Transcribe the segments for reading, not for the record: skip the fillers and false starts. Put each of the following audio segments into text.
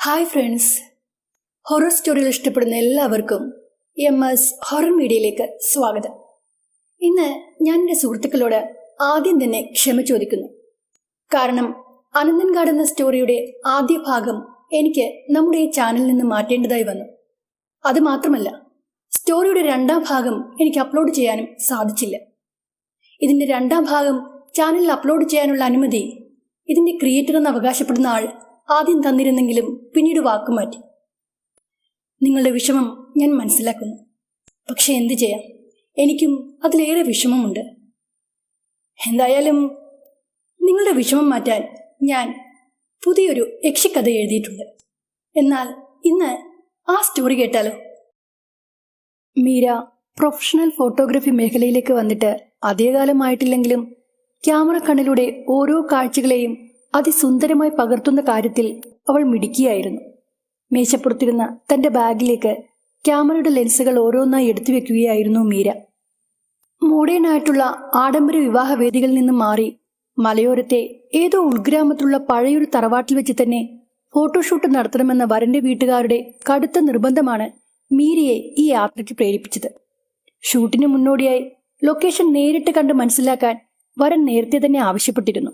Hi friends, horror സ്റ്റോറികൾ ഇഷ്ടപ്പെടുന്ന എല്ലാവർക്കും MS horror മീഡിയയിലേക്ക് സ്വാഗതം. ഇന്ന് ഞാൻ എൻ്റെ സുഹൃത്തുക്കളോട് ആദ്യം തന്നെ ക്ഷമ ചോദിക്കുന്നു. കാരണം അനന്തൻകാട് എന്ന സ്റ്റോറിയുടെ ആദ്യ ഭാഗം എനിക്ക് നമ്മുടെ ഈ ചാനലിൽ നിന്ന് മാറ്റേണ്ടതായി വന്നു. അതുമാത്രമല്ല, സ്റ്റോറിയുടെ രണ്ടാം ഭാഗം എനിക്ക് അപ്ലോഡ് ചെയ്യാനും സാധിച്ചില്ല. ഇതിൻ്റെ രണ്ടാം ഭാഗം ചാനലിൽ അപ്ലോഡ് ചെയ്യാനുള്ള അനുമതി ഇതിൻ്റെ ക്രിയേറ്റർ എന്ന് അവകാശപ്പെടുന്ന ആൾ ആദ്യം തന്നിരുന്നെങ്കിലും പിന്നീട് വാക്കുമാറ്റി. നിങ്ങളുടെ വിഷമം ഞാൻ മനസ്സിലാക്കുന്നു. പക്ഷെ എന്തു ചെയ്യാം, എനിക്കും അതിലേറെ വിഷമമുണ്ട്. എന്തായാലും നിങ്ങളുടെ വിഷമം മാറ്റാൻ ഞാൻ പുതിയൊരു യക്ഷിക്കഥ എഴുതിയിട്ടുണ്ട്. എന്നാൽ ഇന്ന് ആ സ്റ്റോറി കേട്ടാലോ? മീര പ്രൊഫഷണൽ ഫോട്ടോഗ്രാഫി മേഖലയിലേക്ക് വന്നിട്ട് അധികകാലമായിട്ടില്ലെങ്കിലും ക്യാമറ കണ്ണിലൂടെ ഓരോ കാഴ്ചകളെയും അതിസുന്ദരമായി പകർത്തുന്ന കാര്യത്തിൽ അവൾ മിടുക്കിയായിരുന്നു. മേശപ്പുറത്തിരുന്ന തന്റെ ബാഗിലേക്ക് ക്യാമറയുടെ ലെൻസുകൾ ഓരോന്നായി എടുത്തു വെക്കുകയായിരുന്നു മീര. മോഡേൺ ആയിട്ടുള്ള ആഡംബര വിവാഹ വേദികളിൽ നിന്നും മാറി മലയോരത്തെ ഏതോ ഉൾഗ്രാമത്തിലുള്ള പഴയൊരു തറവാട്ടിൽ വെച്ച് തന്നെ ഫോട്ടോഷൂട്ട് നടത്തണമെന്ന വരന്റെ വീട്ടുകാരുടെ കടുത്ത നിർബന്ധമാണ് മീരയെ ഈ യാത്രയ്ക്ക് പ്രേരിപ്പിച്ചത്. ഷൂട്ടിന് മുന്നോടിയായി ലൊക്കേഷൻ നേരിട്ട് കണ്ട് മനസ്സിലാക്കാൻ വരൻ നേരത്തെ തന്നെ ആവശ്യപ്പെട്ടിരുന്നു.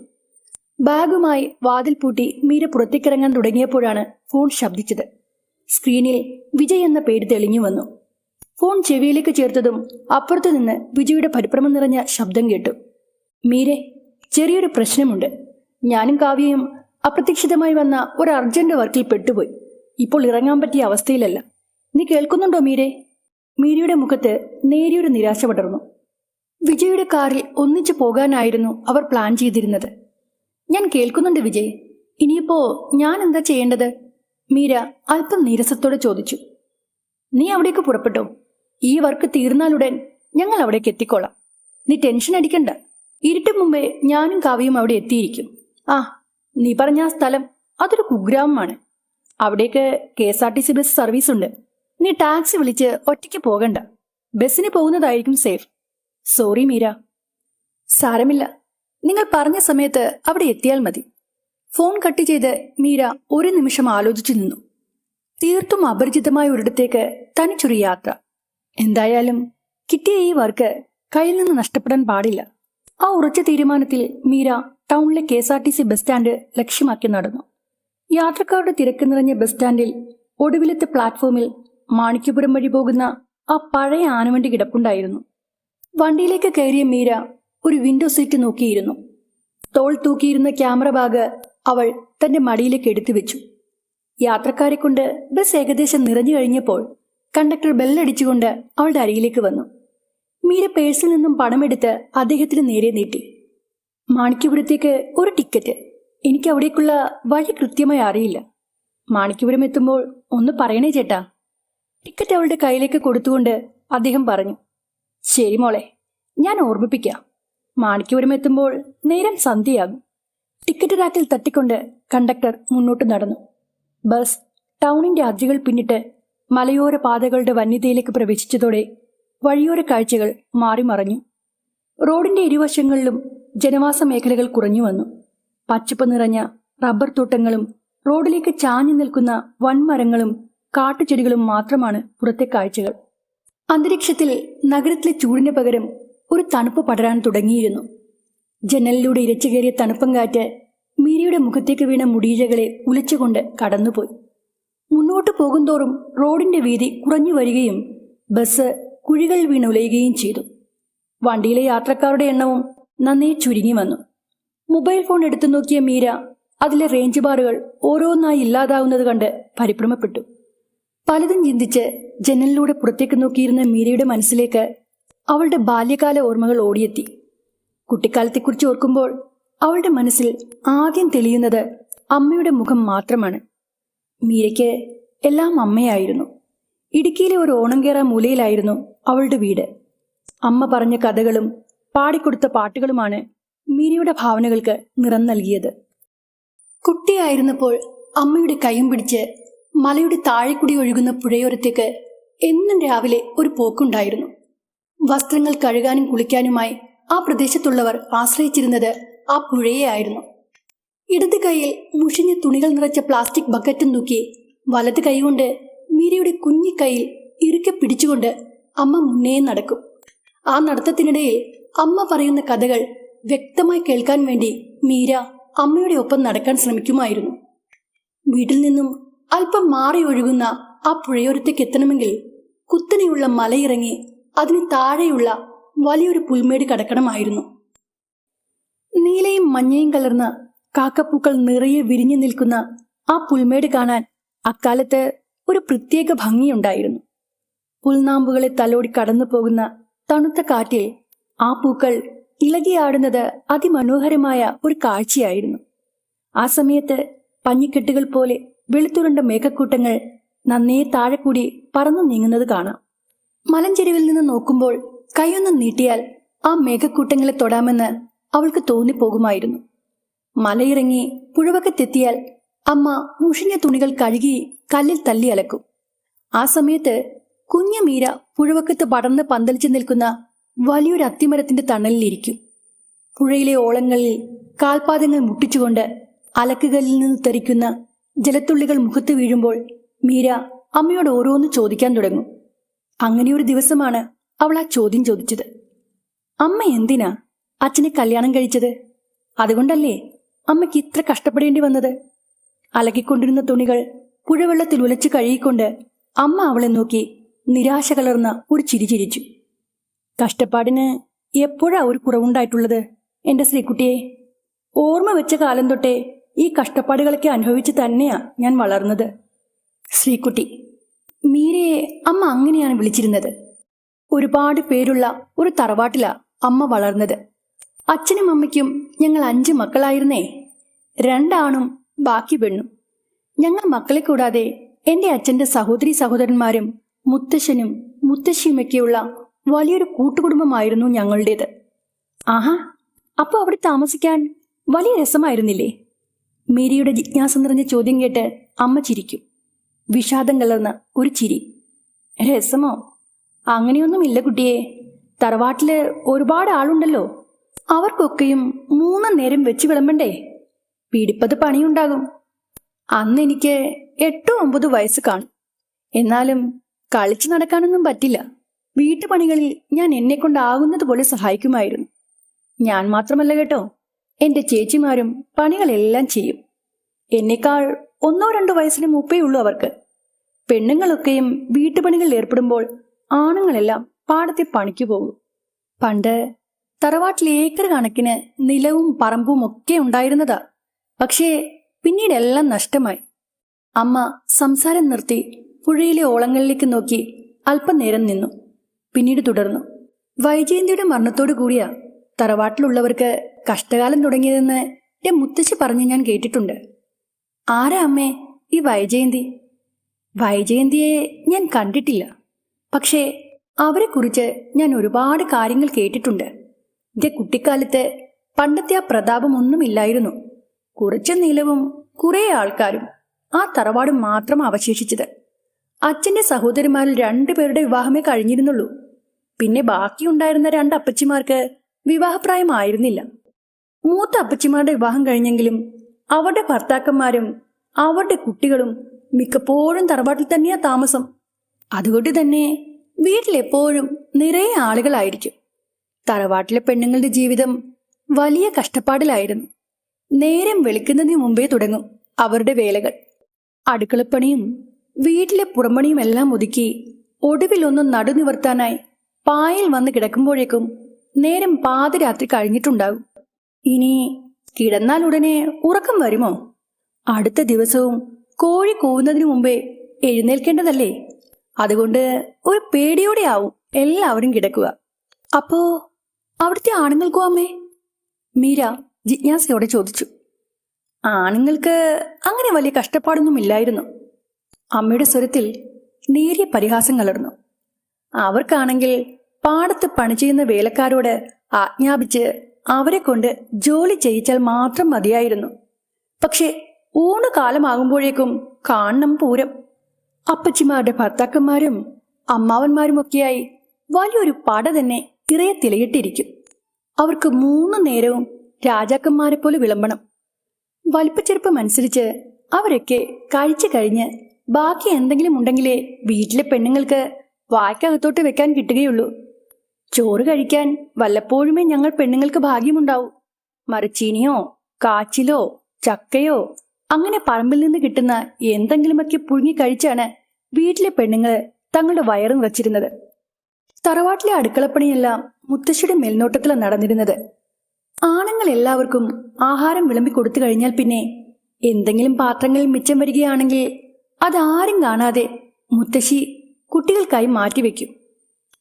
ബാഗുമായി വാതിൽ പൂട്ടി മീര പുറത്തേക്കിറങ്ങാൻ തുടങ്ങിയപ്പോഴാണ് ഫോൺ ശബ്ദിച്ചത്. സ്ക്രീനിൽ വിജയ് എന്ന പേര് തെളിഞ്ഞു വന്നു. ഫോൺ ചെവിയിലേക്ക് ചേർത്തതും അപ്പുറത്തു നിന്ന് വിജയുടെ പരിഭ്രമം നിറഞ്ഞ ശബ്ദം കേട്ടു. മീരെ, ചെറിയൊരു പ്രശ്നമുണ്ട്. ഞാനും കാവ്യയും അപ്രതീക്ഷിതമായി വന്ന ഒരു അർജന്റ് വർക്കിൽ പെട്ടുപോയി. ഇപ്പോൾ ഇറങ്ങാൻ പറ്റിയ അവസ്ഥയിലല്ല. നീ കേൾക്കുന്നുണ്ടോ മീരെ? മീരയുടെ മുഖത്ത് നേരിയൊരു നിരാശ പടർന്നു. വിജയുടെ കാറിൽ ഒന്നിച്ചു പോകാനായിരുന്നു അവർ പ്ലാൻ ചെയ്തിരുന്നത്. ഞാൻ കേൾക്കുന്നുണ്ട് വിജയ്. ഇനിയിപ്പോ ഞാൻ എന്താ ചെയ്യേണ്ടത്? മീര അല്പം നീരസത്തോടെ ചോദിച്ചു. നീ അവിടേക്ക് പുറപ്പെട്ടോ. ഈ വർക്ക് തീർന്നാലുടൻ ഞങ്ങൾ അവിടേക്ക് എത്തിക്കോളാം. നീ ടെൻഷൻ അടിക്കണ്ട. ഇരുട്ട് മുമ്പേ ഞാനും കാവ്യയും അവിടെ എത്തിയിരിക്കും. നീ പറഞ്ഞ ആ സ്ഥലം അതൊരു കുഗ്രാമമാണ്. അവിടേക്ക് KSRTC ബസ് സർവീസ് ഉണ്ട്. നീ ടാക്സി വിളിച്ച് ഒറ്റയ്ക്ക് പോകണ്ട. ബസ്സിന് പോകുന്നതായിരിക്കും സേഫ്. സോറി മീര. സാരമില്ല, നിങ്ങൾ പറഞ്ഞ സമയത്ത് അവിടെ എത്തിയാൽ മതി. ഫോൺ കട്ട് ചെയ്ത് മീര ഒരു നിമിഷം ആലോചിച്ചു നിന്നു. തീർത്തും അപരിചിതമായ ഒരിടത്തേക്ക് തനിച്ചൊരു യാത്ര. എന്തായാലും കിട്ടിയ ഈ വർക്ക് കയ്യിൽ നിന്ന് നഷ്ടപ്പെടാൻ പാടില്ല. ആ ഉറച്ച തീരുമാനത്തിൽ മീര ടൗണിലെ KSRTC ബസ് സ്റ്റാൻഡ് ലക്ഷ്യമാക്കി നടന്നു. യാത്രക്കാരുടെ തിരക്ക് നിറഞ്ഞ ബസ് സ്റ്റാൻഡിൽ ഒടുവിലത്തെ പ്ലാറ്റ്ഫോമിൽ മാണിക്യപുരം വഴി പോകുന്ന ആ പഴയ ആനവണ്ടി കിടപ്പുണ്ടായിരുന്നു. വണ്ടിയിലേക്ക് കയറിയ മീര ഒരു വിൻഡോ സീറ്റ് നോക്കിയിരുന്നു. തോൾ തൂക്കിയിരുന്ന ക്യാമറ ബാഗ് അവൾ തന്റെ മടിയിലേക്ക് എടുത്തു വെച്ചു. യാത്രക്കാരെ കൊണ്ട് ബസ് ഏകദേശം നിറഞ്ഞു കഴിഞ്ഞപ്പോൾ കണ്ടക്ടർ ബെല്ലടിച്ചുകൊണ്ട് അവളുടെ അരികിലേക്ക് വന്നു. മീര പേഴ്സിൽ നിന്നും പണമെടുത്ത് അദ്ദേഹത്തിന് നേരെ നീട്ടി. മാണിക്യപുരത്തേക്ക് ഒരു ടിക്കറ്റ്. എനിക്ക് അവിടേക്കുള്ള വഴി കൃത്യമായി അറിയില്ല. മാണിക്യപുരം എത്തുമ്പോൾ ഒന്ന് പറയണേ ചേട്ടാ. ടിക്കറ്റ് അവളുടെ കയ്യിലേക്ക് കൊടുത്തുകൊണ്ട് അദ്ദേഹം പറഞ്ഞു. ശരി മോളെ, ഞാൻ ഓർമ്മിപ്പിക്കാം. മാണിക്യപുരം എത്തുമ്പോൾ നേരം സന്ധ്യയാകും. ടിക്കറ്റ് റാക്കിൽ തട്ടിക്കൊണ്ട് കണ്ടക്ടർ മുന്നോട്ട് നടന്നു. ബസ് ടൗണിന്റെ അതിരുകൾ പിന്നിട്ട് മലയോര പാതകളുടെ വന്യതയിലേക്ക് പ്രവേശിച്ചതോടെ വഴിയോര കാഴ്ചകൾ മാറിമറഞ്ഞു. റോഡിന്റെ ഇരുവശങ്ങളിലും ജനവാസ മേഖലകൾ കുറഞ്ഞു വന്നു. പച്ചപ്പ് നിറഞ്ഞ റബ്ബർ തോട്ടങ്ങളും റോഡിലേക്ക് ചാഞ്ഞു നിൽക്കുന്ന വൻമരങ്ങളും കാട്ടുചെടികളും മാത്രമാണ് പുറത്തെ കാഴ്ചകൾ. അന്തരീക്ഷത്തിൽ നഗരത്തിലെ ചൂടിന് പകരം ഒരു തണുപ്പ് പടരാൻ തുടങ്ങിയിരുന്നു. ജനലിലൂടെ ഇരച്ചു കയറിയ തണുപ്പം കാറ്റ് മീരയുടെ മുഖത്തേക്ക് വീണ മുടിയിഴകളെ ഉലച്ചുകൊണ്ട് കടന്നുപോയി. മുന്നോട്ട് പോകുന്തോറും റോഡിന്റെ വീതി കുറഞ്ഞു വരികയും ബസ് കുഴികൾ വീണുലയുകയും ചെയ്തു. വണ്ടിയിലെ യാത്രക്കാരുടെ എണ്ണവും നന്നേ ചുരുങ്ങി വന്നു. മൊബൈൽ ഫോൺ എടുത്തു നോക്കിയ മീര അതിലെ റേഞ്ച് ബാറുകൾ ഓരോന്നായി ഇല്ലാതാവുന്നത് കണ്ട് പരിഭ്രമപ്പെട്ടു. പലതും ചിന്തിച്ച് ജനലിലൂടെ പുറത്തേക്ക് നോക്കിയിരുന്ന മീരയുടെ മനസ്സിലേക്ക് അവളുടെ ബാല്യകാല ഓർമ്മകൾ ഓടിയെത്തി. കുട്ടിക്കാലത്തെക്കുറിച്ച് ഓർക്കുമ്പോൾ അവളുടെ മനസ്സിൽ ആദ്യം തെളിയുന്നത് അമ്മയുടെ മുഖം മാത്രമാണ്. മീരയ്ക്ക് എല്ലാം അമ്മയായിരുന്നു. ഇടുക്കിയിലെ ഒരു ഓണം കേറാ മൂലയിലായിരുന്നു അവളുടെ വീട്. അമ്മ പറഞ്ഞ കഥകളും പാടിക്കൊടുത്ത പാട്ടുകളുമാണ് മീരയുടെ ഭാവനകൾക്ക് നിറം നൽകിയത്. കുട്ടിയായിരുന്നപ്പോൾ അമ്മയുടെ കൈയും പിടിച്ച് മലയുടെ താഴെക്കൂടി ഒഴുകുന്ന പുഴയോരത്തേക്ക് എന്നും രാവിലെ ഒരു പോക്കുണ്ടായിരുന്നു. വസ്ത്രങ്ങൾ കഴുകാനും കുളിക്കാനുമായി ആ പ്രദേശത്തുള്ളവർ ആശ്രയിച്ചിരുന്നത് ആ പുഴയെ ആയിരുന്നു. ഇടത് കൈയിൽ മുഷിഞ്ഞ തുണികൾ നിറച്ച പ്ലാസ്റ്റിക് ബക്കറ്റും തൂക്കി വലത് കൈകൊണ്ട് മീരയുടെ കുഞ്ഞി കൈയിൽ ഇറുക്കെ പിടിച്ചുകൊണ്ട് അമ്മ മുന്നേ നടക്കും. ആ നടത്തത്തിനിടയിൽ അമ്മ പറയുന്ന കഥകൾ വ്യക്തമായി കേൾക്കാൻ വേണ്ടി മീര അമ്മയുടെ ഒപ്പം നടക്കാൻ ശ്രമിക്കുമായിരുന്നു. വീട്ടിൽ നിന്നും അല്പം മാറി ഒഴുകുന്ന ആ പുഴയോരത്തേക്ക് എത്തണമെങ്കിൽ കുത്തനെയുള്ള മലയിറങ്ങി അതിന് താഴെയുള്ള വലിയൊരു പുൽമേട് കടക്കണമായിരുന്നു. നീലയും മഞ്ഞയും കലർന്ന കാക്കപ്പൂക്കൾ നിറയെ വിരിഞ്ഞു നിൽക്കുന്ന ആ പുൽമേട് കാണാൻ അക്കാലത്ത് ഒരു പ്രത്യേക ഭംഗിയുണ്ടായിരുന്നു. പുൽനാമ്പുകളെ തലോടി കടന്നു പോകുന്ന തണുത്ത കാറ്റിൽ ആ പൂക്കൾ ഇളകിയാടുന്നത് അതിമനോഹരമായ ഒരു കാഴ്ചയായിരുന്നു. ആ സമയത്ത് പഞ്ഞിക്കെട്ടുകൾ പോലെ വെളുത്തുരുണ്ട മേഘക്കൂട്ടങ്ങൾ നന്നേ താഴെ കൂടി പറന്നു നീങ്ങുന്നത് കാണാം. മലഞ്ചെരുവിൽ നിന്ന് നോക്കുമ്പോൾ കൈയൊന്നും നീട്ടിയാൽ ആ മേഘക്കൂട്ടങ്ങളെ തൊടാമെന്ന് അവൾക്ക് തോന്നിപ്പോകുമായിരുന്നു. മലയിറങ്ങി പുഴവക്കത്തെത്തിയാൽ അമ്മ മുഷിഞ്ഞ തുണികൾ കഴുകി കല്ലിൽ തല്ലി അലക്കും. ആ സമയത്ത് കുഞ്ഞു മീര പുഴവക്കത്ത് പടർന്ന് പന്തലിച്ചു നിൽക്കുന്ന വലിയൊരു അത്തിമരത്തിന്റെ തണലിലിരിക്കും. പുഴയിലെ ഓളങ്ങളിൽ കാൽപാദങ്ങൾ മുട്ടിച്ചുകൊണ്ട് അലക്കുകല്ലിൽ നിന്ന് തെറിക്കുന്ന ജലത്തുള്ളികൾ മുഖത്ത് വീഴുമ്പോൾ മീര അമ്മയോട് ഓരോന്ന് ചോദിക്കാൻ തുടങ്ങും. അങ്ങനെയൊരു ദിവസമാണ് അവൾ ആ ചോദ്യം ചോദിച്ചത്. അമ്മ എന്തിനാ അച്ഛനെ കല്യാണം കഴിച്ചത്? അതുകൊണ്ടല്ലേ അമ്മയ്ക്ക് ഇത്ര കഷ്ടപ്പെടേണ്ടി വന്നത്? അലക്കിക്കൊണ്ടിരുന്ന തുണികൾ പുഴവെള്ളത്തിൽ ഉലച്ചു കഴുകിക്കൊണ്ട് അമ്മ അവളെ നോക്കി നിരാശ കലർന്ന ഒരു ചിരി ചിരിച്ചു. കഷ്ടപ്പാടിന് എപ്പോഴാ ഒരു കുറവുണ്ടായിട്ടുള്ളത് എന്റെ ശ്രീകുട്ടിയെ? ഓർമ്മ വെച്ച കാലം തൊട്ടേ ഈ കഷ്ടപ്പാടുകളൊക്കെ അനുഭവിച്ച് തന്നെയാ ഞാൻ വളർന്നത്. ശ്രീകുട്ടി. മീരയെ അമ്മ അങ്ങനെയാണ് വിളിച്ചിരുന്നത്. ഒരുപാട് പേരുള്ള ഒരു തറവാട്ടിലാ അമ്മ വളർന്നത്. അച്ഛനും അമ്മയ്ക്കും ഞങ്ങൾ 5 മക്കളായിരുന്നേ. 2 ആണും ബാക്കി പെണ്ണും. ഞങ്ങൾ മക്കളെ കൂടാതെ എൻ്റെ അച്ഛൻ്റെ സഹോദരി സഹോദരന്മാരും മുത്തശ്ശനും മുത്തശ്ശിയുമൊക്കെയുള്ള വലിയൊരു കൂട്ടുകുടുംബമായിരുന്നു ഞങ്ങളുടേത്. ആഹാ, അപ്പോൾ അവിടെ താമസിക്കാൻ വലിയ രസമായിരുന്നില്ലേ? മീരയുടെ ജിജ്ഞാസ നിറഞ്ഞ ചോദ്യം കേട്ട് അമ്മ ചിരിക്കും. വിഷാദം കലർന്ന ഒരു ചിരി. രസമോ? അങ്ങനെയൊന്നുമില്ല കുട്ടിയെ. തറവാട്ടില് ഒരുപാട് ആളുണ്ടല്ലോ. അവർക്കൊക്കെയും 3 നേരം വെച്ച് വിളമ്പണ്ടേ? പീഡിപ്പത് പണിയുണ്ടാകും. അന്ന് എനിക്ക് 8-9 വയസ്സ് കാണും. എന്നാലും കളിച്ചു നടക്കാനൊന്നും പറ്റില്ല. വീട്ടുപണികളിൽ ഞാൻ എന്നെ കൊണ്ടാകുന്നത് പോലെ സഹായിക്കുമായിരുന്നു. ഞാൻ മാത്രമല്ല കേട്ടോ, എൻ്റെ ചേച്ചിമാരും പണികളെല്ലാം ചെയ്യും. എന്നേക്കാൾ 1-2 വയസ്സിന് മൂപ്പേ ഉള്ളൂ അവർക്ക്. പെണ്ണുങ്ങളൊക്കെയും വീട്ടുപണികളിൽ ഏർപ്പെടുമ്പോൾ ആണുങ്ങളെല്ലാം പാടത്തെ പണിക്ക് പോകും. പണ്ട് തറവാട്ടിൽ ഏക്കർ കണക്കിന് നിലവും പറമ്പും ഒക്കെ ഉണ്ടായിരുന്നതാ. പക്ഷേ പിന്നീടെല്ലാം നഷ്ടമായി. അമ്മ സംസാരം നിർത്തി പുഴയിലെ ഓളങ്ങളിലേക്ക് നോക്കി അല്പനേരം നിന്നു. പിന്നീട് തുടർന്നു. വൈജയന്തിയുടെ മരണത്തോടു കൂടിയാ തറവാട്ടിലുള്ളവർക്ക് കഷ്ടകാലം തുടങ്ങിയതെന്ന് എൻ്റെ മുത്തശ്ശി പറഞ്ഞ് ഞാൻ കേട്ടിട്ടുണ്ട്. ആരാ അമ്മേ ഈ വൈജയന്തി? വൈജയന്തിയെ ഞാൻ കണ്ടിട്ടില്ല. പക്ഷേ അവരെക്കുറിച്ച് ഞാൻ ഒരുപാട് കാര്യങ്ങൾ കേട്ടിട്ടുണ്ട്. എൻ്റെ കുട്ടിക്കാലത്ത് പണ്ടത്തെ ആ പ്രതാപമൊന്നുമില്ലായിരുന്നു. കുറച്ച് നിലവും കുറേ ആൾക്കാരും ആ തറവാടും മാത്രം അവശേഷിച്ചത്. അച്ഛൻ്റെ സഹോദരിമാരിൽ 2 പേരുടെ വിവാഹമേ കഴിഞ്ഞിരുന്നുള്ളൂ. പിന്നെ ബാക്കിയുണ്ടായിരുന്ന 2 അപ്പച്ചിമാർക്ക് വിവാഹപ്രായമായിരുന്നില്ല. മൂത്ത അപ്പച്ചിമാരുടെ വിവാഹം കഴിഞ്ഞെങ്കിലും അവരുടെ ഭർത്താക്കന്മാരും അവരുടെ കുട്ടികളും മിക്കപ്പോഴും തറവാട്ടിൽ തന്നെയാ താമസം. അതുകൊണ്ട് തന്നെ വീട്ടിലെപ്പോഴും നിറയെ ആളുകളായിരിക്കും. തറവാട്ടിലെ പെണ്ണുങ്ങളുടെ ജീവിതം വലിയ കഷ്ടപ്പാടിലായിരുന്നു. നേരം വെളുക്കുന്നതിന് മുമ്പേ തുടങ്ങും അവരുടെ വേലകൾ. അടുക്കളപ്പണിയും വീട്ടിലെ പുറംപണിയും എല്ലാം ഒതുക്കി ഒടുവിലൊന്നും നടുനിവർത്താനായി പായൽ വന്ന് കിടക്കുമ്പോഴേക്കും നേരം പാതിരാത്രി കഴിഞ്ഞിട്ടുണ്ടാകും. ഇനി കിടന്നാൽ ഉടനെ ഉറക്കം വരുമോ? അടുത്ത ദിവസവും കോഴി കൂവുന്നതിനു മുമ്പേ എഴുന്നേൽക്കേണ്ടതല്ലേ? അതുകൊണ്ട് ഒരു പേടിയോടെ ആവും എല്ലാവരും കിടക്കുക. അപ്പോ അവിടുത്തെ ആണുങ്ങൾക്കോ അമ്മേ? മീര ജിജ്ഞാസയോടെ ചോദിച്ചു. ആണുങ്ങൾക്ക് അങ്ങനെ വലിയ കഷ്ടപ്പാടൊന്നുമില്ലായിരുന്നു. അമ്മയുടെ സ്വരത്തിൽ നേരിയ പരിഹാസം കലർന്നു. അവർക്കാണെങ്കിൽ പാടത്ത് പണി ചെയ്യുന്ന വേലക്കാരോട് ആജ്ഞാപിച്ച് അവരെ കൊണ്ട് ജോലി ചെയ്യിച്ചാൽ മാത്രം മതിയായിരുന്നു. പക്ഷെ ഊണുകാലമാകുമ്പോഴേക്കും കാണണം പൂരം. അപ്പച്ചിമാരുടെ ഭർത്താക്കന്മാരും അമ്മാവന്മാരുമൊക്കെയായി വലിയൊരു പട തന്നെ ഇറയെ തിലയിട്ടിരിക്കും. അവർക്ക് 3 നേരവും രാജാക്കന്മാരെ പോലെ വിളമ്പണം. വലിപ്പച്ചെറുപ്പം അനുസരിച്ച് അവരൊക്കെ കഴിച്ചു കഴിഞ്ഞ് ബാക്കി എന്തെങ്കിലും ഉണ്ടെങ്കിലേ വീട്ടിലെ പെണ്ണുങ്ങൾക്ക് വായ്ക്കകത്തോട്ട് വെക്കാൻ കിട്ടുകയുള്ളൂ. ചോറ് കഴിക്കാൻ വല്ലപ്പോഴുമേ ഞങ്ങൾ പെണ്ണുങ്ങൾക്ക് ഭാഗ്യമുണ്ടാവൂ. മരച്ചീനിയോ കാച്ചിലോ ചക്കയോ അങ്ങനെ പറമ്പിൽ നിന്ന് കിട്ടുന്ന എന്തെങ്കിലുമൊക്കെ പുഴുങ്ങി കഴിച്ചാണ് വീട്ടിലെ പെണ്ണുങ്ങൾ തങ്ങളുടെ വയറ് നിറച്ചിരുന്നത്. തറവാട്ടിലെ അടുക്കളപ്പണിയെല്ലാം മുത്തശ്ശിയുടെ മേൽനോട്ടത്തിലാണ് നടന്നിരുന്നത്. ആണുങ്ങൾ എല്ലാവർക്കും ആഹാരം വിളമ്പി കൊടുത്തു കഴിഞ്ഞാൽ പിന്നെ എന്തെങ്കിലും പാത്രങ്ങളിൽ മിച്ചം വരികയാണെങ്കിൽ അതാരും കാണാതെ മുത്തശ്ശി കുട്ടികൾക്കായി മാറ്റിവെക്കും.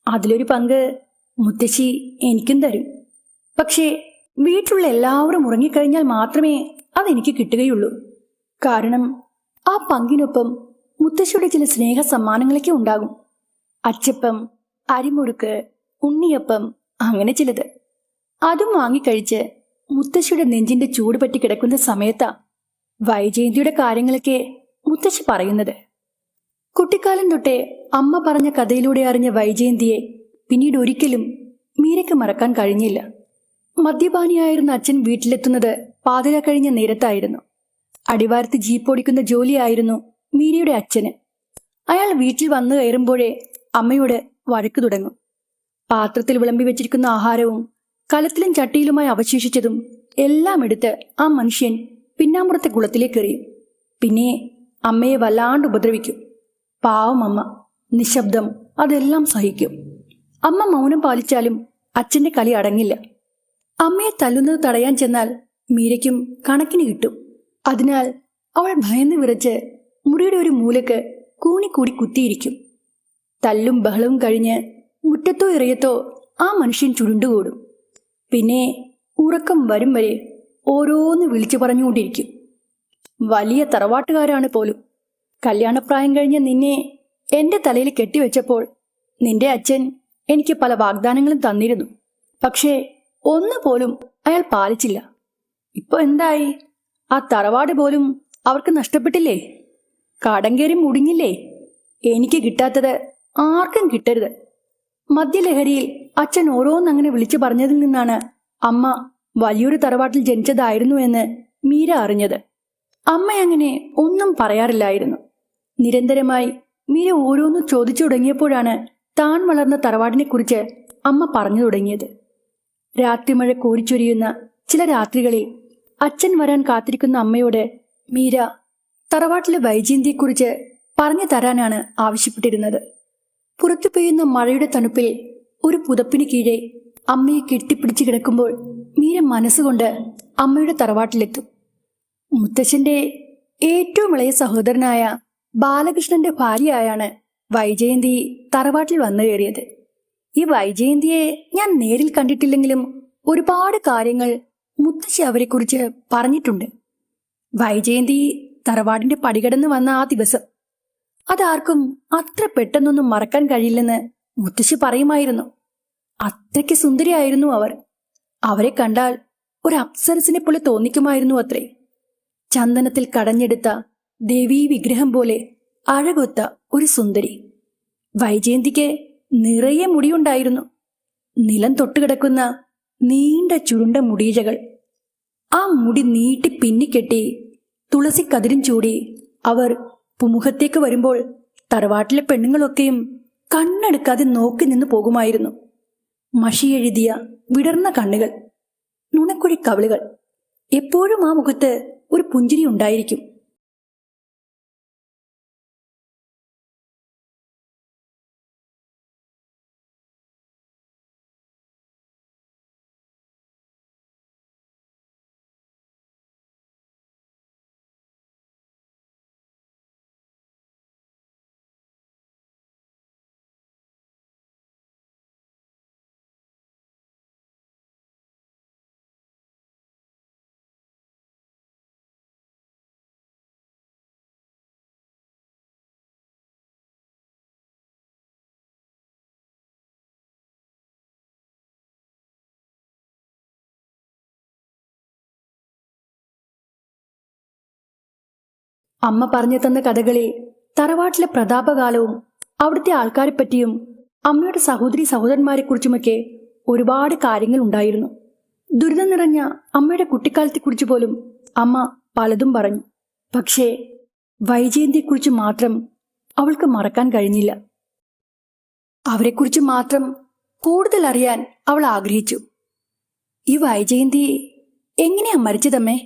അതിലൊരു പങ്ക് മുത്തശ്ശി എനിക്കും തരും. പക്ഷേ വീട്ടിലുള്ള എല്ലാവരും ഉറങ്ങിക്കഴിഞ്ഞാൽ മാത്രമേ അതെനിക്ക് കിട്ടുകയുള്ളൂ. കാരണം ആ പങ്കിനൊപ്പം മുത്തശ്ശിയുടെ ചില സ്നേഹ സമ്മാനങ്ങളൊക്കെ ഉണ്ടാകും. അച്ചപ്പം, അരിമുറുക്ക്, ഉണ്ണിയപ്പം, അങ്ങനെ ചിലത്. അതും വാങ്ങിക്കഴിച്ച് മുത്തശ്ശിയുടെ നെഞ്ചിന്റെ ചൂട് പറ്റി കിടക്കുന്ന സമയത്താ വൈജയന്തിയുടെ കാര്യങ്ങളൊക്കെ മുത്തശ്ശി പറയുന്നത്. കുട്ടിക്കാലം തൊട്ടേ അമ്മ പറഞ്ഞ കഥയിലൂടെ അറിഞ്ഞ വൈജയന്തിയെ പിന്നീട് ഒരിക്കലും മീരയ്ക്ക് മറക്കാൻ കഴിഞ്ഞില്ല. മദ്യപാനിയായിരുന്ന അച്ഛൻ വീട്ടിലെത്തുന്നത് പാതിര കഴിഞ്ഞ നേരത്തായിരുന്നു. അടിവാരത്ത് ജീപ്പ് ഓടിക്കുന്ന ജോലിയായിരുന്നു മീരയുടെ അച്ഛന്. അയാൾ വീട്ടിൽ വന്നു കയറുമ്പോഴേ അമ്മയോട് വഴക്ക് തുടങ്ങും. പാത്രത്തിൽ വിളമ്പി വെച്ചിരിക്കുന്ന ആഹാരവും കലത്തിലും ചട്ടിയിലുമായി അവശേഷിച്ചതും എല്ലാം എടുത്ത് ആ മനുഷ്യൻ പിന്നാമ്പുറത്തെ കുളത്തിലേക്ക് എറിയും. പിന്നെ അമ്മയെ വല്ലാണ്ട് ഉപദ്രവിക്കും. പാവം അമ്മ നിശബ്ദം അതെല്ലാം സഹിക്കും. അമ്മ മൗനം പാലിച്ചാലും അച്ഛന്റെ കളി അടങ്ങില്ല. അമ്മയെ തല്ലുന്നത് തടയാൻ ചെന്നാൽ മീരയ്ക്കും കണക്കിന് കിട്ടും. അതിനാൽ അവൾ ഭയന്ന് വിറച്ച് മുറിയുടെ ഒരു മൂലക്ക് കൂണിക്കൂടി കുത്തിയിരിക്കും. തല്ലും ബഹളവും കഴിഞ്ഞ് മുറ്റത്തോ ഇറയത്തോ ആ മനുഷ്യൻ ചുരുണ്ടുകൂടും. പിന്നെ ഉറക്കം വരും വരെ ഓരോന്ന് വിളിച്ചു പറഞ്ഞുകൊണ്ടിരിക്കും. വലിയ തറവാട്ടുകാരാണ് പോലും. കല്യാണപ്രായം കഴിഞ്ഞ നിന്നെ എന്റെ തലയിൽ കെട്ടിവെച്ചപ്പോൾ നിന്റെ അച്ഛൻ എനിക്ക് പല വാഗ്ദാനങ്ങളും തന്നിരുന്നു. പക്ഷേ ഒന്നുപോലും അയാൾ പാലിച്ചില്ല. ഇപ്പൊ എന്തായി? ആ തറവാട് പോലും അവർക്ക് നഷ്ടപ്പെട്ടില്ലേ? കടം കയറി മുടിഞ്ഞില്ലേ? എനിക്ക് കിട്ടാത്തത് ആർക്കും കിട്ടരുത്. മദ്യലഹരിയിൽ അച്ഛൻ ഓരോന്നങ്ങനെ വിളിച്ചു പറഞ്ഞതിൽ നിന്നാണ് അമ്മ വലിയൊരു തറവാട്ടിൽ ജനിച്ചതായിരുന്നു എന്ന് മീര അറിഞ്ഞത്. അമ്മ അങ്ങനെ ഒന്നും പറയാറില്ലായിരുന്നു. നിരന്തരമായി മീര ഓരോന്നും ചോദിച്ചു തുടങ്ങിയപ്പോഴാണ് താൻ വളർന്ന തറവാടിനെ കുറിച്ച് അമ്മ പറഞ്ഞു തുടങ്ങിയത്. രാത്രിമഴ കോരിച്ചൊരിയുന്ന ചില രാത്രികളിൽ അച്ഛൻ വരാൻ കാത്തിരിക്കുന്ന അമ്മയോട് മീര തറവാട്ടിലെ വൈജയന്തിയെക്കുറിച്ച് പറഞ്ഞു തരാനാണ് ആവശ്യപ്പെട്ടിരുന്നത്. പുറത്തു പെയ്യുന്ന മഴയുടെ തണുപ്പിൽ ഒരു പുതപ്പിന് കീഴെ അമ്മയെ കെട്ടിപ്പിടിച്ച് കിടക്കുമ്പോൾ മീര മനസ്സുകൊണ്ട് അമ്മയുടെ തറവാട്ടിലെത്തും. മുത്തശ്ശന്റെ ഏറ്റവും ഇളയ സഹോദരനായ ബാലകൃഷ്ണന്റെ ഭാര്യയായാണ് വൈജയന്തി തറവാട്ടിൽ വന്നു കയറിയത്. ഈ വൈജയന്തിയെ ഞാൻ നേരിൽ കണ്ടിട്ടില്ലെങ്കിലും ഒരുപാട് കാര്യങ്ങൾ മുത്തശ്ശി അവരെക്കുറിച്ച് പറഞ്ഞിട്ടുണ്ട്. വൈജയന്തി തറവാടിന്റെ പടികടന്ന് വന്ന ആ ദിവസം അതാർക്കും അത്ര പെട്ടെന്നൊന്നും മറക്കാൻ കഴിയില്ലെന്ന് മുത്തശ്ശി പറയുമായിരുന്നു. അത്രയ്ക്ക് സുന്ദരിയായിരുന്നു അവർ. അവരെ കണ്ടാൽ ഒരു അപ്സരസിനെ പോലെ തോന്നിക്കുമായിരുന്നു അത്രേ. ചന്ദനത്തിൽ കടഞ്ഞെടുത്ത ദേവീ വിഗ്രഹം പോലെ അഴകൊത്ത ഒരു സുന്ദരി. വൈജയന്തിക്ക് നിറയെ മുടിയുണ്ടായിരുന്നു. നിലം തൊട്ടുകിടക്കുന്ന നീണ്ട ചുരുണ്ട മുടിയിഴകൾ. ആ മുടി നീട്ടി പിന്നിക്കെട്ടി തുളസി കതിരും ചൂടി അവർ പുമുഖത്തേക്ക് വരുമ്പോൾ തറവാട്ടിലെ പെണ്ണുങ്ങളൊക്കെയും കണ്ണെടുക്കാതെ നോക്കി നിന്ന് പോകുമായിരുന്നു. മഷിയെഴുതിയ വിടർന്ന കണ്ണുകൾ, നുണക്കുഴി കവിളുകൾ. എപ്പോഴും ആ മുഖത്ത് ഒരു പുഞ്ചിരി ഉണ്ടായിരിക്കും. അമ്മ പറഞ്ഞു തന്ന കഥകളിൽ തറവാട്ടിലെ പ്രതാപകാലവും അവിടുത്തെ ആൾക്കാരെപ്പറ്റിയും അമ്മയുടെ സഹോദരി സഹോദരന്മാരെക്കുറിച്ചുമൊക്കെ ഒരുപാട് കാര്യങ്ങൾ ഉണ്ടായിരുന്നു. ദുരിതം നിറഞ്ഞ അമ്മയുടെ കുട്ടിക്കാലത്തെക്കുറിച്ച് പോലും അമ്മ പലതും പറഞ്ഞു. പക്ഷേ വൈജയന്തിയെക്കുറിച്ച് മാത്രം അവൾക്ക് മറക്കാൻ കഴിഞ്ഞില്ല. അവരെക്കുറിച്ച് മാത്രം കൂടുതൽ അറിയാൻ അവൾ ആഗ്രഹിച്ചു. ഈ വൈജയന്തി എങ്ങനെയാ മരിച്ചതമ്മേ?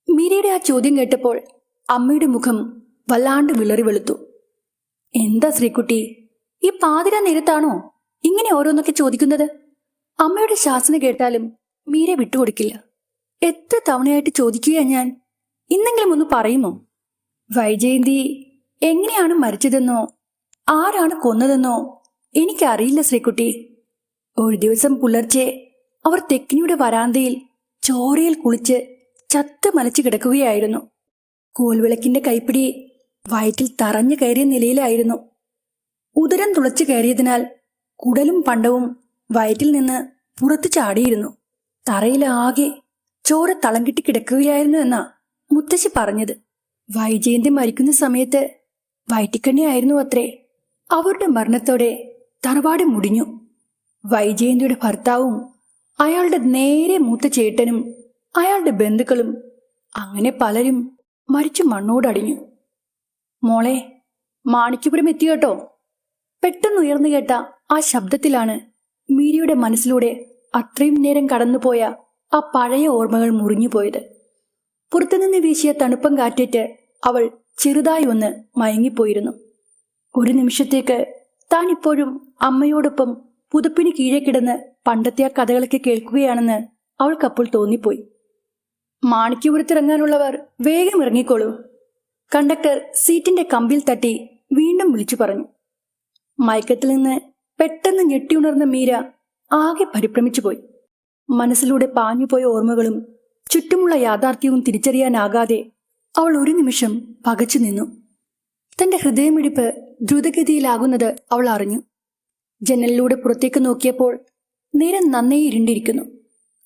മീരയുടെ ആ ചോദ്യം കേട്ടപ്പോൾ അമ്മയുടെ മുഖം വല്ലാണ്ട് വിളറി വെളുത്തു. എന്താ ശ്രീകുട്ടി, ഈ പാതിരാ നേരത്താണോ ഇങ്ങനെ ഓരോന്നൊക്കെ ചോദിക്കുന്നത്? അമ്മയുടെ ശാസന കേട്ടാലും മീര വിട്ടുകൊടുക്കില്ല. എത്ര തവണയായിട്ട് ചോദിക്കുകയാ ഞാൻ. ഇന്നെങ്കിലും ഒന്ന് പറയുമോ? വൈജയന്തി എങ്ങനെയാണ് മരിച്ചതെന്നോ ആരാണ് കൊന്നതെന്നോ എനിക്കറിയില്ല ശ്രീകുട്ടി. ഒരു ദിവസം പുലർച്ചെ അവർ തെക്കിനിയുടെ വരാന്തയിൽ ചോരയിൽ കുളിച്ച് ചത്ത് മലച്ചു കിടക്കുകയായിരുന്നു. കോൽവിളക്കിന്റെ കൈപ്പിടി വയറ്റിൽ തറഞ്ഞു കയറിയ നിലയിലായിരുന്നു. ഉദരം തുളച്ചു കയറിയതിനാൽ കുടലും പണ്ടവും വയറ്റിൽ നിന്ന് പുറത്തു ചാടിയിരുന്നു. തറയിലാകെ ചോര തളം കെട്ടി കിടക്കുകയായിരുന്നു എന്നാ മുത്തശ്ശി പറഞ്ഞത്. വൈജയന്തി മരിക്കുന്ന സമയത്ത് വയറ്റിക്കണ്ണിയായിരുന്നു അത്രേ. അവരുടെ മരണത്തോടെ തറവാട് മുടിഞ്ഞു. വൈജയന്തിയുടെ ഭർത്താവും അയാളുടെ നേരെ മൂത്ത ചേട്ടനും അയാളുടെ ബന്ധുക്കളും അങ്ങനെ പലരും മരിച്ചു മണ്ണോടടിഞ്ഞു. മോളെ, മാണിക്യപുരം എത്തി കേട്ടോ. പെട്ടെന്ന് ഉയർന്നു കേട്ട ആ ശബ്ദത്തിലാണ് മീരയുടെ മനസ്സിലൂടെ അത്രയും നേരം കടന്നുപോയ ആ പഴയ ഓർമ്മകൾ മുറിഞ്ഞുപോയത്. പുറത്തുനിന്ന് വീശിയ തണുപ്പം കാറ്റേറ്റ് അവൾ ചെറുതായി ഒന്ന് മയങ്ങിപ്പോയിരുന്നു. ഒരു നിമിഷത്തേക്ക് താൻ ഇപ്പോഴും അമ്മയോടൊപ്പം പുതുപ്പിന് കീഴെ കിടന്ന് പണ്ടത്തെ ആ കഥകളൊക്കെ കേൾക്കുകയാണെന്ന് അവൾക്കപ്പോൾ തോന്നിപ്പോയി. മാണിക്യപുരത്തിറങ്ങാനുള്ളവർ വേഗം ഇറങ്ങിക്കോളൂ, കണ്ടക്ടർ സീറ്റിന്റെ കമ്പിൽ തട്ടി വീണ്ടും വിളിച്ചു പറഞ്ഞു. മയക്കത്തിൽ നിന്ന് പെട്ടെന്ന് ഞെട്ടിയുണർന്ന മീര ആകെ പരിഭ്രമിച്ചുപോയി. മനസ്സിലൂടെ പാഞ്ഞുപോയ ഓർമ്മകളും ചുറ്റുമുള്ള യാഥാർത്ഥ്യവും തിരിച്ചറിയാനാകാതെ അവൾ ഒരു നിമിഷം പകച്ചു നിന്നു. തന്റെ ഹൃദയമിടിപ്പ് ദ്രുതഗതിയിലാകുന്നത് അവൾ അറിഞ്ഞു. ജനലിലൂടെ പുറത്തേക്ക് നോക്കിയപ്പോൾ നേരം നന്നേ ഇരുണ്ടിരിക്കുന്നു.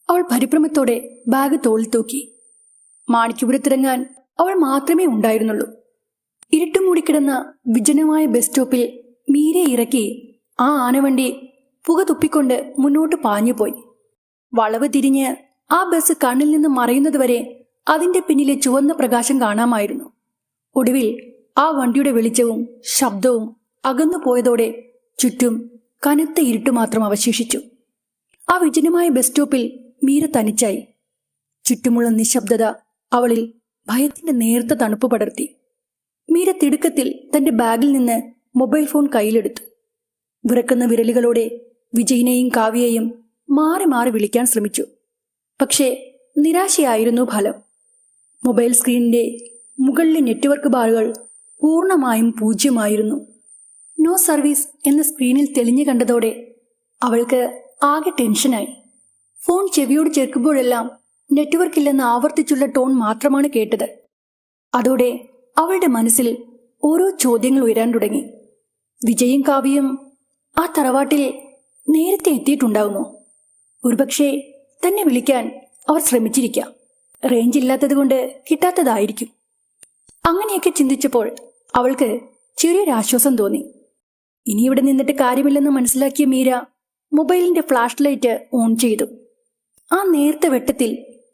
അവൾ പരിഭ്രമത്തോടെ ബാഗ് തോളിൽ തൂക്കി. മാണിക്യപുരത്തിറങ്ങാൻ അവൾ മാത്രമേ ഉണ്ടായിരുന്നുള്ളൂ. ഇരുട്ടുമൂടിക്കിടന്ന വിജനമായ ബസ് സ്റ്റോപ്പിൽ മീരെ ഇറക്കി ആ ആനവണ്ടി പുക തുപ്പിക്കൊണ്ട് മുന്നോട്ട് പാഞ്ഞുപോയി. വളവ് തിരിഞ്ഞ് ആ ബസ് കണ്ണിൽ നിന്ന് മറയുന്നതുവരെ അതിന്റെ പിന്നിലെ ചുവന്ന പ്രകാശം കാണാമായിരുന്നു. ഒടുവിൽ ആ വണ്ടിയുടെ വെളിച്ചവും ശബ്ദവും അകന്നു പോയതോടെ ചുറ്റും കനത്ത ഇരുട്ട് മാത്രം അവശേഷിച്ചു. ആ വിജനമായ ബസ് സ്റ്റോപ്പിൽ മീര തനിച്ചായി. ചുറ്റുമുള്ള നിശബ്ദത അവളിൽ ഭയത്തിന്റെ നേർത്ത തണുപ്പ് പടർത്തി. മീര തിടുക്കത്തിൽ തന്റെ ബാഗിൽ നിന്ന് മൊബൈൽ ഫോൺ കയ്യിലെടുത്തു. വിറക്കുന്ന വിരലുകളോടെ വിജയിനെയും കാവ്യയെയും മാറി മാറി വിളിക്കാൻ ശ്രമിച്ചു. പക്ഷേ നിരാശയായിരുന്നു ഫലം. മൊബൈൽ സ്ക്രീനിന്റെ മുകളിലെ നെറ്റ്വർക്ക് ബാറുകൾ പൂർണ്ണമായും പൂജ്യമായിരുന്നു. നോ സർവീസ് എന്ന സ്ക്രീനിൽ തെളിഞ്ഞു കണ്ടതോടെ അവൾക്ക് ആകെ ടെൻഷനായി. ഫോൺ ചെവിയോട് ചേർക്കുമ്പോഴെല്ലാം നെറ്റ്വർക്ക് ഇല്ലെന്ന് ആവർത്തിച്ചുള്ള ടോൺ മാത്രമാണ് കേട്ടത്. അതോടെ അവളുടെ മനസ്സിൽ ഓരോ ചോദ്യങ്ങൾ ഉയരാൻ തുടങ്ങി. വിജയും കാവ്യയും ആ തറവാട്ടിൽ നേരത്തെ എത്തിയിട്ടുണ്ടാകുമോ? ഒരുപക്ഷെ തന്നെ വിളിക്കാൻ അവർ ശ്രമിച്ചിരിക്കാം. റേഞ്ച് ഇല്ലാത്തതുകൊണ്ട് കിട്ടാത്തതായിരിക്കും. അങ്ങനെയൊക്കെ ചിന്തിച്ചപ്പോൾ അവൾക്ക് ചെറിയൊരാശ്വാസം തോന്നി. ഇനി ഇവിടെ നിന്നിട്ട് കാര്യമില്ലെന്ന് മനസ്സിലാക്കിയ മീര മൊബൈലിന്റെ ഫ്ലാഷ് ലൈറ്റ് ഓൺ ചെയ്തു. ആ നേർത്ത വെട്ടത്തിൽ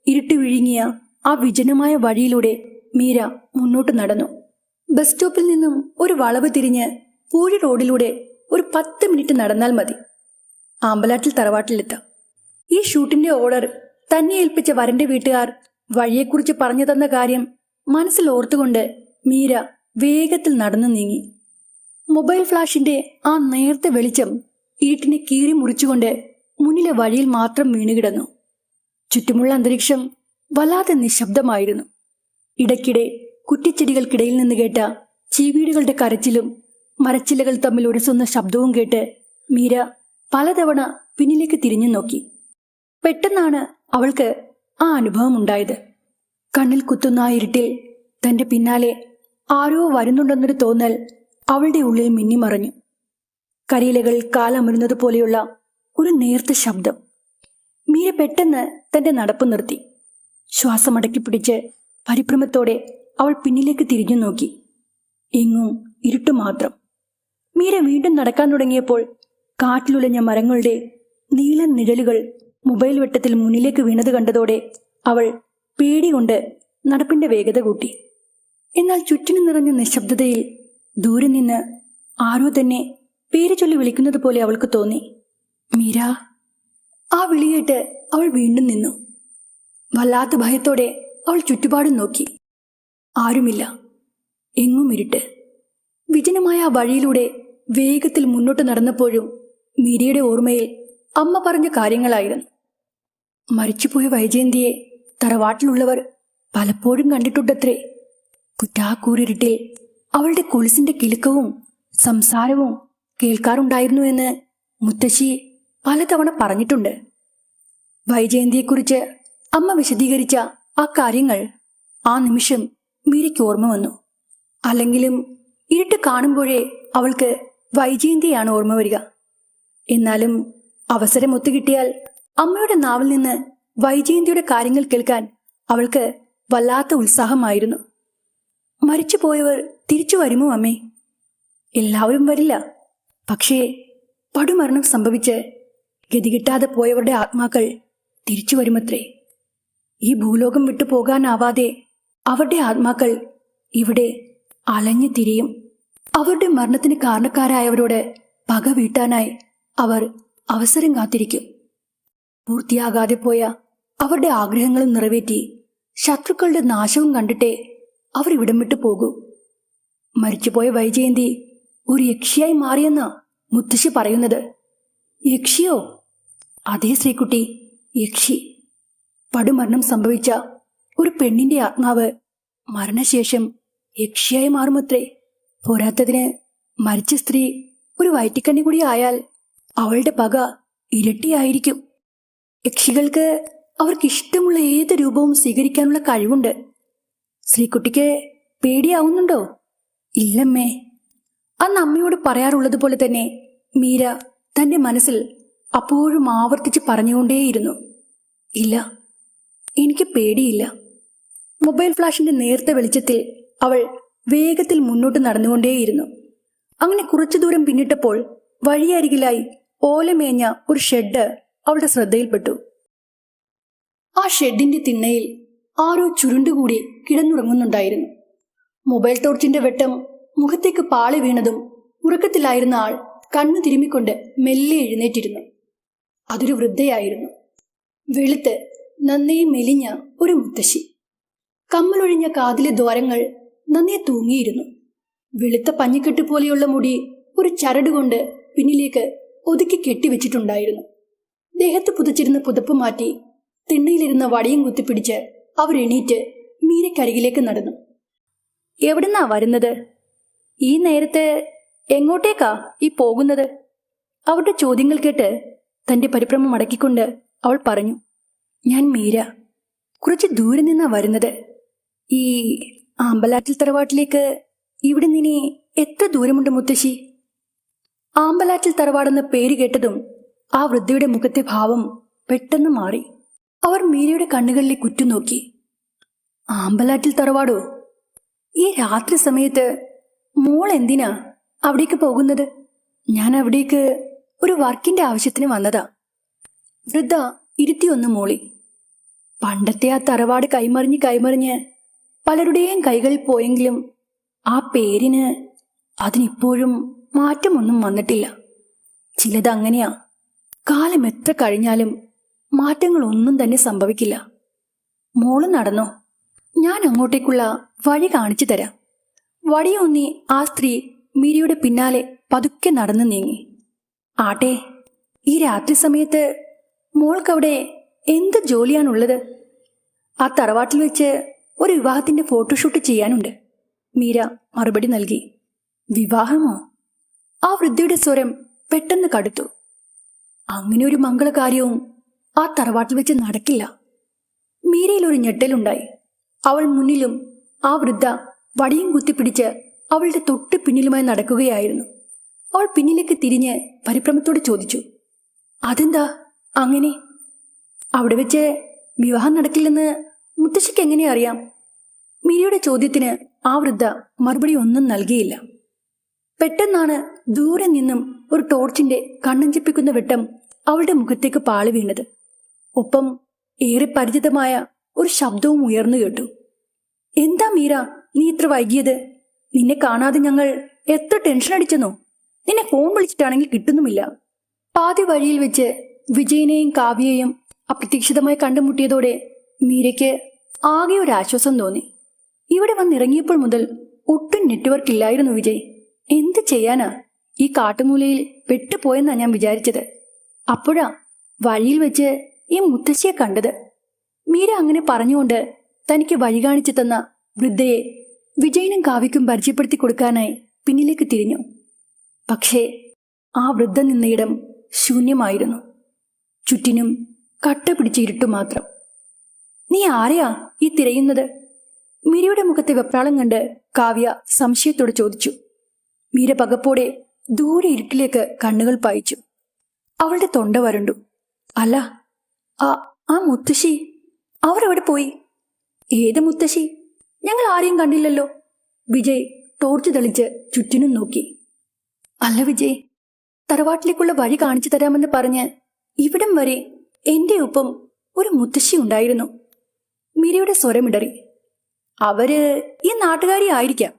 ഇരുട്ട് വിഴുങ്ങിയ ആ വിജനമായ വഴിയിലൂടെ മീര മുന്നോട്ട് നടന്നു. ബസ് സ്റ്റോപ്പിൽ നിന്നും ഒരു വളവ് തിരിഞ്ഞ് പൂഴി റോഡിലൂടെ ഒരു 10 മിനിറ്റ് നടന്നാൽ മതി. ആമ്പലാട്ടിൽ തറവാട്ടിലെത്താം. ഈ ഷൂട്ടിന്റെ ഓർഡർ തന്നെ ഏൽപ്പിച്ച വരന്റെ വീട്ടുകാർ വഴിയെക്കുറിച്ച് പറഞ്ഞു തന്ന കാര്യം മനസ്സിൽ ഓർത്തുകൊണ്ട് മീര വേഗത്തിൽ നടന്നു നീങ്ങി. മൊബൈൽ ഫ്ലാഷിന്റെ ആ നേർത്ത വെളിച്ചം ഇരുട്ടിനെ കീറി മുറിച്ചുകൊണ്ട് മുന്നിലെ വഴിയിൽ മാത്രം വീണുകിടന്നു. ചുറ്റുമുള്ള അന്തരീക്ഷം വല്ലാതെ നിശബ്ദമായിരുന്നു. ഇടയ്ക്കിടെ കുറ്റിച്ചെടികൾക്കിടയിൽ നിന്ന് കേട്ട ചീവീടുകളുടെ കരച്ചിലും മരച്ചില്ലകൾ തമ്മിൽ ഉരസുന്ന ശബ്ദവും കേട്ട് മീര പലതവണ പിന്നിലേക്ക് തിരിഞ്ഞു നോക്കി. പെട്ടെന്നാണ് അവൾക്ക് ആ അനുഭവം ഉണ്ടായത്. കണ്ണിൽ കുത്തുന്ന ആ ഇരുട്ടിൽ തന്റെ പിന്നാലെ ആരോ വരുന്നുണ്ടെന്നൊരു തോന്നൽ അവളുടെ ഉള്ളിൽ മിന്നിമറഞ്ഞു. കരിയിലകൾ കാലമരുന്നത് പോലെയുള്ള ഒരു നേർത്ത ശബ്ദം. മീര പെട്ടെന്ന് തന്റെ നടപ്പ് നിർത്തി. ശ്വാസമടക്കി പിടിച്ച് പരിഭ്രമത്തോടെ അവൾ പിന്നിലേക്ക് തിരിഞ്ഞു നോക്കി. എങ്ങും ഇരുട്ടു മാത്രം. മീര വീണ്ടും നടക്കാൻ തുടങ്ങിയപ്പോൾ കാറ്റിലുലഞ്ഞ മരങ്ങളുടെ നീലൻ നിഴലുകൾ മൊബൈൽ വെട്ടത്തിൽ മുന്നിലേക്ക് വീണത് കണ്ടതോടെ അവൾ പേടി കൊണ്ട് നടപ്പിന്റെ വേഗത കൂട്ടി. എന്നാൽ ചുറ്റിനും നിറഞ്ഞ നിശബ്ദതയിൽ ദൂരെ നിന്ന് ആരോ തന്നെ പേര് ചൊല്ലി വിളിക്കുന്നത് പോലെ അവൾക്ക് തോന്നി. മീര. ആ വിളിയേട്ട് അവൾ വീണ്ടും നിന്നു. വല്ലാത്ത ഭയത്തോടെ അവൾ ചുറ്റുപാടും നോക്കി. ആരുമില്ല. എങ്ങും ഇരുട്ട്. വിജനമായ ആ വഴിയിലൂടെ വേഗത്തിൽ മുന്നോട്ട് നടന്നപ്പോഴും മീരയുടെ ഓർമ്മയിൽ അമ്മ പറഞ്ഞ കാര്യങ്ങളായിരുന്നു. മരിച്ചുപോയ വൈജയന്തിയെ തറവാട്ടിലുള്ളവർ പലപ്പോഴും കണ്ടിട്ടുണ്ടത്രേ. കുറ്റാക്കൂരിരുട്ടിൽ അവളുടെ കൊലുസിന്റെ കിലുക്കവും സംസാരവും കേൾക്കാറുണ്ടായിരുന്നു എന്ന് മുത്തശ്ശി പലതവണ പറഞ്ഞിട്ടുണ്ട്. വൈജയന്തിയെക്കുറിച്ച് അമ്മ വിശദീകരിച്ച ആ കാര്യങ്ങൾ ആ നിമിഷം മീരയ്ക്ക് ഓർമ്മ വന്നു. അല്ലെങ്കിലും ഇരുട്ട് കാണുമ്പോഴേ അവൾക്ക് വൈജയന്തിയാണ് ഓർമ്മ വരിക. എന്നാലും അവസരം ഒത്തുകിട്ടിയാൽ അമ്മയുടെ നാവിൽ നിന്ന് വൈജയന്തിയുടെ കാര്യങ്ങൾ കേൾക്കാൻ അവൾക്ക് വല്ലാത്ത ഉത്സാഹമായിരുന്നു. മരിച്ചുപോയവർ തിരിച്ചു വരുമോ അമ്മേ? എല്ലാവരും വരില്ല. പക്ഷേ പടുമരണം സംഭവിച്ച് ഗതികിട്ടാതെ പോയവരുടെ ആത്മാക്കൾ തിരിച്ചു വരുമത്രേ. ഈ ഭൂലോകം വിട്ടു പോകാനാവാതെ അവരുടെ ആത്മാക്കൾ ഇവിടെ അലഞ്ഞു തിരിയും. അവരുടെ മരണത്തിന് കാരണക്കാരായവരോട് പക വീട്ടാനായി അവർ അവസരം കാത്തിരിക്കും. പൂർത്തിയാകാതെ പോയ അവരുടെ ആഗ്രഹങ്ങളും നിറവേറ്റി ശത്രുക്കളുടെ നാശവും കണ്ടിട്ടേ അവർ ഇവിടം വിട്ടു പോകൂ. മരിച്ചുപോയ വൈജയന്തി ഒരു യക്ഷിയായി മാറിയെന്നാ മുത്തശ്ശി പറയുന്നത്. യക്ഷിയോ? അതേ ശ്രീകുട്ടി, യക്ഷി. പടുമരണം സംഭവിച്ച ഒരു പെണ്ണിന്റെ ആത്മാവ് മരണശേഷം യക്ഷിയായി മാറുമത്രേ. പോരാത്തതിന് മരിച്ച സ്ത്രീ ഒരു വയറ്റിക്കണ്ണി കൂടി ആയാൽ അവളുടെ പക ഇരട്ടിയായിരിക്കും. യക്ഷികൾക്ക് അവർക്കിഷ്ടമുള്ള ഏത് രൂപവും സ്വീകരിക്കാനുള്ള കഴിവുണ്ട്. ശ്രീകുട്ടിക്ക് പേടിയാവുന്നുണ്ടോ? ഇല്ലമ്മേ. അന്ന് അമ്മയോട് പറയാറുള്ളത് പോലെ തന്നെ മീര തന്റെ മനസ്സിൽ അപ്പോഴും ആവർത്തിച്ച് പറഞ്ഞുകൊണ്ടേയിരുന്നു, ഇല്ല, എനിക്ക് പേടിയില്ല. മൊബൈൽ ഫ്ലാഷിന്റെ നേർത്ത വെളിച്ചത്തിൽ അവൾ വേഗത്തിൽ മുന്നോട്ട് നടന്നുകൊണ്ടേയിരുന്നു. അങ്ങനെ കുറച്ചു ദൂരം പിന്നിട്ടപ്പോൾ വഴിയരികിലായി ഓലമേഞ്ഞ ഒരു ഷെഡ് അവളുടെ ശ്രദ്ധയിൽപ്പെട്ടു. ആ ഷെഡിന്റെ തിണ്ണയിൽ ആരോ ചുരുണ്ടുകൂടി കിടന്നുറങ്ങുന്നുണ്ടായിരുന്നു. മൊബൈൽ ടോർച്ചിന്റെ വെട്ടം മുഖത്തേക്ക് പാളി വീണതും ഉറക്കത്തിലായിരുന്ന ആൾ കണ്ണു തിരുമ്മിക്കൊണ്ട് മെല്ലെ എഴുന്നേറ്റിരുന്നു. അതൊരു വൃദ്ധയായിരുന്നു. വെളുത്ത് നന്നേ മെലിഞ്ഞ ഒരു മുത്തശ്ശി. കമ്മലൊഴിഞ്ഞ കാതിലെ ദ്വാരങ്ങൾ നന്നേ തൂങ്ങിയിരുന്നു. വെളുത്ത പഞ്ഞിക്കെട്ട് പോലെയുള്ള മുടി ഒരു ചരട് കൊണ്ട് പിന്നിലേക്ക് ഒതുക്കി കെട്ടിവെച്ചിട്ടുണ്ടായിരുന്നു. ദേഹത്ത് പുതച്ചിരുന്ന പുതപ്പ് മാറ്റി തിണ്ണയിലിരുന്ന വടിയും കുത്തിപ്പിടിച്ച് അവർ എണീറ്റ് മീരക്കരികിലേക്ക് നടന്നു. എവിടുന്നാ വരുന്നത്? ഈ നേരത്ത് എങ്ങോട്ടേക്കാ ഈ പോകുന്നത്? അവരുടെ ചോദ്യങ്ങൾ കേട്ട് തന്റെ പരിഭ്രമം അടക്കിക്കൊണ്ട് അവൾ പറഞ്ഞു, ഞാൻ മീര. കുറച്ച് ദൂരെ നിന്നാ വരുന്നത്. ഈ ആമ്പലാറ്റിൽ തറവാട്ടിലേക്ക് ഇവിടെ നിനി എത്ര ദൂരമുണ്ട് മുത്തശ്ശി? ആമ്പലാറ്റിൽ തറവാടെന്ന പേര് കേട്ടതും ആ വൃദ്ധയുടെ മുഖത്തെ ഭാവം പെട്ടെന്ന് മാറി. അവർ മീരയുടെ കണ്ണുകളിലേക്ക് ഉറ്റുനോക്കി. ആമ്പലാറ്റിൽ തറവാടോ? ഈ രാത്രി സമയത്ത് മോൾ എന്തിനാ അവിടേക്ക് പോകുന്നത്? ഞാൻ അവിടേക്ക് ഒരു വർക്കിന്റെ ആവശ്യത്തിന് വന്നതാ. വൃദ്ധ ഇരുത്തിയൊന്ന് മൂളി. പണ്ടത്തെ ആ തറവാട് കൈമറിഞ്ഞ് പലരുടെയും കൈകളിൽ പോയെങ്കിലും ആ പേരിന് അതിനിപ്പോഴും മാറ്റമൊന്നും വന്നിട്ടില്ല. ചിലതങ്ങനെയാ. കാലം എത്ര കഴിഞ്ഞാലും മാറ്റങ്ങളൊന്നും തന്നെ സംഭവിക്കില്ല. മോള് നടന്നോ, ഞാൻ അങ്ങോട്ടേക്കുള്ള വഴി കാണിച്ചു തരാം. വടിയൊന്നി ആ സ്ത്രീ മീരയുടെ പിന്നാലെ പതുക്കെ നടന്നു നീങ്ങി. ആട്ടെ, ഈ രാത്രി സമയത്ത് മോൾക്കവിടെ എന്ത് ജോലിയാണുള്ളത്? ആ തറവാട്ടിൽ വെച്ച് ഒരു വിവാഹത്തിന്റെ ഫോട്ടോഷൂട്ട് ചെയ്യാനുണ്ട്. മീര മറുപടി നൽകി. വിവാഹമോ? ആ വൃദ്ധയുടെ സ്വരം പെട്ടെന്ന് കടുത്തു. അങ്ങനെ ഒരു മംഗളകാര്യവും ആ തറവാട്ടിൽ വെച്ച് നടക്കില്ല. മീരയിൽ ഒരു ഞെട്ടലുണ്ടായി. അവൾ മുന്നിലും ആ വൃദ്ധ വടിയും കുത്തിപ്പിടിച്ച് അവളുടെ തൊട്ട് പിന്നിലുമായി നടക്കുകയായിരുന്നു. അവൾ പിന്നിലേക്ക് തിരിഞ്ഞ് പരിഭ്രമത്തോടെ ചോദിച്ചു, അതെന്താ അങ്ങനെ? അവിടെ വെച്ച് വിവാഹം നടക്കില്ലെന്ന് മുത്തശ്ശിക്ക് എങ്ങനെ അറിയാം? മീരയുടെ ചോദ്യത്തിന് ആ വൃദ്ധ മറുപടി ഒന്നും നൽകിയില്ല. പെട്ടെന്നാണ് ദൂരെ നിന്നും ഒരു ടോർച്ചിന്റെ കണ്ണഞ്ചിപ്പിക്കുന്ന വെട്ടം അവളുടെ മുഖത്തേക്ക് പാളി വീണത്. ഒപ്പം ഏറെ പരിചിതമായ ഒരു ശബ്ദവും ഉയർന്നു കേട്ടു. എന്താ മീര നീ ഇത്ര വൈകിയത്? നിന്നെ കാണാതെ ഞങ്ങൾ എത്ര ടെൻഷൻ അടിച്ചെന്നോ. നിന്നെ ഫോൺ വിളിച്ചിട്ടാണെങ്കിൽ കിട്ടുന്നുമില്ല. പാതി വഴിയിൽ വെച്ച് വിജയനെയും കാവ്യയെയും അപ്രതീക്ഷിതമായി കണ്ടുമുട്ടിയതോടെ മീരയ്ക്ക് ആകെ ഒരു ആശ്വാസം തോന്നി. ഇവിടെ വന്നിറങ്ങിയപ്പോൾ മുതൽ ഒട്ടും നെറ്റ്വർക്ക് ഇല്ലായിരുന്നു വിജയ്. എന്ത് ചെയ്യാനാ, ഈ കാട്ടുമൂലയിൽ പെട്ടുപോയെന്നാ ഞാൻ വിചാരിച്ചത്. അപ്പോഴാ വഴിയിൽ വെച്ച് ഈ മുത്തശ്ശിയെ കണ്ടത്. മീര അങ്ങനെ പറഞ്ഞുകൊണ്ട് തനിക്ക് വഴി കാണിച്ചു തന്ന വൃദ്ധയെ വിജയനും കാവ്യക്കും പരിചയപ്പെടുത്തി കൊടുക്കാനായി പിന്നിലേക്ക് തിരിഞ്ഞു. പക്ഷേ ആ വൃദ്ധ നിന്നയിടം ശൂന്യമായിരുന്നു. ചുറ്റിനും കട്ട പിടിച്ച ഇരുട്ടു മാത്രം. നീ ആരെയാ ഈ തിരയുന്നത്? മീരയുടെ മുഖത്തെ വെപ്രാളം കണ്ട് കാവ്യ സംശയത്തോടെ ചോദിച്ചു. മീര പകപ്പോടെ ദൂരെ ഇരുട്ടിലേക്ക് കണ്ണുകൾ പായിച്ചു. അവളുടെ തൊണ്ട വരണ്ടു. അല്ല, ആ മുത്തശ്ശി അവരെവിടെ പോയി? ഏത് മുത്തശ്ശി? ഞങ്ങൾ ആരെയും കണ്ടില്ലല്ലോ. വിജയ് ടോർച്ച് തെളിച്ച് ചുറ്റിനും നോക്കി. അല്ല വിജയ്, തറവാട്ടിലേക്കുള്ള വഴി കാണിച്ചു തരാമെന്ന് പറഞ്ഞ് ഇവിടം വരെ എന്റെ ഒപ്പം ഒരു മുത്തശ്ശി ഉണ്ടായിരുന്നു. മീരയുടെ സ്വരമിടറി. അവര് ഈ നാട്ടുകാരി ആയിരിക്കാം.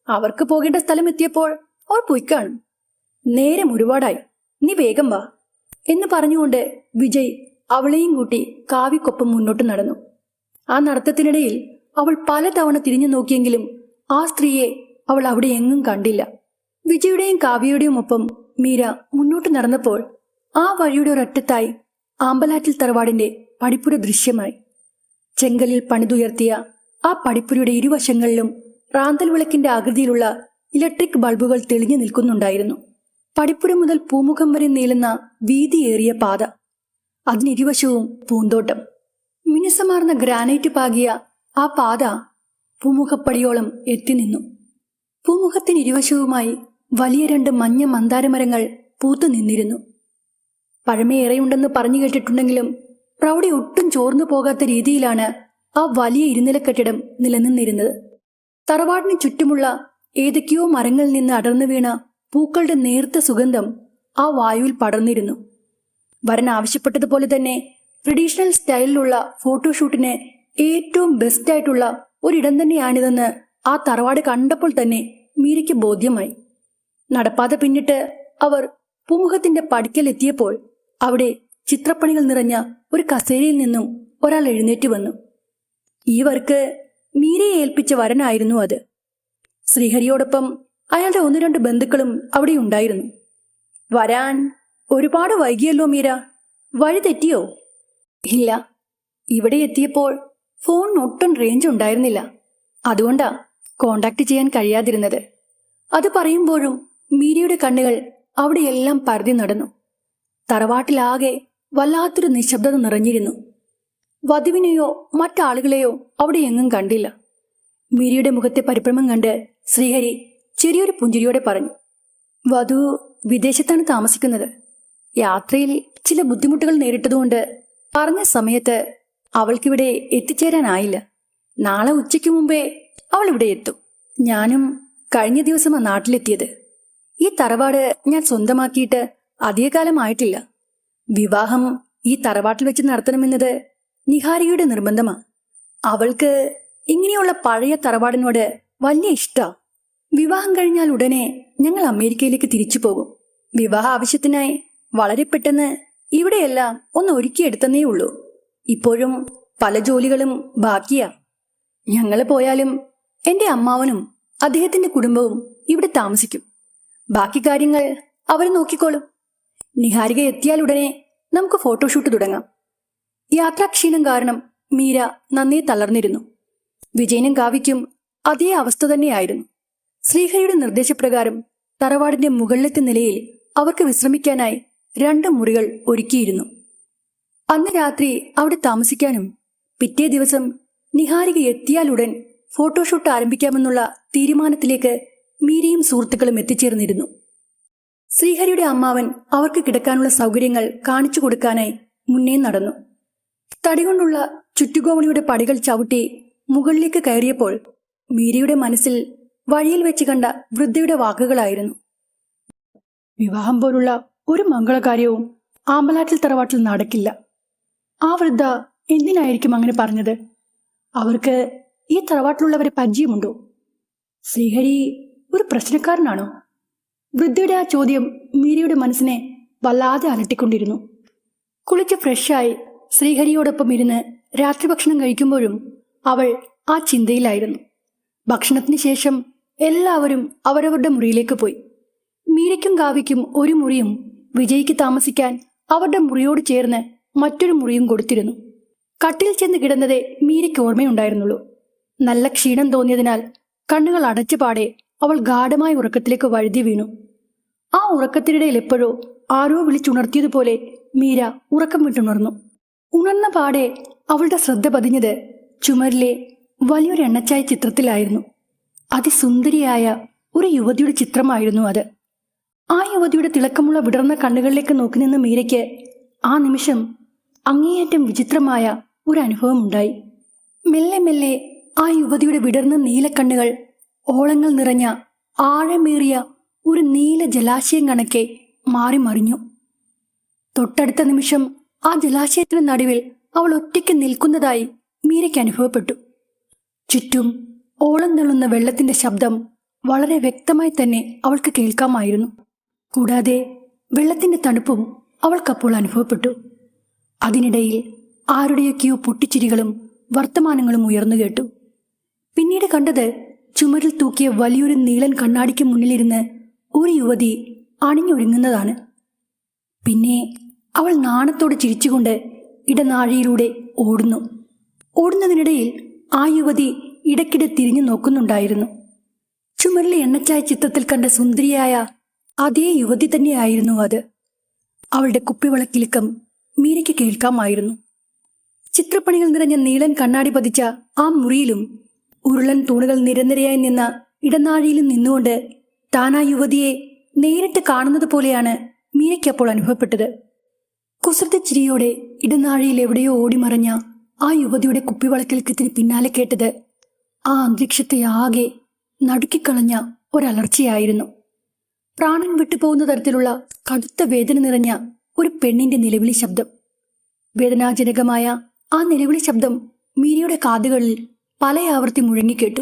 അവർക്ക് പോകേണ്ട സ്ഥലം എത്തിയപ്പോൾ അവർ പോയിക്കാണും. നേരം ഒരുപാടായി, നീ വേഗം വാ എന്ന് പറഞ്ഞുകൊണ്ട് വിജയ് അവളെയും കൂട്ടി കാവ്യക്കൊപ്പം മുന്നോട്ട് നടന്നു. ആ നടത്തത്തിനിടയിൽ അവൾ പലതവണ തിരിഞ്ഞു നോക്കിയെങ്കിലും ആ സ്ത്രീയെ അവൾ അവിടെ എങ്ങും കണ്ടില്ല. വിജയുടെയും കാവ്യയുടെയും ഒപ്പം മീര മുന്നോട്ട് നടന്നപ്പോൾ ആ വഴിയുടെ ഒരറ്റത്തായി ആമ്പലാറ്റിൽ തറവാടിന്റെ പടിപ്പുര ദൃശ്യമായി. ചെങ്കലിൽ പണിതുയർത്തിയ ആ പടിപ്പുരയുടെ ഇരുവശങ്ങളിലും റാന്തൽ വിളക്കിന്റെ ആകൃതിയിലുള്ള ഇലക്ട്രിക് ബൾബുകൾ തെളിഞ്ഞു നിൽക്കുന്നുണ്ടായിരുന്നു. പടിപ്പുര മുതൽ പൂമുഖം വരെ നീളുന്ന വീതിയേറിയ പാത, അതിനിരുവശവും പൂന്തോട്ടം. മിനുസമാർന്ന ഗ്രാനൈറ്റ് പാകിയ ആ പാത പൂമുഖപ്പടിയോളം എത്തി നിന്നു. പൂമുഖത്തിനിരുവശവുമായി വലിയ 2 മഞ്ഞ മന്ദാരമരങ്ങൾ പൂത്തു നിന്നിരുന്നു. പഴമയേറെയുണ്ടെന്ന് പറഞ്ഞു കേട്ടിട്ടുണ്ടെങ്കിലും പ്രൗഢി ഒട്ടും ചോർന്നു പോകാത്ത രീതിയിലാണ് ആ വലിയ ഇരുനില കെട്ടിടം നിലനിന്നിരുന്നത്. തറവാടിന് ചുറ്റുമുള്ള ഏതൊക്കെയോ മരങ്ങളിൽ നിന്ന് അടർന്നു വീണ പൂക്കളുടെ നേർത്ത സുഗന്ധം ആ വായുവിൽ പടർന്നിരുന്നു. വരൻ ആവശ്യപ്പെട്ടതുപോലെ തന്നെ ട്രഡീഷണൽ സ്റ്റൈലിലുള്ള ഫോട്ടോഷൂട്ടിന് ഏറ്റവും ബെസ്റ്റായിട്ടുള്ള ഒരിടം തന്നെയാണിതെന്ന് ആ തറവാട് കണ്ടപ്പോൾ തന്നെ മീരയ്ക്ക് ബോധ്യമായി. നടപ്പാതെ പിന്നിട്ട് അവർ പൂമുഖത്തിന്റെ പടിക്കൽ എത്തിയപ്പോൾ അവിടെ ചിത്രപ്പണികൾ നിറഞ്ഞ ഒരു കസേരയിൽ നിന്നും ഒരാൾ എഴുന്നേറ്റ് വന്നു. ഈ വർക്ക് മീരയെ ഏൽപ്പിച്ച വരനായിരുന്നു അത്. ശ്രീഹരിയോടൊപ്പം അയാളുടെ 1-2 ബന്ധുക്കളും അവിടെ ഉണ്ടായിരുന്നു. വരാൻ ഒരുപാട് വൈകിയല്ലോ മീര, വഴി തെറ്റിയോ? ഇല്ല, ഇവിടെ എത്തിയപ്പോൾ ഫോണിന് ഒട്ടും റേഞ്ച് ഉണ്ടായിരുന്നില്ല. അതുകൊണ്ടാ കോണ്ടാക്ട് ചെയ്യാൻ കഴിയാതിരുന്നത്. അത് പറയുമ്പോഴും മീരയുടെ കണ്ണുകൾ അവിടെയെല്ലാം പരതി നടന്നു. തറവാട്ടിലാകെ വല്ലാത്തൊരു നിശബ്ദത നിറഞ്ഞിരുന്നു. വധുവിനെയോ മറ്റാളുകളെയോ അവിടെ എങ്ങും കണ്ടില്ല. മീരയുടെ മുഖത്തെ പരിഭ്രമം കണ്ട് ശ്രീഹരി ചെറിയൊരു പുഞ്ചിരിയോടെ പറഞ്ഞു, വധു വിദേശത്താണ് താമസിക്കുന്നത്. യാത്രയിൽ ചില ബുദ്ധിമുട്ടുകൾ നേരിട്ടതുകൊണ്ട് പറഞ്ഞ സമയത്ത് അവൾക്കിവിടെ എത്തിച്ചേരാനായില്ല. നാളെ ഉച്ചയ്ക്ക് മുമ്പേ അവൾ ഇവിടെ എത്തും. ഞാനും കഴിഞ്ഞ ദിവസമാണ് നാട്ടിലെത്തിയത്. ഈ തറവാട് ഞാൻ സ്വന്തമാക്കിയിട്ട് അധികകാലമായിട്ടില്ല. വിവാഹം ഈ തറവാട്ടിൽ വെച്ച് നടത്തണമെന്നത് നിഹാരികയുടെ നിർബന്ധമാണ്. അവൾക്ക് ഇങ്ങനെയുള്ള പഴയ തറവാടിനോട് വലിയ ഇഷ്ടാ. വിവാഹം കഴിഞ്ഞാൽ ഉടനെ ഞങ്ങൾ അമേരിക്കയിലേക്ക് തിരിച്ചു പോകും. വിവാഹ ആവശ്യത്തിനായി വളരെ പെട്ടെന്ന് ഇവിടെയെല്ലാം ഒന്ന് ഒരുക്കിയെടുത്തന്നേ ഉള്ളൂ. ഇപ്പോഴും പല ജോലികളും ബാക്കിയാ. ഞങ്ങൾ പോയാലും എന്റെ അമ്മാവനും അദ്ദേഹത്തിന്റെ കുടുംബവും ഇവിടെ താമസിക്കും. ബാക്കി കാര്യങ്ങൾ അവർ നോക്കിക്കോളും. നിഹാരിക എത്തിയാൽ ഉടനെ നമുക്ക് ഫോട്ടോഷൂട്ട് തുടങ്ങാം. യാത്രാക്ഷീണം കാരണം മീര നന്നേ തളർന്നിരുന്നു. വിജയനും കാവ്യയ്ക്കും അതേ അവസ്ഥ തന്നെയായിരുന്നു. ശ്രീഹരിയുടെ നിർദ്ദേശപ്രകാരം തറവാടിന്റെ മുകളിലത്തെ നിലയിൽ അവർക്ക് വിശ്രമിക്കാനായി 2 മുറികൾ ഒരുക്കിയിരുന്നു. അന്ന് രാത്രി അവിടെ താമസിക്കാനും പിറ്റേ ദിവസം നിഹാരിക എത്തിയാലുടൻ ഫോട്ടോഷൂട്ട് ആരംഭിക്കാമെന്നുള്ള തീരുമാനത്തിലേക്ക് മീരയും സുഹൃത്തുക്കളും എത്തിച്ചേർന്നിരുന്നു. ശ്രീഹരിയുടെ അമ്മാവൻ അവർക്ക് കിടക്കാനുള്ള സൗകര്യങ്ങൾ കാണിച്ചു കൊടുക്കാനായി മുന്നേ നടന്നു. തടികൊണ്ടുള്ള ചുറ്റുകോവണിയുടെ പടികൾ ചവിട്ടി മുകളിലേക്ക് കയറിയപ്പോൾ മീരയുടെ മനസ്സിൽ വഴിയിൽ വെച്ച് കണ്ട വൃദ്ധയുടെ വാക്കുകളായിരുന്നു. വിവാഹം പോലുള്ള ഒരു മംഗളകാര്യവും ആമ്പലാറ്റിൽ തറവാട്ടിൽ നടക്കില്ല. ആ വൃദ്ധ എന്തിനായിരിക്കും അങ്ങനെ പറഞ്ഞത്? അവർക്ക് ഈ തറവാട്ടിലുള്ളവരെ പരിചയമുണ്ടോ? ശ്രീഹരി ഒരു പ്രശ്നക്കാരനാണോ? വൃദ്ധയുടെ ആ ചോദ്യം മീരയുടെ മനസ്സിനെ വല്ലാതെ അലട്ടിക്കൊണ്ടിരുന്നു. കുളിച്ച് ഫ്രഷായി ശ്രീഹരിയോടൊപ്പം ഇരുന്ന് രാത്രി ഭക്ഷണം കഴിക്കുമ്പോഴും അവൾ ആ ചിന്തയിലായിരുന്നു. ഭക്ഷണത്തിന് ശേഷം എല്ലാവരും അവരവരുടെ മുറിയിലേക്ക് പോയി. മീരയ്ക്കും കാവ്യയ്ക്കും ഒരു മുറിയും വിജയ്ക്ക് താമസിക്കാൻ അവരുടെ മുറിയോട് ചേർന്ന് മറ്റൊരു മുറിയും കൊടുത്തിരുന്നു. കട്ടിൽ ചെന്ന് കിടന്നതേ മീരയ്ക്ക് ഓർമ്മയുണ്ടായിരുന്നുള്ളൂ. നല്ല ക്ഷീണം തോന്നിയതിനാൽ കണ്ണുകൾ അടച്ചുപാടെ അവൾ ഗാഢമായ ഉറക്കത്തിലേക്ക് വഴുതി വീണു. ആ ഉറക്കത്തിനിടയിൽ എപ്പോഴോ ആരോ വിളിച്ചുണർത്തിയതുപോലെ മീര ഉറക്കം വിട്ടുണർന്നു. ഉണർന്ന പാടെ അവളുടെ ശ്രദ്ധ പതിഞ്ഞത് ചുമരിലെ വലിയൊരു എണ്ണച്ചായ ചിത്രത്തിലായിരുന്നു. അതിസുന്ദരിയായ ഒരു യുവതിയുടെ ചിത്രമായിരുന്നു അത്. ആ യുവതിയുടെ തിളക്കമുള്ള വിടർന്ന കണ്ണുകളിലേക്ക് നോക്കി നിന്ന മീരയ്ക്ക് ആ നിമിഷം അങ്ങേയറ്റം വിചിത്രമായ ഒരു അനുഭവം ഉണ്ടായി. മെല്ലെ മെല്ലെ ആ യുവതിയുടെ വിടർന്ന നീലക്കണ്ണുകൾ ഓളങ്ങൾ നിറഞ്ഞ ആഴമേറിയ ഒരു നീല ജലാശയം കണക്കെ മാറി മറിഞ്ഞു. തൊട്ടടുത്ത നിമിഷം ആ ജലാശയത്തിന് നടുവിൽ അവൾ ഒറ്റയ്ക്ക് നിൽക്കുന്നതായി മീരയ്ക്ക് അനുഭവപ്പെട്ടു. ചുറ്റും ഓളം തള്ളുന്ന വെള്ളത്തിന്റെ ശബ്ദം വളരെ വ്യക്തമായി തന്നെ അവൾക്ക് കേൾക്കാമായിരുന്നു. കൂടാതെ വെള്ളത്തിന്റെ തണുപ്പും അവൾക്കപ്പോൾ അനുഭവപ്പെട്ടു. അതിനിടയിൽ ആരുടെയൊക്കെയോ പൊട്ടിച്ചിരികളും വർത്തമാനങ്ങളും ഉയർന്നു കേട്ടു. പിന്നീട് കണ്ടത് ചുമരിൽ തൂക്കിയ വലിയൊരു നീളൻ കണ്ണാടിക്ക് മുന്നിലിരുന്ന് ഒരു യുവതി അണിഞ്ഞൊരുങ്ങുന്നതാണ്. പിന്നെ അവൾ നാണത്തോടെ ചിരിച്ചുകൊണ്ട് ഇടനാഴിയിലൂടെ ഓടുന്നതിനിടയിൽ ആ യുവതി ഇടയ്ക്കിടെ തിരിഞ്ഞു നോക്കുന്നുണ്ടായിരുന്നു. ചുമരിലെ എണ്ണച്ചായ ചിത്രത്തിൽ കണ്ട സുന്ദരിയായ അതേ യുവതി തന്നെയായിരുന്നു അത്. അവളുടെ കുപ്പിവളക്കിലുക്കം മീരയ്ക്ക് കേൾക്കാമായിരുന്നു. ചിത്രപ്പണികൾ നിറഞ്ഞ നീളൻ കണ്ണാടി പതിച്ച ആ മുറിയിലും ഉരുളൻ തൂണുകൾ നിരനിരയായി നിന്ന ഇടനാഴിയിലും നിന്നുകൊണ്ട് താൻ ആ യുവതിയെ നേരിട്ട് കാണുന്നത് പോലെയാണ് മീരയ്ക്കപ്പോൾ അനുഭവപ്പെട്ടത്. കുസൃതി ചിരിയോടെ ഇടനാഴിയിൽ എവിടെയോ ഓടിമറഞ്ഞ ആ യുവതിയുടെ കുപ്പിവളക്കിലുക്കത്തിന് പിന്നാലെ കേട്ടത് ആ അന്തരീക്ഷത്തെ ആകെ നടുക്കിക്കളഞ്ഞ ഒരലർച്ചയായിരുന്നു. പ്രാണൻ വിട്ടുപോകുന്ന തരത്തിലുള്ള കടുത്ത വേദന നിറഞ്ഞ ഒരു പെണ്ണിന്റെ നിലവിളി ശബ്ദം. വേദനാജനകമായ ആ നിലവിളി ശബ്ദം മീരയുടെ കാതുകളിൽ പല ആവർത്തി മുഴങ്ങിക്കേട്ടു.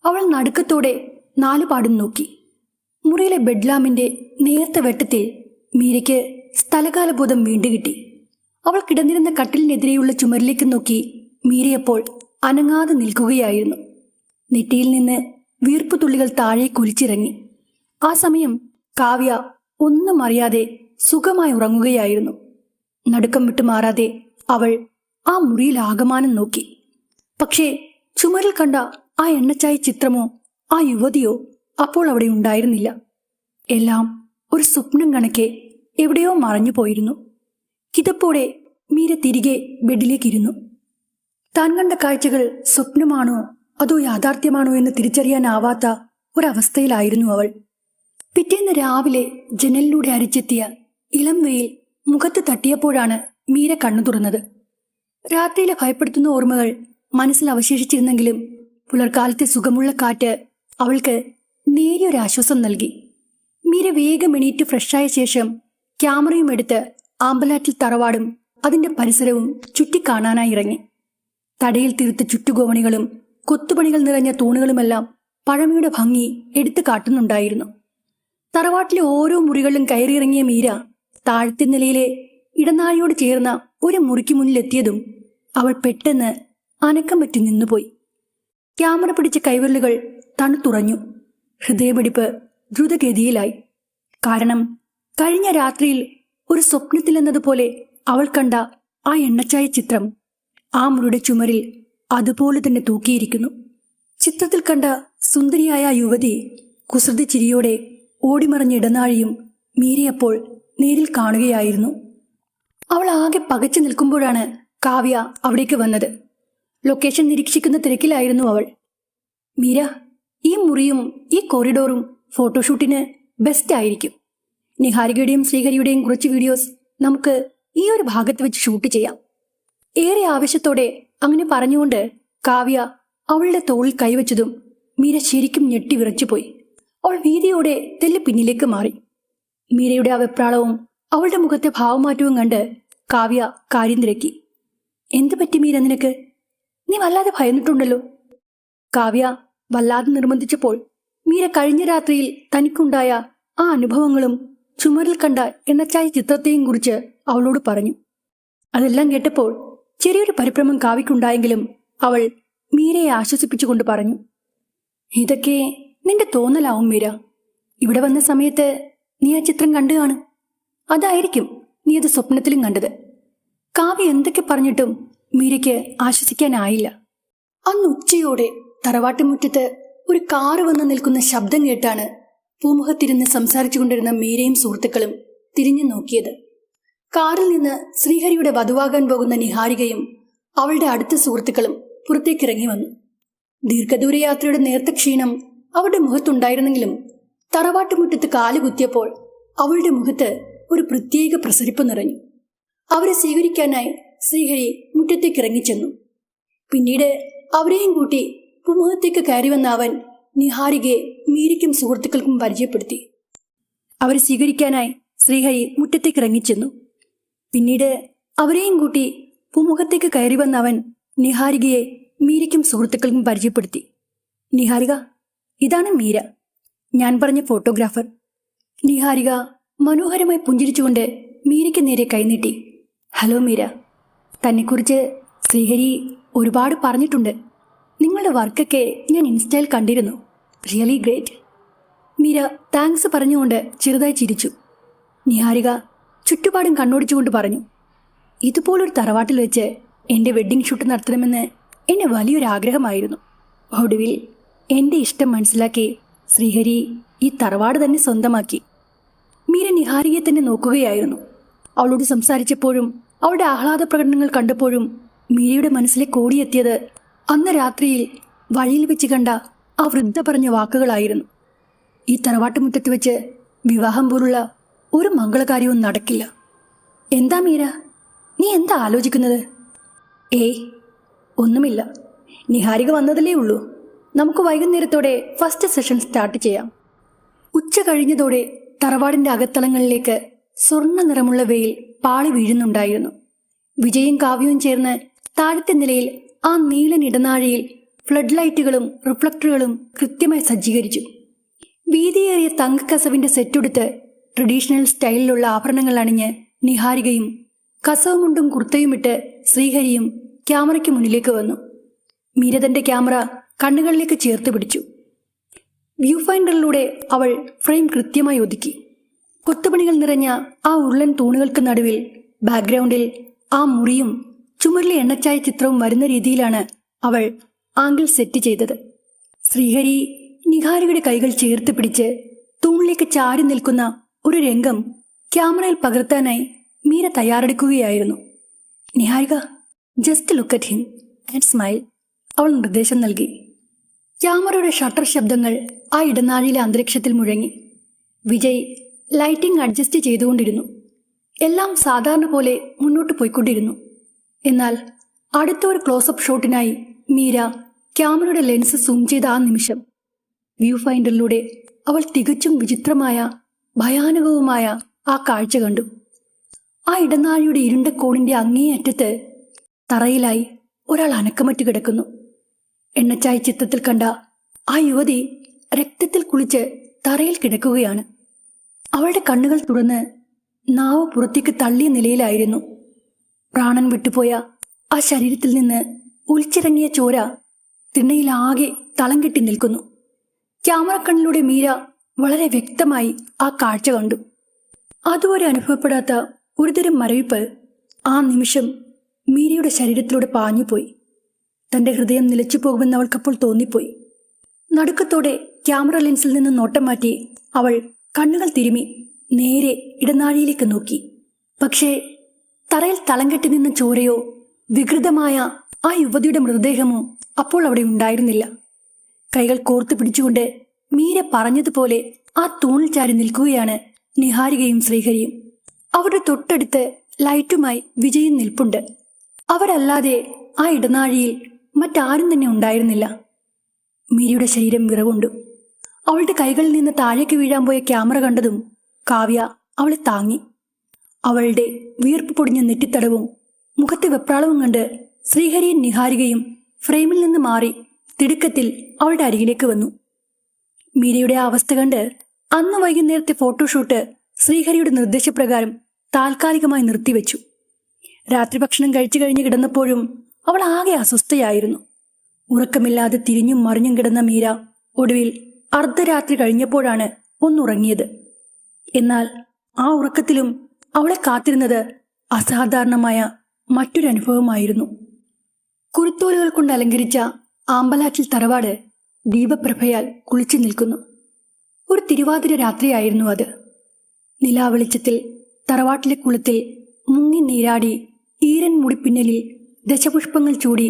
അവൾ നടുക്കത്തോടെ നാലുപാടും നോക്കി. മുറിയിലെ ബെഡ്ലാമിന്റെ നേർത്ത വെട്ടത്തിൽ മീരയ്ക്ക് സ്ഥലകാലബോധം വീണ്ടു കിട്ടി. അവൾ കിടന്നിരുന്ന കട്ടിലിനെതിരെയുള്ള ചുമരിലേക്ക് നോക്കി മീരയപ്പോൾ അനങ്ങാതെ നിൽക്കുകയായിരുന്നു. നെറ്റിയിൽ നിന്ന് വീർപ്പുതുള്ളികൾ താഴെ കുലിച്ചിറങ്ങി. ആ സമയം കാവ്യ ഒന്നും അറിയാതെ സുഖമായി ഉറങ്ങുകയായിരുന്നു. നടുക്കം വിട്ടു മാറാതെ അവൾ ആ മുറിയിൽ ആകമാനം നോക്കി. പക്ഷേ ചുമരിൽ കണ്ട ആ എണ്ണച്ചായ ചിത്രമോ ആ യുവതിയോ അപ്പോൾ അവിടെ ഉണ്ടായിരുന്നില്ല. എല്ലാം ഒരു സ്വപ്നം കണക്കെ എവിടെയോ മറഞ്ഞു പോയിരുന്നു. കിതപ്പോടെ മീര തിരികെ ബെഡിലേക്കിരുന്നു. താൻ കണ്ട കാഴ്ചകൾ സ്വപ്നമാണോ അതോ യാഥാർത്ഥ്യമാണോ എന്ന് തിരിച്ചറിയാനാവാത്ത ഒരവസ്ഥയിലായിരുന്നു അവൾ. പിറ്റേന്ന് രാവിലെ ജനലിലൂടെ അരിച്ചെത്തിയ ഇളം വെയിൽ മുഖത്ത് തട്ടിയപ്പോഴാണ് മീര കണ്ണു തുറന്നത്. രാത്രിയിലെ ഭയപ്പെടുത്തുന്ന ഓർമ്മകൾ മനസ്സിൽ അവശേഷിച്ചിരുന്നെങ്കിലും പുലർക്കാലത്തെ സുഖമുള്ള കാറ്റ് അവൾക്ക് നേരിയൊരാശ്വാസം നൽകി. മീര വേഗം എണീറ്റ് ഫ്രഷായ ശേഷം ക്യാമറയും എടുത്ത് ആമ്പലാറ്റിൽ തറവാടും അതിന്റെ പരിസരവും ചുറ്റിക്കാണാനായി ഇറങ്ങി. തടയിൽ തീർത്ത ചുറ്റുകോവണികളും കൊത്തുപണികൾ നിറഞ്ഞ തൂണുകളുമെല്ലാം പഴമയുടെ ഭംഗി എടുത്തു കാട്ടുന്നുണ്ടായിരുന്നു. തറവാട്ടിലെ ഓരോ മുറികളിലും കയറിയിറങ്ങിയ മീര താഴത്തെ നിലയിലെ ഇടനാഴിയോട് ചേർന്ന ഒരു മുറിക്ക് മുന്നിലെത്തിയതും അവൾ പെട്ടെന്ന് അനക്കം പറ്റി നിന്നുപോയി. ക്യാമറ പിടിച്ച കൈവിരലുകൾ തണുത്തുറഞ്ഞു. ഹൃദയപിടിപ്പ് ദ്രുതഗതിയിലായി. കാരണം കഴിഞ്ഞ രാത്രിയിൽ ഒരു സ്വപ്നത്തിലെന്നതുപോലെ അവൾ കണ്ട ആ എണ്ണച്ചായ ചിത്രം ആ മുറിയുടെ ചുമരിൽ അതുപോലെ തന്നെ തൂക്കിയിരിക്കുന്നു. ചിത്രത്തിൽ കണ്ട സുന്ദരിയായ യുവതി കുസൃതി ചിരിയോടെ ഓടിമറഞ്ഞ ഇടനാഴിയും മീരയപ്പോൾ നേരിൽ കാണുകയായിരുന്നു. അവൾ ആകെ പകച്ചു നിൽക്കുമ്പോഴാണ് കാവ്യ അവിടേക്ക് വന്നത്. ലൊക്കേഷൻ നിരീക്ഷിക്കുന്ന തിരക്കിലായിരുന്നു അവൾ. മീര, ഈ മുറിയും ഈ കോറിഡോറും ഫോട്ടോഷൂട്ടിന് ബെസ്റ്റ് ആയിരിക്കും. നിഹാരികയുടെയും ശ്രീഹരിയുടെയും കുറച്ച് വീഡിയോസ് നമുക്ക് ഈ ഒരു ഭാഗത്ത് വെച്ച് ഷൂട്ട് ചെയ്യാം. ഏറെ ആവേശത്തോടെ അങ്ങനെ പറഞ്ഞുകൊണ്ട് കാവ്യ അവളുടെ തോളിൽ കൈവച്ചതും മീര ശരിക്കും ഞെട്ടി വിറച്ചുപോയി. അവൾ ഭീതിയോടെ തെല്ല് പിന്നിലേക്ക് മാറി. മീരയുടെ ആ വെപ്രാളവും അവളുടെ മുഖത്തെ ഭാവമാറ്റവും കണ്ട് കാവ്യ കാര്യം തിരക്കി. എന്തു പറ്റി മീര നിനക്ക്? നീ വല്ലാതെ ഭയന്നിട്ടുണ്ടല്ലോ. കാവ്യ വല്ലാതെ നിർബന്ധിച്ചപ്പോൾ മീര കഴിഞ്ഞ രാത്രിയിൽ തനിക്കുണ്ടായ ആ അനുഭവങ്ങളും ചുമരിൽ കണ്ട എണ്ണച്ചായ ചിത്രത്തെയും കുറിച്ച് അവളോട് പറഞ്ഞു. അതെല്ലാം കേട്ടപ്പോൾ ചെറിയൊരു പരിഭ്രമം കാവ്യക്കുണ്ടായെങ്കിലും അവൾ മീരയെ ആശ്വസിപ്പിച്ചുകൊണ്ട് പറഞ്ഞു, ഇതൊക്കെ നിന്റെ തോന്നലാവും മീര. ഇവിടെ വന്ന സമയത്ത് നീ ആ ചിത്രം കണ്ടു കാണും. അതായിരിക്കും നീ അത് സ്വപ്നത്തിലും കണ്ടത്. കാവ്യ എന്തൊക്കെ പറഞ്ഞിട്ടും മീരയ്ക്ക് ആശ്വസിക്കാനായില്ല. അന്ന് ഉച്ചയോടെ തറവാട്ടുമുറ്റത്ത് ഒരു കാറ് വന്ന് നിൽക്കുന്ന ശബ്ദം കേട്ടാണ് പൂമുഖത്തിരുന്ന് സംസാരിച്ചു കൊണ്ടിരുന്ന മീരയും സുഹൃത്തുക്കളും തിരിഞ്ഞു നോക്കിയത്. കാറിൽ നിന്ന് ശ്രീഹരിയുടെ വധുവാകാൻ പോകുന്ന നിഹാരികയും അവളുടെ അടുത്ത സുഹൃത്തുക്കളും പുറത്തേക്കിറങ്ങി വന്നു. ദീർഘദൂര യാത്രയുടെ നേർത്ത ക്ഷീണം അവരുടെ മുഖത്തുണ്ടായിരുന്നെങ്കിലും തറവാട്ടുമുറ്റത്ത് കാലുകുത്തിയപ്പോൾ അവളുടെ മുഖത്ത് ഒരു പ്രത്യേക പ്രസരിപ്പ് നിറഞ്ഞു. അവരെ സ്വീകരിക്കാനായി ശ്രീഹരി മുറ്റത്തേക്ക് ഇറങ്ങിച്ചെന്നു. പിന്നീട് അവരെയും കൂട്ടി പൂമുഖത്തേക്ക് കയറി വന്ന അവൻ നിഹാരികയെ മീരയ്ക്കും സുഹൃത്തുക്കൾക്കും പരിചയപ്പെടുത്തി. അവരെ സ്വീകരിക്കാനായി ശ്രീഹരി മുറ്റത്തേക്ക് ഇറങ്ങിച്ചെന്നു. പിന്നീട് അവരെയും കൂട്ടി പൂമുഖത്തേക്ക് കയറി വന്ന അവൻ നിഹാരികയെ മീരയ്ക്കും സുഹൃത്തുക്കൾക്കും പരിചയപ്പെടുത്തി. നിഹാരിക, ഇതാണ് മീര, ഞാൻ പറഞ്ഞ ഫോട്ടോഗ്രാഫർ. നിഹാരിക മനോഹരമായി പുഞ്ചിരിച്ചുകൊണ്ട് മീരയ്ക്ക് നേരെ കൈനീട്ടി. ഹലോ മീര, തന്നെക്കുറിച്ച് ശ്രീഹരി ഒരുപാട് പറഞ്ഞിട്ടുണ്ട്. നിങ്ങളുടെ വർക്കൊക്കെ ഞാൻ ഇൻസ്റ്റയിൽ കണ്ടിരുന്നു. Really great. മീര താങ്ക്സ് പറഞ്ഞുകൊണ്ട് ചെറുതായി ചിരിച്ചു. നിഹാരിക ചുറ്റുപാടും കണ്ണോടിച്ചുകൊണ്ട് പറഞ്ഞു, ഇതുപോലൊരു തറവാട്ടിൽ വെച്ച് എൻ്റെ വെഡ്ഡിംഗ് ഷൂട്ട് നടത്തണമെന്ന് എന്നെ വലിയൊരാഗ്രഹമായിരുന്നു. ഒടുവിൽ എൻ്റെ ഇഷ്ടം മനസ്സിലാക്കി ശ്രീഹരി ഈ തറവാട് തന്നെ സ്വന്തമാക്കി. മീര നിഹാരികയെ തന്നെ നോക്കുകയായിരുന്നു. അവളോട് സംസാരിച്ചപ്പോഴും അവളുടെ ആഹ്ലാദ പ്രകടനങ്ങൾ കണ്ടപ്പോഴും മീരയുടെ മനസ്സിലേക്ക് ഓടിയെത്തിയത് അന്ന് രാത്രിയിൽ വഴിയിൽ വെച്ച് കണ്ട ആ വൃദ്ധ പറഞ്ഞ വാക്കുകളായിരുന്നു. ഈ തറവാട്ടുമുറ്റത്ത് വെച്ച് വിവാഹം പോലുള്ള ഒരു മംഗളകാര്യവും നടക്കില്ല. എന്താ മീര, നീ എന്താ ആലോചിക്കുന്നത്? ഏയ് ഒന്നുമില്ല, നിഹാരിക വന്നതല്ലേ ഉള്ളൂ. നമുക്ക് വൈകുന്നേരത്തോടെ ഫസ്റ്റ് സെഷൻ സ്റ്റാർട്ട് ചെയ്യാം. ഉച്ച കഴിഞ്ഞതോടെ തറവാടിന്റെ അകത്തളങ്ങളിലേക്ക് സ്വർണ്ണ നിറമുള്ള വെയിൽ പാളി വീഴുന്നുണ്ടായിരുന്നു. വിജയും കാവ്യവും ചേർന്ന് താഴത്തെ നിലയിൽ ആ നീലൻ ഇടനാഴിയിൽ ഫ്ലഡ് ലൈറ്റുകളും റിഫ്ലക്ടറുകളും കൃത്യമായി സജ്ജീകരിച്ചു. വീതിയേറിയ തങ്കക്കസവിന്റെ സെറ്റെടുത്ത് ട്രഡീഷണൽ സ്റ്റൈലിലുള്ള ആഭരണങ്ങൾ അണിഞ്ഞ് നിഹാരികയും കസവുമുണ്ടും കുർത്തയുമിട്ട് ശ്രീഹരിയും ക്യാമറയ്ക്ക് മുന്നിലേക്ക് വന്നു. മീര തന്റെ ക്യാമറ കണ്ണുകളിലേക്ക് ചേർത്ത് പിടിച്ചു. വ്യൂ ഫൈൻഡറിലൂടെ അവൾ ഫ്രെയിം കൃത്യമായി ഒതുക്കി. കൊത്തുപണികൾ നിറഞ്ഞ ആ ഉരുളൻ തൂണുകൾക്ക് നടുവിൽ ബാക്ക്ഗ്രൗണ്ടിൽ ആ മുറിയും ചുമരിലെ എണ്ണച്ചായ ചിത്രവും വരുന്ന രീതിയിലാണ് അവൾ ആംഗിൾ സെറ്റ് ചെയ്തത്. ശ്രീഹരി നിഹാരികയുടെ കൈകൾ ചേർത്ത് പിടിച്ച് തൂണിലേക്ക് ചാരി നിൽക്കുന്ന ഒരു രംഗം ക്യാമറയിൽ പകർത്താനായി മീര തയ്യാറെടുക്കുകയായിരുന്നു. നിഹാരിക, just look at him and smile, അവൾ നിർദ്ദേശം നൽകി. ക്യാമറയുടെ ഷട്ടർ ശബ്ദങ്ങൾ ആ ഇടനാഴിയിലെ അന്തരീക്ഷത്തിൽ മുഴങ്ങി. വിജയ് ലൈറ്റിംഗ് അഡ്ജസ്റ്റ് ചെയ്തുകൊണ്ടിരുന്നു. എല്ലാം സാധാരണ പോലെ മുന്നോട്ട് പോയിക്കൊണ്ടിരുന്നു. എന്നാൽ അടുത്ത ഒരു ക്ലോസപ്പ് ഷോട്ടിനായി മീര ക്യാമറയുടെ ലെൻസ് സൂം ചെയ്ത ആ നിമിഷം വ്യൂ ഫൈൻഡറിലൂടെ അവൾ തികച്ചും വിചിത്രമായ ഭയാനകവുമായ ആ കാഴ്ച കണ്ടു. ആ ഇടനാഴിയുടെ ഇരുണ്ട കോണിന്റെ അങ്ങേ അറ്റത്ത് തറയിലായി ഒരാൾ അനക്കമറ്റ് കിടക്കുന്നു. എണ്ണച്ചായ ചിത്രത്തിൽ കണ്ട ആ യുവതി രക്തത്തിൽ കുളിച്ച് തറയിൽ കിടക്കുകയാണ്. അവളുടെ കണ്ണുകൾ തുറന്ന് നാവ് പുറത്തേക്ക് തള്ളിയ നിലയിലായിരുന്നു. പ്രാണൻ വിട്ടുപോയ ആ ശരീരത്തിൽ നിന്ന് ഒലിച്ചിറങ്ങിയ ചോര തിണ്ണയിലാകെ തളം കെട്ടി നിൽക്കുന്നു. ക്യാമറ കണ്ണിലൂടെ മീര വളരെ വ്യക്തമായി ആ കാഴ്ച കണ്ടു. അതുവരെ അനുഭവപ്പെടാത്ത ഒരുതരം മരവിപ്പ് ആ നിമിഷം മീരയുടെ ശരീരത്തിലൂടെ പാഞ്ഞുപോയി. തന്റെ ഹൃദയം നിലച്ചു പോകുമെന്ന് അവൾക്കപ്പോൾ തോന്നിപ്പോയി. നടുക്കത്തോടെ ക്യാമറ ലെൻസിൽ നിന്ന് നോട്ടം മാറ്റി അവൾ കണ്ണുകൾ തിരുമി നേരെ ഇടനാഴിയിലേക്ക് നോക്കി. പക്ഷേ തറയിൽ തളം കെട്ടി നിന്ന ചോരയോ വികൃതമായ ആ യുവതിയുടെ മൃതദേഹമോ അപ്പോൾ അവിടെ ഉണ്ടായിരുന്നില്ല. കൈകൾ കോർത്തു പിടിച്ചുകൊണ്ട് മീര പറഞ്ഞതുപോലെ ആ തൂണിൽ ചാരി നിൽക്കുകയാണ് നിഹാരികയും ശ്രീഹരിയും. അവരുടെ തൊട്ടടുത്ത് ലൈറ്റുമായി വിജയും നിൽപ്പുണ്ട്. അവരല്ലാതെ ആ ഇടനാഴിയിൽ മറ്റാരും തന്നെ ഉണ്ടായിരുന്നില്ല. മീരയുടെ ശരീരം വിറകൊണ്ടു. അവളുടെ കൈകളിൽ നിന്ന് താഴേക്ക് വീഴാൻ പോയ ക്യാമറ കണ്ടതും കാവ്യ അവളെ താങ്ങി. അവളുടെ വിയർപ്പ് പൊടിഞ്ഞ നെറ്റിത്തടവും മുഖത്തെ വെപ്രാളവും കണ്ട് ശ്രീഹരിയും നിഹാരികയും ഫ്രെയിമിൽ നിന്ന് മാറി തിടുക്കത്തിൽ അവളുടെ അരികിലേക്ക് വന്നു. മീരയുടെ ആ അവസ്ഥ കണ്ട് അന്ന് വൈകുന്നേരത്തെ ഫോട്ടോഷൂട്ട് ശ്രീഹരിയുടെ നിർദ്ദേശപ്രകാരം താൽക്കാലികമായി നിർത്തിവെച്ചു. രാത്രി ഭക്ഷണം കഴിച്ചു കഴിഞ്ഞ് കിടന്നപ്പോഴും അവൾ ആകെ അസ്വസ്ഥയായിരുന്നു. ഉറക്കമില്ലാതെ തിരിഞ്ഞും മറിഞ്ഞും കിടന്ന മീര ഒടുവിൽ അർദ്ധരാത്രി കഴിഞ്ഞപ്പോഴാണ് ഒന്നുറങ്ങിയത്. എന്നാൽ ആ ഉറക്കത്തിലും അവളെ കാത്തിരുന്നത് അസാധാരണമായ മറ്റൊരനുഭവമായിരുന്നു. കുരുത്തോലുകൾ കൊണ്ട് അലങ്കരിച്ച ആമ്പലാറ്റിൽ തറവാട് ദീപപ്രഭയാൽ കുളിച്ചു നിൽക്കുന്നു. ഒരു തിരുവാതിര രാത്രിയായിരുന്നു അത്. നിലാവെളിച്ചത്തിൽ തറവാട്ടിലെ കുളത്തിൽ മുങ്ങി നീരാടി ഈരൻ മുടിപ്പിന്നലിൽ ദശപുഷ്പങ്ങൾ ചൂടി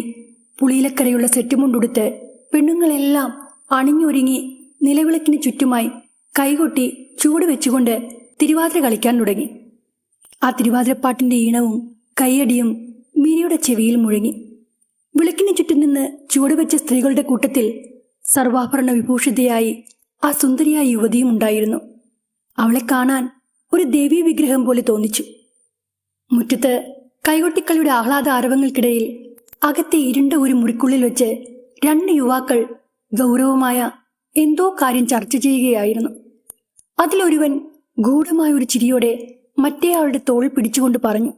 പുളിയിലക്കരയുള്ള സെറ്റുമുണ്ടുടുത്ത് പെണ്ണുങ്ങളെല്ലാം അണിഞ്ഞൊരുങ്ങി നിലവിളക്കിന് ചുറ്റുമായി കൈകൊട്ടി ചൂട് വെച്ചുകൊണ്ട് തിരുവാതിര കളിക്കാൻ തുടങ്ങി. ആ തിരുവാതിരപ്പാട്ടിന്റെ ഈണവും കയ്യടിയും മീരയുടെ ചെവിയിൽ മുഴങ്ങി. വിളക്കിന് ചുറ്റും നിന്ന് ചുവടുവെച്ച സ്ത്രീകളുടെ കൂട്ടത്തിൽ സർവാഭരണ വിഭൂഷിതയായി ആ സുന്ദരിയായ യുവതിയും ഉണ്ടായിരുന്നു. അവളെ കാണാൻ ഒരു ദേവീ വിഗ്രഹം പോലെ തോന്നിച്ചു. മുറ്റത്ത് കൈകൊട്ടിക്കളിയുടെ ആഹ്ലാദ ആരവങ്ങൾക്കിടയിൽ അകത്തെ ഇരുണ്ട ഒരു മുറിക്കുള്ളിൽ വെച്ച് രണ്ട് യുവാക്കൾ ഗൗരവമായ എന്തോ കാര്യം ചർച്ച ചെയ്യുകയായിരുന്നു. അതിലൊരുവൻ ഗൂഢമായ ഒരു ചിരിയോടെ മറ്റേയാളുടെ തോൾ പിടിച്ചുകൊണ്ട് പറഞ്ഞു,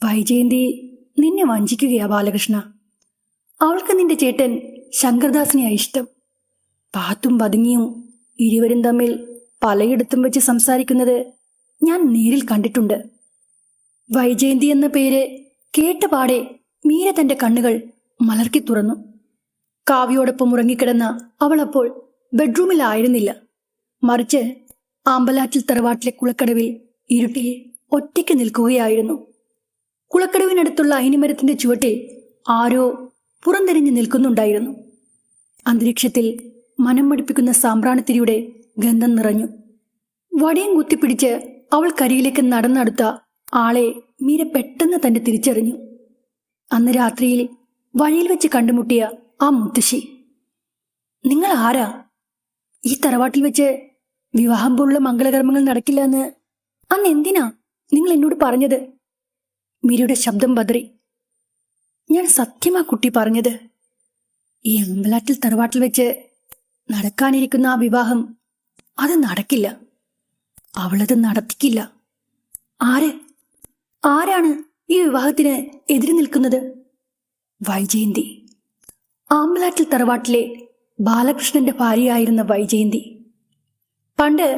വൈജയന്തി നിന്നെ വഞ്ചിക്കുകയാ ബാലകൃഷ്ണ. അവൾക്ക് നിന്റെ ചേട്ടൻ ശങ്കർദാസിനെയാ ഇഷ്ടം. പാത്തും പതുങ്ങിയും ഇരുവരും തമ്മിൽ പലയിടത്തും വെച്ച് സംസാരിക്കുന്നത് ഞാൻ നേരിൽ കണ്ടിട്ടുണ്ട്. വൈജയന്തി എന്ന പേര് കേട്ടപാടെ മീര തന്റെ കണ്ണുകൾ മലർക്കി തുറന്നു. കാവ്യോടൊപ്പം ഉറങ്ങിക്കിടന്ന അവൾ അപ്പോൾ ബെഡ്റൂമിലായിരുന്നില്ല. മറിച്ച് ആമ്പലാറ്റിൽ തറവാട്ടിലെ കുളക്കടവിൽ ഇരുട്ടിൽ ഒറ്റയ്ക്ക് നിൽക്കുകയായിരുന്നു. കുളക്കടവിനടുത്തുള്ള അയിനിമരത്തിന്റെ ചുവട്ടിൽ ആരോ പുറംതിരിഞ്ഞു നിൽക്കുന്നുണ്ടായിരുന്നു. അന്തരീക്ഷത്തിൽ മനം മടുപ്പിക്കുന്ന സാമ്പ്രാണിത്തിരിയുടെ ഗന്ധം നിറഞ്ഞു. വടിയും കുത്തിപ്പിടിച്ച് അവൾ കരിയിലേക്ക് നടന്നടുത്ത ആളെ മീര പെട്ടെന്ന് തന്നെ തിരിച്ചറിഞ്ഞു. അന്ന് രാത്രിയിൽ വഴിയിൽ വെച്ച് കണ്ടുമുട്ടിയ ആ മുത്തശ്ശി. നിങ്ങൾ ആരാ? ഈ തറവാട്ടിൽ വെച്ച് വിവാഹം പോലുള്ള മംഗളകർമ്മങ്ങൾ നടക്കില്ല എന്ന് അന്ന് എന്തിനാ നിങ്ങൾ എന്നോട് പറഞ്ഞത്? മീരയുടെ ശബ്ദം പതറി. ഞാൻ സത്യമാ കുട്ടി പറഞ്ഞത്. ഈ അമ്പലാറ്റിൽ തറവാട്ടിൽ വെച്ച് നടക്കാനിരിക്കുന്ന ആ വിവാഹം അത് നടക്കില്ല. അവളത് നടത്തിക്കില്ല. ആരാണ് ഈ വിവാഹത്തിന് എതിര് നിൽക്കുന്നത്? വൈജയന്തി. ആമ്പലാറ്റിൽ തറവാട്ടിലെ ബാലകൃഷ്ണന്റെ ഭാര്യയായിരുന്ന വൈജയന്തി. പണ്ട്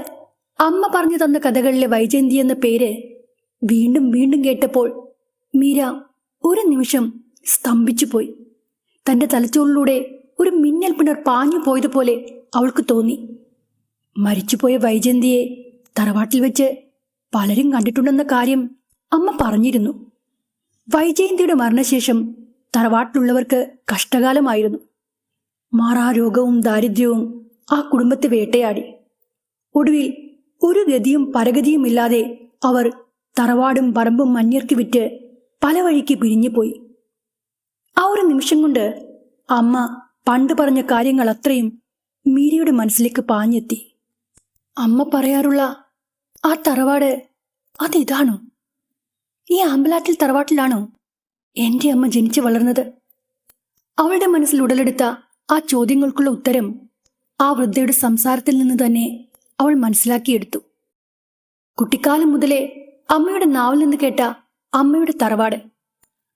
അമ്മ പറഞ്ഞു തന്ന കഥകളിലെ വൈജയന്തി എന്ന പേര് വീണ്ടും വീണ്ടും കേട്ടപ്പോൾ മീര ഒരു നിമിഷം സ്തംഭിച്ചുപോയി. തന്റെ തലച്ചോറിലൂടെ ഒരു മിന്നൽ പിണർ പാഞ്ഞു പോയതുപോലെ അവൾക്ക് തോന്നി. മരിച്ചുപോയ വൈജയന്തിയെ തറവാട്ടിൽ വെച്ച് പലരും കണ്ടിട്ടുണ്ടെന്ന കാര്യം അമ്മ പറഞ്ഞിരുന്നു. വൈജയന്തിയുടെ മരണശേഷം തറവാട്ടിലുള്ളവർക്ക് കഷ്ടകാലമായിരുന്നു. മാറാരോഗവും ദാരിദ്ര്യവും ആ കുടുംബത്തെ വേട്ടയാടി. ഒടുവിൽ ഒരു ഗതിയും പരഗതിയുമില്ലാതെ അവർ തറവാടും പറമ്പും മഞ്ഞർക്ക് വിറ്റ് പല വഴിക്ക് പിരിഞ്ഞുപോയി. ആ ഒരു നിമിഷം കൊണ്ട് അമ്മ പണ്ട് പറഞ്ഞ കാര്യങ്ങൾ അത്രയും മീരയുടെ മനസ്സിലേക്ക് പാഞ്ഞെത്തി. അമ്മ പറയാറുള്ള ആ തറവാട് അതിതാണോ? ഈ ആമ്പലാറ്റിൽ തറവാട്ടിലാണോ എൻ്റെ അമ്മ ജനിച്ചു വളർന്നത്? അവളുടെ മനസ്സിൽ ഉടലെടുത്ത ആ ചോദ്യങ്ങൾക്കുള്ള ഉത്തരം ആ വൃദ്ധയുടെ സംസാരത്തിൽ നിന്ന് തന്നെ അവൾ മനസ്സിലാക്കിയെടുത്തു. കുട്ടിക്കാലം മുതലേ അമ്മയുടെ നാവിൽ നിന്ന് കേട്ട അമ്മയുടെ തറവാട്,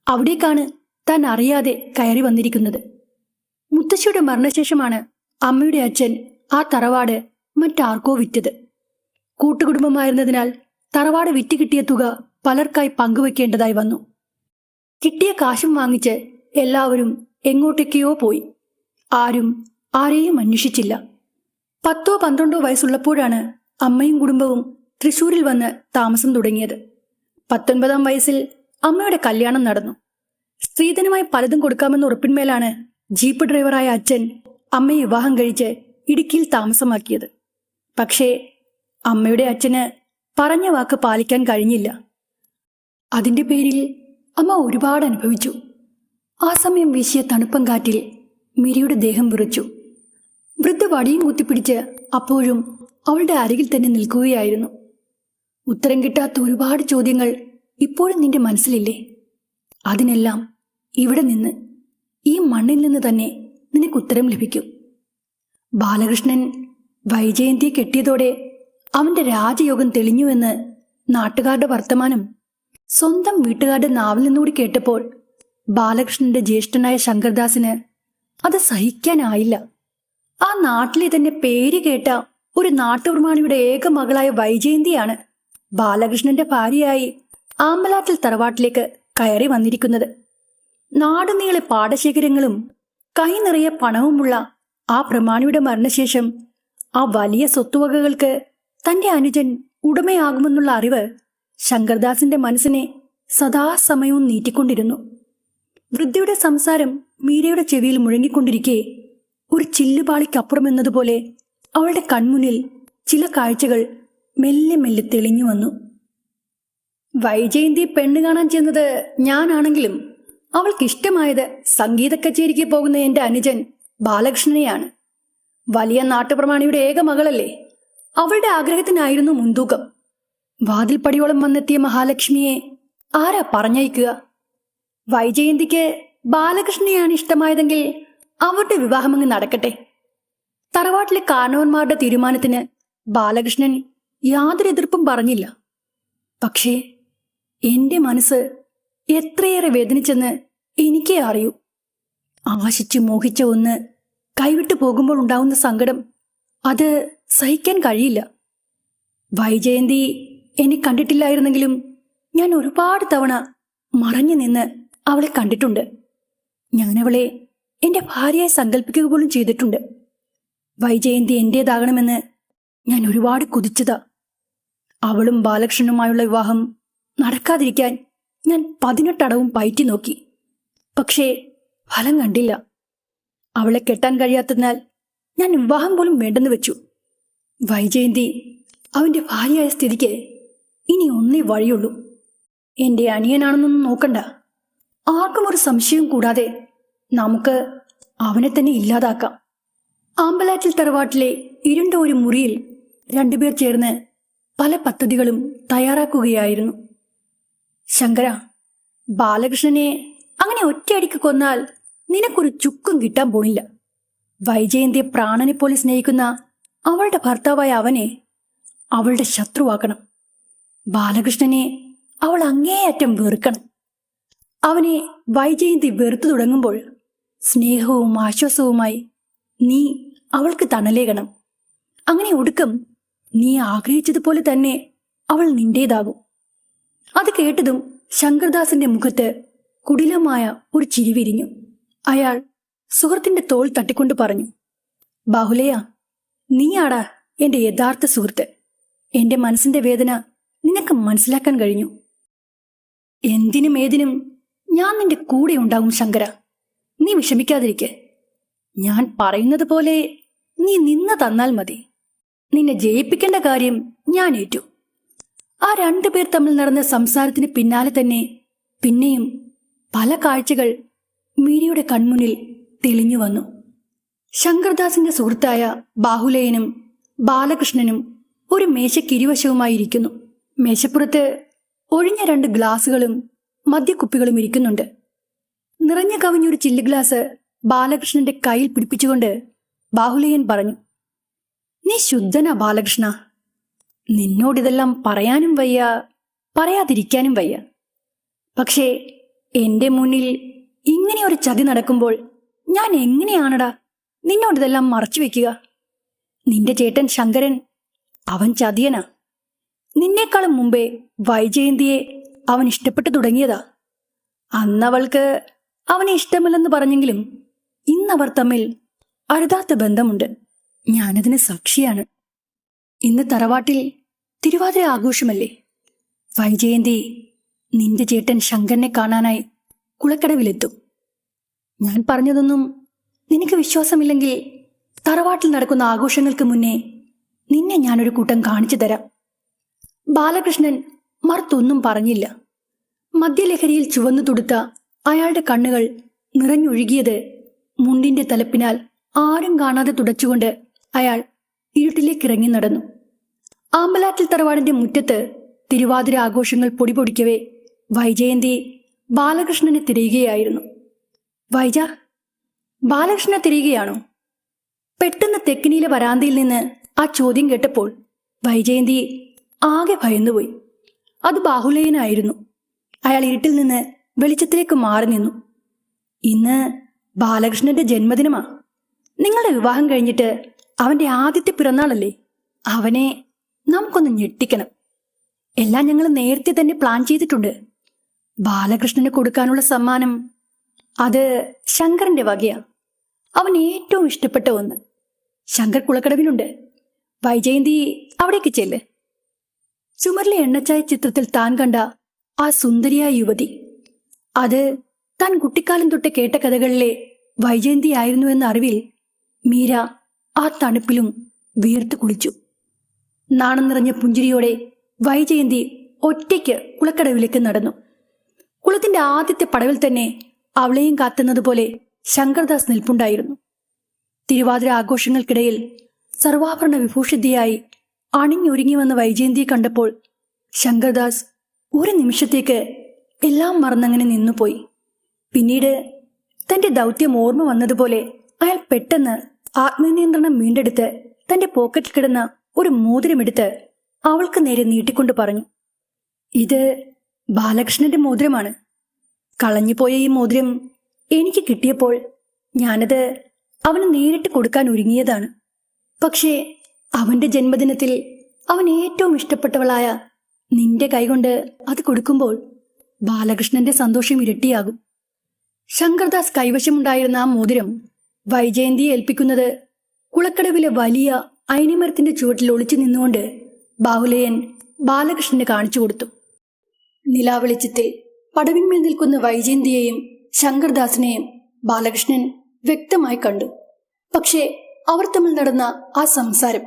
അവിടേക്കാണ് താൻ അറിയാതെ കയറി വന്നിരിക്കുന്നത്. മുത്തശ്ശിയുടെ മരണശേഷമാണ് അമ്മയുടെ അച്ഛൻ ആ തറവാട് മറ്റാർക്കോ വിറ്റത്. കൂട്ടുകുടുംബമായിരുന്നതിനാൽ തറവാട് വിറ്റ് കിട്ടിയ തുക പലർക്കായി പങ്കുവെക്കേണ്ടതായി വന്നു. കിട്ടിയ കാശും വാങ്ങിച്ച് എല്ലാവരും എങ്ങോട്ടേക്കോ പോയി. ആരും ആരെയും അന്വേഷിച്ചില്ല. 10-12 വയസ്സുള്ളപ്പോഴാണ് അമ്മയും കുടുംബവും തൃശ്ശൂരിൽ വന്ന് താമസം തുടങ്ങിയത്. 19-ാം വയസ്സിൽ അമ്മയുടെ കല്യാണം നടന്നു. സ്ത്രീധനമായി പലതും കൊടുക്കാമെന്ന ഉറപ്പിന്മേലാണ് ജീപ്പ് ഡ്രൈവറായ അച്ഛൻ അമ്മയെ വിവാഹം കഴിച്ച് ഇടുക്കിയിൽ താമസമാക്കിയത്. പക്ഷേ അമ്മയുടെ അച്ഛന് പറഞ്ഞ വാക്ക് പാലിക്കാൻ കഴിഞ്ഞില്ല. അതിന്റെ പേരിൽ അമ്മ ഒരുപാട് അനുഭവിച്ചു. ആ സമയം വീശിയ തണുപ്പം കാറ്റിൽ മിരിയുടെ ദേഹം വിറച്ചു. വൃദ്ധ വടിയും കുത്തിപ്പിടിച്ച് അപ്പോഴും അവളുടെ അരികിൽ തന്നെ നിൽക്കുകയായിരുന്നു. ഉത്തരം കിട്ടാത്ത ഒരുപാട് ചോദ്യങ്ങൾ ഇപ്പോഴും നിന്റെ മനസ്സിലില്ലേ? അതിനെല്ലാം ഇവിടെ നിന്ന്, ഈ മണ്ണിൽ നിന്ന് തന്നെ നിനക്ക് ഉത്തരം ലഭിക്കും. ബാലകൃഷ്ണൻ വൈജയന്തിയെ കെട്ടിയതോടെ അവന്റെ രാജയോഗം തെളിഞ്ഞുവെന്ന് നാട്ടുകാരുടെ വർത്തമാനം സ്വന്തം വീട്ടുകാരുടെ നാവിൽ നിന്നുകൂടി കേട്ടപ്പോൾ ബാലകൃഷ്ണന്റെ ജ്യേഷ്ഠനായ ശങ്കർദാസിന് അത് സഹിക്കാനായില്ല. ആ നാട്ടിലെ തന്നെ പേര് കേട്ട ഒരു നാട്ടുപ്രമാണിയുടെ ഏക മകളായ വൈജയന്തിയാണ് ബാലകൃഷ്ണന്റെ ഭാര്യയായി ആമ്പലാട്ടിൽ തറവാട്ടിലേക്ക് കയറി വന്നിരിക്കുന്നത്. നാടുനീളെ പാടശേഖരങ്ങളും കൈ നിറയെ പണവുമുള്ള ആ പ്രമാണിയുടെ മരണശേഷം ആ വലിയ സ്വത്തുവകകൾക്ക് തന്റെ അനുജൻ ഉടമയാകുമെന്നുള്ള അറിവ് ശങ്കർദാസിന്റെ മനസ്സിനെ സദാസമയവും നീട്ടിക്കൊണ്ടിരുന്നു. വൃദ്ധയുടെ സംസാരം മീരയുടെ ചെവിയിൽ മുഴങ്ങിക്കൊണ്ടിരിക്കെ ഒരു ചില്ലുപാളിക്കപ്പുറം എന്നതുപോലെ അവളുടെ കൺമുന്നിൽ ചില കാഴ്ചകൾ മെല്ലെ മെല്ലെ തെളിഞ്ഞു വന്നു. വൈജയന്തി പെണ്ണ് കാണാൻ ചെന്നത് ഞാനാണെങ്കിലും അവൾക്കിഷ്ടമായത് സംഗീത കച്ചേരിക്ക് പോകുന്ന എന്റെ അനുജൻ ബാലകൃഷ്ണനെയാണ്. വലിയ നാട്ടുപ്രമാണിയുടെ ഏക മകളല്ലേ, അവളുടെ ആഗ്രഹത്തിനായിരുന്നു മുൻതൂക്കം. വാതിൽപ്പടിയോളം വന്നെത്തിയ മഹാലക്ഷ്മിയെ ആരാ പറഞ്ഞയക്കുക? വൈജയന്തിക്ക് ബാലകൃഷ്ണനെയാണ് ഇഷ്ടമായതെങ്കിൽ അവരുടെ വിവാഹമങ്ങ് നടക്കട്ടെ. തറവാട്ടിലെ കാരണവന്മാരുടെ തീരുമാനത്തിന് ബാലകൃഷ്ണൻ യാതൊരു എതിർപ്പും പറഞ്ഞില്ല. പക്ഷേ എന്റെ മനസ്സ് എത്രയേറെ വേദനിച്ചെന്ന് എനിക്കേ അറിയൂ. ആശിച്ചു മോഹിച്ച ഒന്ന് കൈവിട്ടു പോകുമ്പോൾ ഉണ്ടാവുന്ന സങ്കടം അത് സഹിക്കാൻ കഴിയില്ല. വൈജയന്തി എന്നെ കണ്ടിട്ടില്ലായിരുന്നെങ്കിലും ഞാൻ ഒരുപാട് തവണ മറഞ്ഞു നിന്ന് അവളെ കണ്ടിട്ടുണ്ട്. ഞാനവളെ എന്റെ ഭാര്യയായി സങ്കല്പിക്കുക പോലും ചെയ്തിട്ടുണ്ട്. വൈജയന്തി എന്റേതാകണമെന്ന് ഞാൻ ഒരുപാട് കൊതിച്ചതാ. അവളും ബാലകൃഷ്ണനുമായുള്ള വിവാഹം നടക്കാതിരിക്കാൻ ഞാൻ 18 അടവും പയറ്റി നോക്കി. പക്ഷേ ഫലം കണ്ടില്ല. അവളെ കെട്ടാൻ കഴിയാത്തതിനാൽ ഞാൻ വിവാഹം പോലും വേണ്ടെന്ന് വെച്ചു. വൈജയന്തി അവന്റെ ഭാര്യയായ സ്ഥിതിക്ക് ഇനി ഒന്നേ വഴിയുള്ളൂ. എന്റെ അനിയനാണെന്നൊന്നും നോക്കണ്ട. ആർക്കും ഒരു സംശയവും കൂടാതെ നമുക്ക് അവനെ തന്നെ ഇല്ലാതാക്കാം. ആമ്പലാറ്റിൽ തറവാട്ടിലെ ഇരുണ്ട ഒരു മുറിയിൽ രണ്ടുപേർ ചേർന്ന് പല പദ്ധതികളും തയ്യാറാക്കുകയായിരുന്നു. ശങ്കര, ബാലകൃഷ്ണനെ അങ്ങനെ ഒറ്റയടിക്ക് കൊന്നാൽ നിനക്കൊരു ചുക്കും കിട്ടാൻ പോണില്ല. വൈജയന്തിയെ പ്രാണനെ പോലെ സ്നേഹിക്കുന്ന അവളുടെ ഭർത്താവായ അവനെ അവളുടെ ശത്രുവാക്കണം. ബാലകൃഷ്ണനെ അവൾ അങ്ങേയറ്റം വെറുക്കണം. അവനെ വൈജയന്തി വെറുത്തു തുടങ്ങുമ്പോൾ സ്നേഹവും ആശ്വാസവുമായി നീ അവൾക്ക് തണലേകണം. അങ്ങനെ ഒടുക്കം നീ ആഗ്രഹിച്ചതുപോലെ തന്നെ അവൾ നിന്റേതാകും. അത് കേട്ടതും ശങ്കർദാസിന്റെ മുഖത്ത് കുടിലമായ ഒരു ചിരി വിരിഞ്ഞു. അയാൾ സുഹൃത്തിന്റെ തോൾ തട്ടിക്കൊണ്ട് പറഞ്ഞു, ബാഹുലയ, നീയാടാ എന്റെ യഥാർത്ഥ സുഹൃത്ത്. എന്റെ മനസ്സിന്റെ വേദന നിനക്ക് മനസ്സിലാക്കാൻ കഴിഞ്ഞു. എന്തിനും ഏതിനും ഞാൻ നിന്റെ കൂടെ ഉണ്ടാകും ശങ്കര. നീ വിഷമിക്കാതിരിക്കെ. ഞാൻ പറയുന്നത് പോലെ നീ നിന്ന് തന്നാൽ മതി. നിന്നെ ജയിപ്പിക്കേണ്ട കാര്യം ഞാൻ ഏറ്റു. ആ 2 പേർ തമ്മിൽ നടന്ന സംസാരത്തിന് പിന്നാലെ തന്നെ പിന്നെയും പല കാഴ്ചകൾ മീരയുടെ കൺമുന്നിൽ തെളിഞ്ഞു വന്നു. ശങ്കർദാസിന്റെ സുഹൃത്തായ ബാഹുലേയനും ബാലകൃഷ്ണനും ഒരു മേശയ്ക്കിരുവശവുമായിരിക്കുന്നു. മേശപ്പുറത്ത് ഒഴിഞ്ഞ 2 ഗ്ലാസുകളും മദ്യക്കുപ്പികളും ഇരിക്കുന്നുണ്ട്. നിറഞ്ഞു കവിഞ്ഞൊരു ചില്ല് ഗ്ലാസ് ബാലകൃഷ്ണന്റെ കയ്യിൽ പിടിപ്പിച്ചുകൊണ്ട് ബാഹുലേയൻ പറഞ്ഞു, നീ ശുദ്ധനാ ബാലകൃഷ്ണ. നിന്നോടിതെല്ലാം പറയാനും വയ്യ, പറയാതിരിക്കാനും വയ്യ. പക്ഷേ എന്റെ മുന്നിൽ ഇങ്ങനെ ഒരു ചതി നടക്കുമ്പോൾ ഞാൻ എങ്ങനെയാണടാ നിന്നോടിതെല്ലാം മറച്ചു വെക്കുക? നിന്റെ ചേട്ടൻ ശങ്കരൻ, അവൻ ചതിയനാ. നിന്നേക്കാളും മുമ്പേ വൈജയന്തിയെ അവൻ ഇഷ്ടപ്പെട്ടു തുടങ്ങിയതാ. അന്നവൾക്ക് അവനെ ഇഷ്ടമില്ലെന്ന് പറഞ്ഞെങ്കിലും ഇന്നവർ തമ്മിൽ അരുതാത്ത ബന്ധമുണ്ട്. ഞാനതിന് സാക്ഷിയാണ്. ഇന്ന് തറവാട്ടിൽ തിരുവാതിര ആഘോഷമല്ലേ? വൈജയന്തി നിന്റെ ചേട്ടൻ ശങ്കരനെ കാണാനായി കുളക്കടവിലെത്തും. ഞാൻ പറഞ്ഞതൊന്നും നിനക്ക് വിശ്വാസമില്ലെങ്കിൽ തറവാട്ടിൽ നടക്കുന്ന ആഘോഷങ്ങൾക്ക് മുന്നേ നിന്നെ ഞാനൊരു കൂട്ടം കാണിച്ചു തരാം. ബാലകൃഷ്ണൻ മറുത്തൊന്നും പറഞ്ഞില്ല. മദ്യലഹരിയിൽ ചുവന്നു തുടുത്ത അയാളുടെ കണ്ണുകൾ നിറഞ്ഞൊഴുകിയത് മുണ്ടിന്റെ തലപ്പിനാൽ ആരും കാണാതെ തുടച്ചുകൊണ്ട് അയാൾ ഇരുട്ടിലേക്ക് ഇറങ്ങി നടന്നു. ആമ്പലാറ്റിൽ തറവാടിന്റെ മുറ്റത്ത് തിരുവാതിര ആഘോഷങ്ങൾ പൊടിപൊടിക്കവേ വൈജയന്തി ബാലകൃഷ്ണനെ തിരയുകയായിരുന്നു. വൈജ, ബാലകൃഷ്ണനെ തിരിയുകയാണോ? പെട്ടെന്ന് തെക്കിനിയിലെ വരാന്തയിൽ നിന്ന് ആ ചോദ്യം കേട്ടപ്പോൾ വൈജയന്തി ആകെ ഭയന്നുപോയി. അത് ബാഹുലേയനായിരുന്നു. അയാൾ ഇരുട്ടിൽ നിന്ന് വെളിച്ചത്തിലേക്ക് മാറി നിന്നു. ഇന്ന് ബാലകൃഷ്ണന്റെ ജന്മദിനമാ. നിങ്ങളുടെ വിവാഹം കഴിഞ്ഞിട്ട് അവന്റെ ആദ്യത്തെ പിറന്നാളല്ലേ? അവനെ നമുക്കൊന്ന് ഞെട്ടിക്കണം. എല്ലാം ഞങ്ങൾ നേരത്തെ തന്നെ പ്ലാൻ ചെയ്തിട്ടുണ്ട്. ബാലകൃഷ്ണന് കൊടുക്കാനുള്ള സമ്മാനം അത് ശങ്കറിന്റെ വകയാ. അവൻ ഏറ്റവും ഇഷ്ടപ്പെട്ട ഒന്ന്. ശങ്കർ കുളക്കടവിലുണ്ട്. വൈജയന്തി അവിടേക്ക് ചെല്ല്. ചുമരിലെ എണ്ണച്ചായ ചിത്രത്തിൽ താൻ കണ്ട ആ സുന്ദരിയായ യുവതി, അത് താൻ കുട്ടിക്കാലം തൊട്ട് കേട്ട കഥകളിലെ വൈജയന്തി ആയിരുന്നു എന്ന അറിവിൽ മീര ആ തണുപ്പിലും വീർത്തു കുളിച്ചു. നാണം നിറഞ്ഞ പുഞ്ചിരിയോടെ വൈജയന്തി ഒറ്റയ്ക്ക് കുളക്കടവിലേക്ക് നടന്നു. കുളത്തിന്റെ ആദ്യത്തെ പടവിൽ തന്നെ അവളെയും കാത്തുന്നതുപോലെ ശങ്കർദാസ് നിൽപ്പുണ്ടായിരുന്നു. തിരുവാതിര ആഘോഷങ്ങൾക്കിടയിൽ സർവാഭരണ വിഭൂഷിതയായി അണിഞ്ഞൊരുങ്ങി വന്ന വൈജയന്തിയെ കണ്ടപ്പോൾ ശങ്കർദാസ് ഒരു നിമിഷത്തേക്ക് എല്ലാം മറന്നങ്ങനെ നിന്നുപോയി. പിന്നീട് തന്റെ ദൗത്യം ഓർമ്മ വന്നതുപോലെ അയാൾ പെട്ടെന്ന് ആത്മനിയന്ത്രണം വീണ്ടെടുത്ത് തന്റെ പോക്കറ്റിൽ കിടന്ന ഒരു മോതിരമെടുത്ത് അവൾക്ക് നേരെ നീട്ടിക്കൊണ്ട് പറഞ്ഞു, ഇത് ബാലകൃഷ്ണന്റെ മോതിരമാണ്. കളഞ്ഞുപോയ ഈ മോതിരം എനിക്ക് കിട്ടിയപ്പോൾ ഞാനത് അവന് നേരിട്ട് കൊടുക്കാൻ ഒരുങ്ങിയതാണ്. പക്ഷേ അവന്റെ ജന്മദിനത്തിൽ അവൻ ഏറ്റവും ഇഷ്ടപ്പെട്ടവളായ നിന്റെ കൈകൊണ്ട് അത് കൊടുക്കുമ്പോൾ ബാലകൃഷ്ണന്റെ സന്തോഷം ഇരട്ടിയാകും. ശങ്കർദാസ് കൈവശമുണ്ടായിരുന്ന ആ മോതിരം വൈജയന്തിയെ ഏൽപ്പിക്കുന്നത് കുളക്കടവിലെ വലിയ അയനിമരത്തിന്റെ ചുവട്ടിൽ ഒളിച്ചു നിന്നുകൊണ്ട് ബാഹുലേയൻ ബാലകൃഷ്ണന് കാണിച്ചു കൊടുത്തു. നിലാവെളിച്ചത്തിൽ പടവിന്മേൽ നിൽക്കുന്ന വൈജയന്തിയെയും ശങ്കർദാസിനെയും ബാലകൃഷ്ണൻ വ്യക്തമായി കണ്ടു. പക്ഷേ അവർ തമ്മിൽ നടന്ന ആ സംസാരം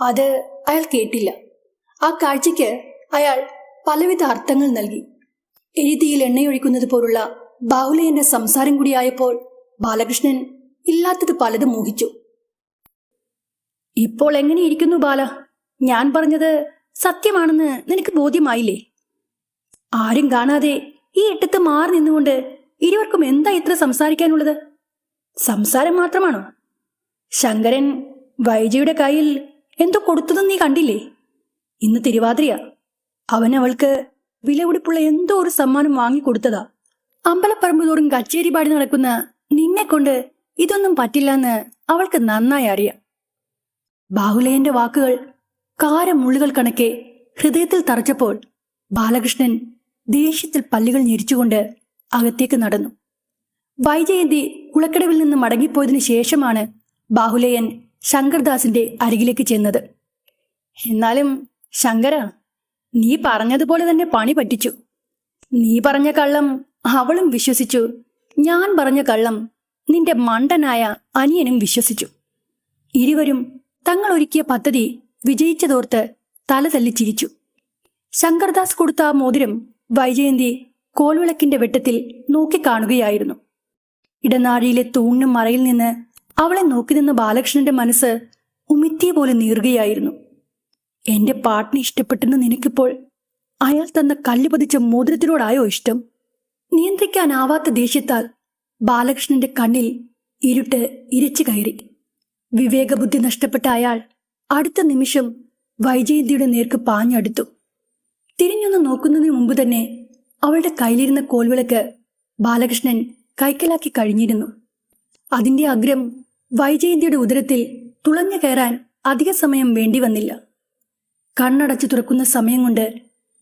അത് അയാൾ കേട്ടില്ല. ആ കാഴ്ചയ്ക്ക് അയാൾ പലവിധ അർത്ഥങ്ങൾ നൽകി. എഴുതിയിൽ എണ്ണയൊഴിക്കുന്നത് പോലുള്ള ബാഹുലേയന്റെ സംസാരം കൂടിയായപ്പോൾ ബാലകൃഷ്ണൻ ഇല്ലാത്തത് പലതും മോഹിച്ചു. ഇപ്പോൾ എങ്ങനെയിരിക്കുന്നു ബാല? ഞാൻ പറഞ്ഞത് സത്യമാണെന്ന് നിനക്ക് ബോധ്യമായില്ലേ? ആരും കാണാതെ ഈ എട്ടത്ത് മാറി നിന്നുകൊണ്ട് ഇരുവർക്കും എന്താ ഇത്ര സംസാരിക്കാനുള്ളത്? സംസാരം മാത്രമാണോ? ശങ്കരൻ വൈജയുടെ കയ്യിൽ എന്തോ കൊടുത്തതും നീ കണ്ടില്ലേ? ഇന്ന് തിരുവാതിരയാ. അവൻ അവൾക്ക് വിലപിടിപ്പുള്ള എന്തോ ഒരു സമ്മാനം വാങ്ങിക്കൊടുത്തതാ. അമ്പലപ്പറമ്പ് തോറും കച്ചേരി പാടി നടക്കുന്ന നിന്നെ കൊണ്ട് ഇതൊന്നും പറ്റില്ലെന്ന് അവൾക്ക് നന്നായി അറിയാം. ബാഹുലേയന്റെ വാക്കുകൾ കാരമുള്ളുകൾ കണക്കെ ഹൃദയത്തിൽ തറച്ചപ്പോൾ ബാലകൃഷ്ണൻ ദേഷ്യത്തിൽ പല്ലുകൾ ഞെരിച്ചുകൊണ്ട് അകത്തേക്ക് നടന്നു. വൈജയന്തി കുളക്കടവിൽ നിന്ന് മടങ്ങിപ്പോയതിനു ശേഷമാണ് ബാഹുലേയൻ ശങ്കർദാസിന്റെ അരികിലേക്ക് ചെന്നത്. എന്നാലും ശങ്കര, നീ പറഞ്ഞതുപോലെ തന്നെ പണി പറ്റിച്ചു. നീ പറഞ്ഞ കള്ളം അവളും വിശ്വസിച്ചു. ഞാൻ പറഞ്ഞ കള്ളം നിന്റെ മണ്ടനായ അനിയനും വിശ്വസിച്ചു. ഇരുവരും തങ്ങൾ ഒരുക്കിയ പദ്ധതി വിജയിച്ചതോർത്ത് തല തല്ലി ചിരിച്ചു. ശങ്കർദാസ് കൊടുത്ത ആ മോതിരം വൈജയന്തി കോൽവിളക്കിന്റെ വെട്ടത്തിൽ നോക്കിക്കാണുകയായിരുന്നു. ഇടനാഴിയിലെ തൂണിനും മറയിൽ നിന്ന് അവളെ നോക്കി നിന്ന ബാലകൃഷ്ണന്റെ മനസ്സ് ഉമിത്തിയ പോലെ നീറുകയായിരുന്നു. എന്റെ പാട്ടിനെ ഇഷ്ടപ്പെട്ടെന്ന് നിനക്കിപ്പോൾ അയാൾ തന്ന കല്ല് പതിച്ച മോതിരത്തിനോടായോ ഇഷ്ടം? നിയന്ത്രിക്കാനാവാത്ത ദേഷ്യത്താൽ ബാലകൃഷ്ണന്റെ കണ്ണിൽ ഇരുട്ട് ഇരച്ചു കയറി. വിവേകബുദ്ധി നഷ്ടപ്പെട്ട അയാൾ അടുത്ത നിമിഷം വൈജയന്തിയുടെ നേർക്ക് പാഞ്ഞടുത്തു. തിരിഞ്ഞൊന്ന് നോക്കുന്നതിന് മുമ്പ് തന്നെ അവളുടെ കയ്യിലിരുന്ന കോൽവിളക്ക് ബാലകൃഷ്ണൻ കൈക്കലാക്കി കഴിഞ്ഞിരുന്നു. അതിന്റെ അഗ്രം വൈജയന്തിയുടെ ഉദരത്തിൽ തുളഞ്ഞു കയറാൻ അധിക സമയം വേണ്ടി വന്നില്ല. കണ്ണടച്ചു തുറക്കുന്ന സമയം കൊണ്ട്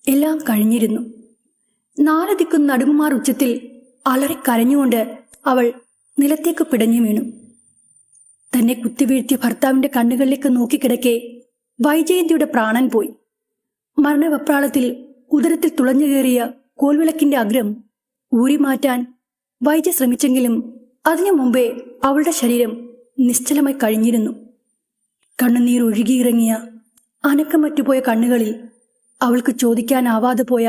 എല്ലാം കഴിഞ്ഞിരുന്നു. 4 ദിക്കും നടുങ്ങുമാർ ഉച്ചത്തിൽ അലറിക്കരഞ്ഞുകൊണ്ട് അവൾ നിലത്തേക്ക് പിടഞ്ഞു വീണു. തന്നെ കുത്തിവീഴ്ത്തിയ ഭർത്താവിന്റെ കണ്ണുകളിലേക്ക് നോക്കിക്കിടക്കെ വൈജയന്തിയുടെ പ്രാണൻ പോയി. മരണവെപ്രാളത്തിൽ ഉദരത്തിൽ തുളഞ്ഞു കയറിയ കോൽവിളക്കിന്റെ അഗ്രം ഊരിമാറ്റാൻ വൈജ ശ്രമിച്ചെങ്കിലും അതിനു മുമ്പേ അവളുടെ ശരീരം നിശ്ചലമായി കഴിഞ്ഞിരുന്നു. കണ്ണുനീർ ഒഴുകിയിറങ്ങിയ അനക്കമറ്റുപോയ കണ്ണുകളിൽ അവൾക്ക് ചോദിക്കാനാവാതെ പോയ